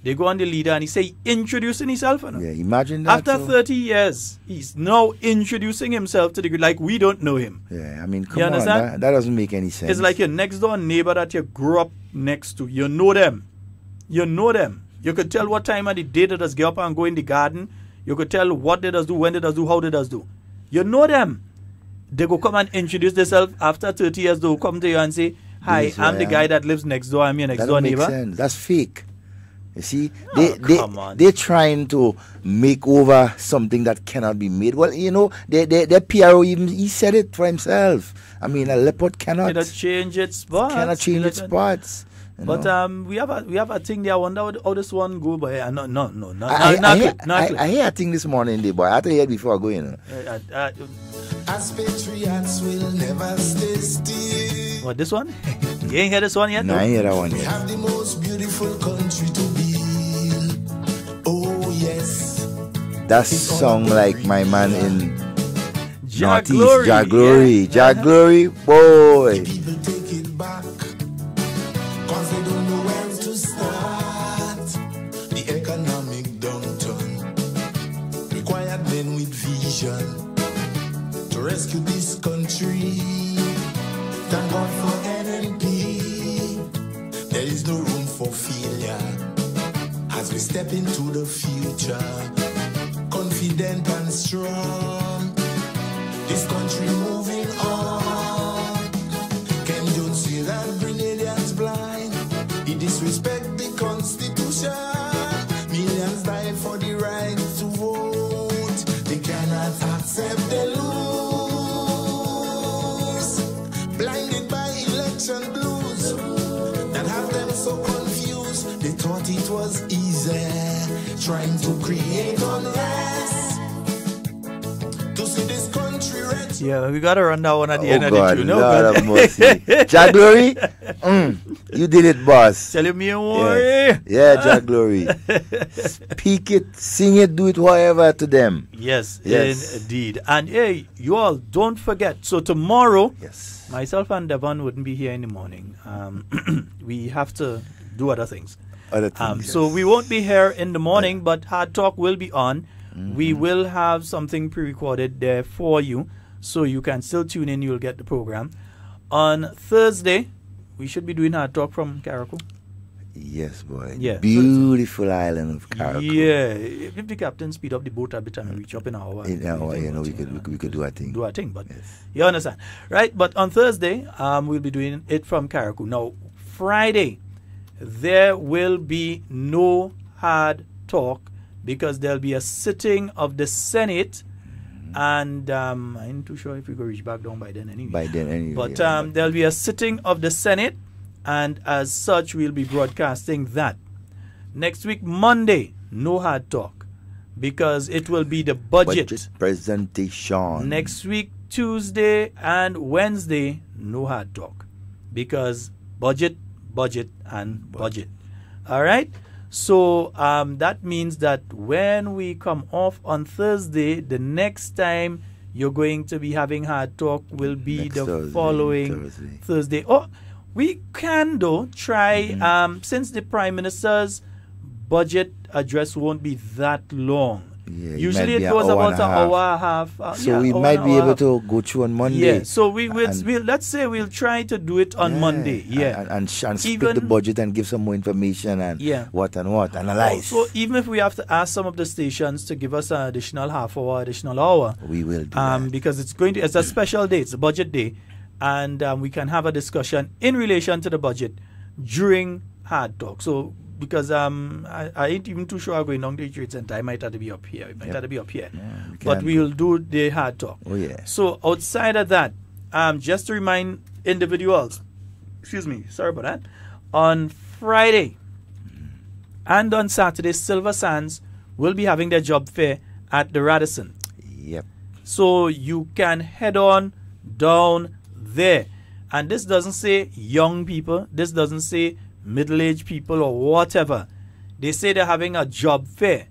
They go on the leader and he say, introducing himself. You know? Yeah, imagine that. After 30 years, he's now introducing himself to the group like we don't know him. Yeah, come on, that doesn't make any sense. It's like your next door neighbor that you grew up next to. You know them. You know them. You could tell what time of the day they does get up and go in the garden. You could tell what they does do, when they does do, how they does do. You know them. They go come and introduce themselves after 30 years. They'll come to you and say, hi, I'm the guy that lives next door. I'm your next door neighbor. Sense. That's fake. You see, they're trying to make over something that cannot be made. Well, their PRO even he said it for himself. A leopard cannot change its spots. Cannot change its spots. But we have a thing there. I wonder how this one go. But I hear a thing this morning, boy. I had to hear it before I go in. As patriots will never stay still. What, this one? You ain't hear this one yet? No, I ain't hear that one We yet. have the most beautiful country to build. Oh yes. That song like my man in Jah Northeast, Glory. Jah Glory, Yeah. Jah Glory, boy. People take it back, cause they don't know where to start. The economic downturn required men with vision to rescue this country. Thank God for NNP. There is no room for failure as we step into the future, confident and strong. This country moving on. Can you see that Grenadians blind? He disrespect the Constitution. Millions die for the right to vote. They cannot accept the lose. Blinded by election blues that have them so confused. They thought it was easy, trying to create unrest. To see this country red. Yeah, we gotta run that one at the end of God, the tune. Lord of mercy. Jah Glory, you did it, boss. Tell me a worry. Yeah, Jah Glory. Speak it, sing it, do it, whatever to them. Yes, indeed. And hey, you all don't forget. So tomorrow, myself and Devon wouldn't be here in the morning. We have to do other things. So we won't be here in the morning, but Hard Talk will be on. We will have something pre-recorded there for you, so you can still tune in. You'll get the program. On Thursday, we should be doing Hard Talk from Caracol. Yes, boy. Yeah. Beautiful island of Caracas. Yeah. If the captain speed up the boat a bit and reach up in an hour. In an hour, we could do our thing. Do our thing, but you understand. Right? But on Thursday, we'll be doing it from Caracas. Now, Friday, there will be no hard talk because there'll be a sitting of the Senate. And I'm not too sure if we could reach back down by then anyway. But there'll be a sitting of the Senate, and as such, we'll be broadcasting that. Next week, Monday, no hard talk, because it will be the budget presentation. Next week, Tuesday and Wednesday, no hard talk, because budget, and budget. All right? So that means that when we come off on Thursday, the next time you're going to be having hard talk will be the following Thursday. Oh, we can though try, since the Prime Minister's budget address won't be that long. Yeah, usually it goes about an hour and a half. So we might be able to go through on Monday. Yeah, so let's say we'll try to do it on Monday. Yeah, and split the budget and give some more information and what, analyze. So even if we have to ask some of the stations to give us an additional half hour, additional hour, we will do that. Because it's a special day, it's a budget day, and we can have a discussion in relation to the budget during hard talk. So because I ain't even too sure I'm going down to the trade center. I might have to be up here. But we'll do the hard talk. Oh, yeah. So outside of that, just to remind individuals, sorry about that, on Friday and on Saturday, Silver Sands will be having their job fair at the Radisson. Yep. So you can head on down there. And this doesn't say young people. This doesn't say middle-aged people or whatever. They say they're having a job fair,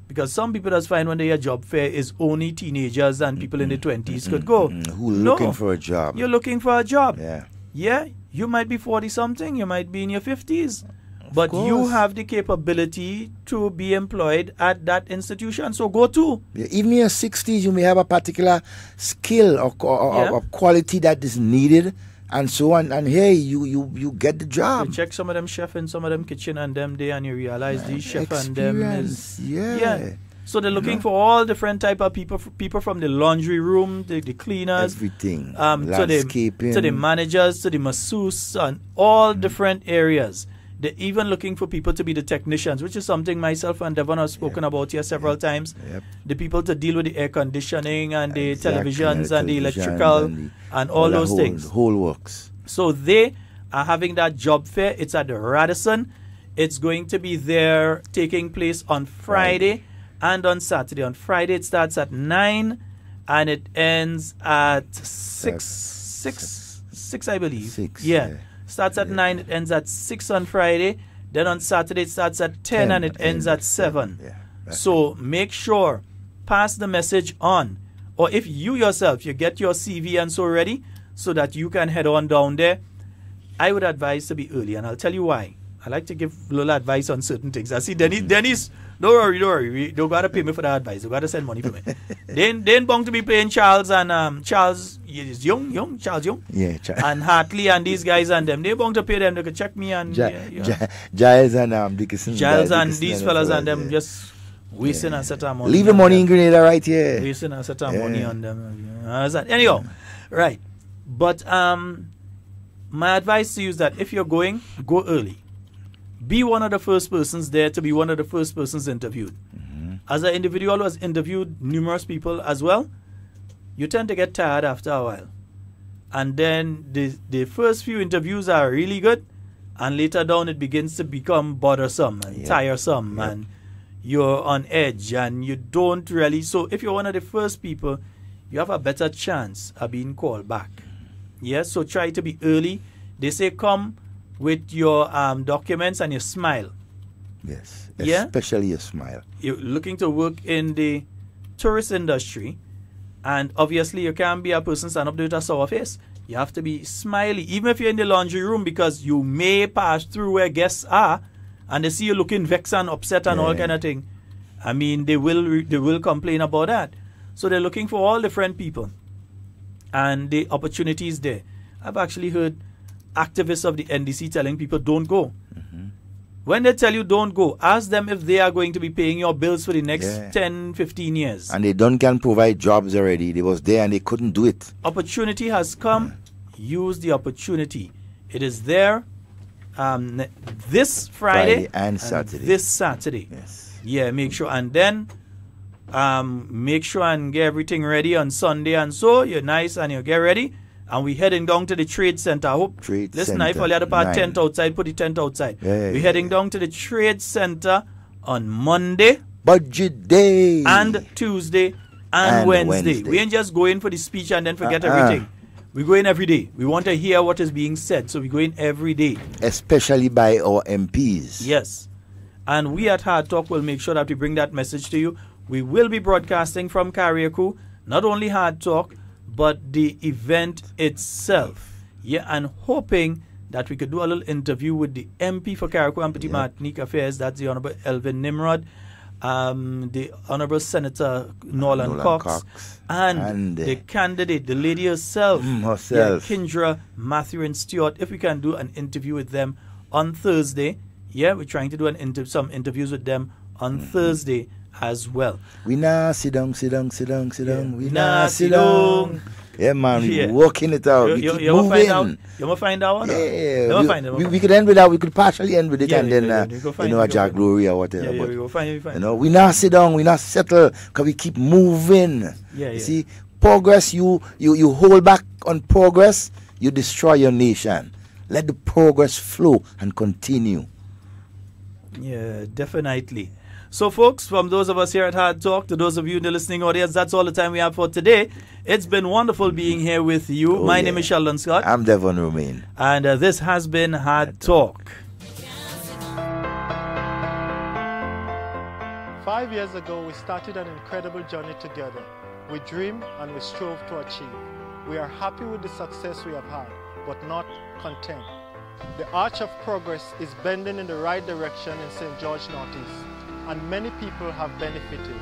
because some people just find when they hear job fair is only teenagers and people in the 20s could go. Who looking for a job. You're looking for a job. Yeah. Yeah, you might be 40-something, you might be in your 50s, but you have the capability to be employed at that institution, so go to. Yeah, even in your 60s, you may have a particular skill or quality that is needed, and so on, and hey, you get the job. You check some of them chef in some of them kitchen and them day, and you realize these chef and them is So they're looking for all different type of people from the laundry room, the cleaners, everything, landscaping, to the managers, to the masseuse, and all different areas. They're even looking for people to be the technicians, which is something myself and Devon have spoken about here several times. The people to deal with the air conditioning and the televisions and the electrical and all those things. Whole works. So they are having that job fair. It's at the Radisson. It's going to be there, taking place on Friday and on Saturday. On Friday it starts at 9 and it ends at 6 I believe. 6. Yeah. Starts at 9, it ends at 6 on Friday. Then on Saturday it starts at 10 and it ends at 7. So make sure, pass the message on. Or if you yourself, you get your CV and so ready so that you can head on down there, I would advise to be early, and I'll tell you why. I like to give a little advice on certain things. I see Dennis, don't worry. You don't got to pay me for that advice. You got to send money for me. They ain't bound to be paying Charles and Charles is Charles Young. Yeah, and Hartley and these guys and them. They bound to pay them. They can check me and Giles and Dickinson. Giles and these fellas and them just wasting a set of money. Leave the money in Grenada right here. Wasting a set of money on them. Anyhow, right. But my advice to you is that if you're going, go early. Be one of the first persons there to be one of the first persons interviewed. As an individual who has interviewed numerous people as well, you tend to get tired after a while. And then the first few interviews are really good, and later down it begins to become bothersome and tiresome, and you're on edge, and you don't really... So if you're one of the first people, you have a better chance of being called back. Yes, so try to be early. They say come with your documents and your smile. Yes, especially your smile. You're looking to work in the tourist industry, and obviously you can't be a person stand up there with a sour face. You have to be smiley, even if you're in the laundry room, because you may pass through where guests are, and they see you looking vexed and upset and all kind of thing. I mean, they will complain about that. So they're looking for all different people, and the opportunities there. I've actually heard activists of the NDC telling people don't go. When they tell you don't go, ask them if they are going to be paying your bills for the next 10, 15 years. And they can provide jobs already. They was there and they couldn't do it. Opportunity has come. Use the opportunity. It is there this Friday and Saturday. This Saturday. Yes. Yeah, make sure. And then make sure and get everything ready on Sunday. And so you're nice and you get ready. And we heading down to the Trade Center. I hope. Listen, if all the other part tent outside, put the tent outside. We're heading down to the Trade Center on Monday. Budget day. And Tuesday and Wednesday. We ain't just going for the speech and then forget everything. We go in every day. We want to hear what is being said. So we go in every day. Especially by our MPs. Yes. And we at Hard Talk will make sure that we bring that message to you. We will be broadcasting from Carriacou. Not only Hard Talk, but the event itself. Yeah, and hoping that we could do a little interview with the MP for Carriacou and Petit Martinique Affairs. That's the Honorable Elvin Nimrod, the Honorable Senator Nolan Cox, and the candidate, the lady herself, Kindra Matthew Stewart. If we can do an interview with them on Thursday. Yeah, we're trying to do some interviews with them on Thursday as well. We now sit down. We now sit down. Yeah, man, we're working it out. We keep moving. You want to find out? Yeah, we could end with that. We could partially end with it and then, a Jack Glory or whatever. Yeah, we will find it. We now sit down. We not settle because we keep moving. You see, progress, you hold back on progress, you destroy your nation. Let the progress flow and continue. Yeah, definitely. So, folks, from those of us here at Hard Talk to those of you in the listening audience, that's all the time we have for today. It's been wonderful being here with you. My name is Sheldon Scott. I'm Devon Romain. And this has been Hard Talk. 5 years ago, we started an incredible journey together. We dreamed and we strove to achieve. We are happy with the success we have had, but not content. The arch of progress is bending in the right direction in St. George Northeast, and many people have benefited.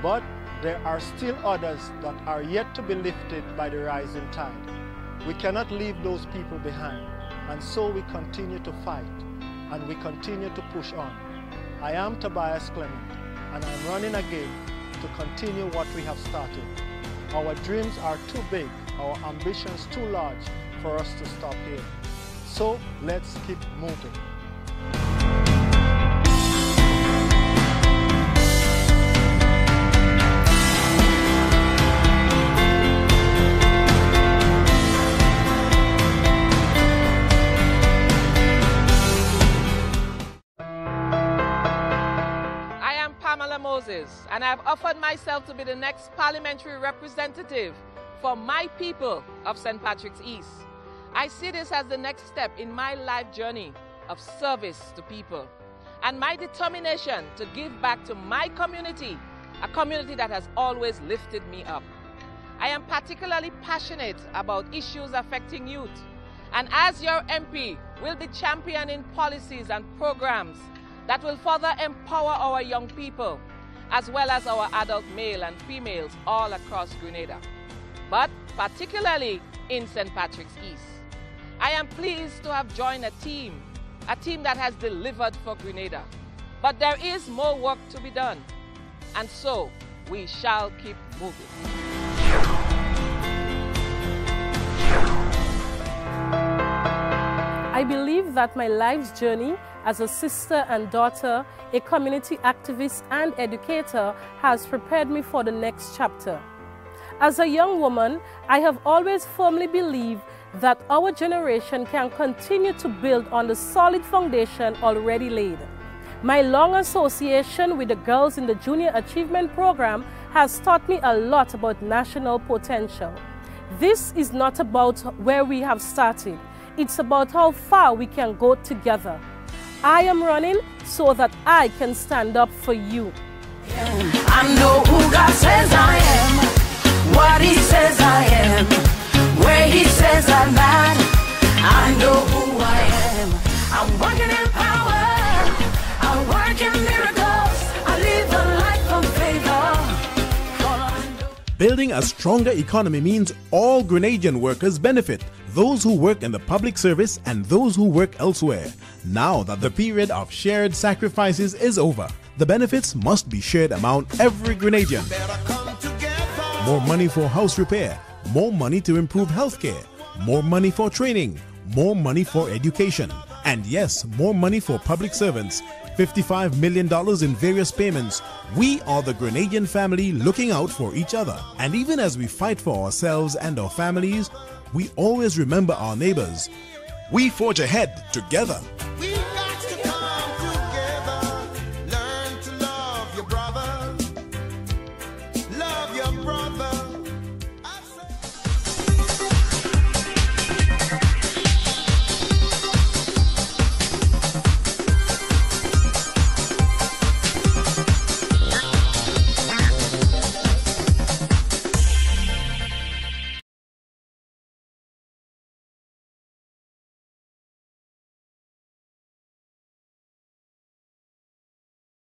But there are still others that are yet to be lifted by the rising tide. We cannot leave those people behind, and so we continue to fight, and we continue to push on. I am Tobias Clement, and I'm running again to continue what we have started. Our dreams are too big, our ambitions too large for us to stop here. So let's keep moving. Moses, and I have offered myself to be the next parliamentary representative for my people of St. Patrick's East. I see this as the next step in my life journey of service to people and my determination to give back to my community, a community that has always lifted me up. I am particularly passionate about issues affecting youth, and as your MP, will be championing policies and programs that will further empower our young people, as well as our adult male and females all across Grenada, but particularly in St. Patrick's East. I am pleased to have joined a team that has delivered for Grenada. But there is more work to be done, and so we shall keep moving. I believe that my life's journey as a sister and daughter, a community activist and educator has prepared me for the next chapter. As a young woman, I have always firmly believed that our generation can continue to build on the solid foundation already laid. My long association with the girls in the Junior Achievement Program has taught me a lot about national potential. This is not about where we have started. It's about how far we can go together. I am running so that I can stand up for you. I know who God says I am, what He says I am, where He says I'm at. I know who I am. I'm working in power, I work in miracles, I live a life of favor. Building a stronger economy means all Grenadian workers benefit. those who work in the public service and those who work elsewhere. Now that the period of shared sacrifices is over, the benefits must be shared among every Grenadian. More money for house repair, more money to improve healthcare, more money for training, more money for education, and yes, more money for public servants. $55 million in various payments. We are the Grenadian family looking out for each other. And even as we fight for ourselves and our families, we always remember our neighbors. We forge ahead together.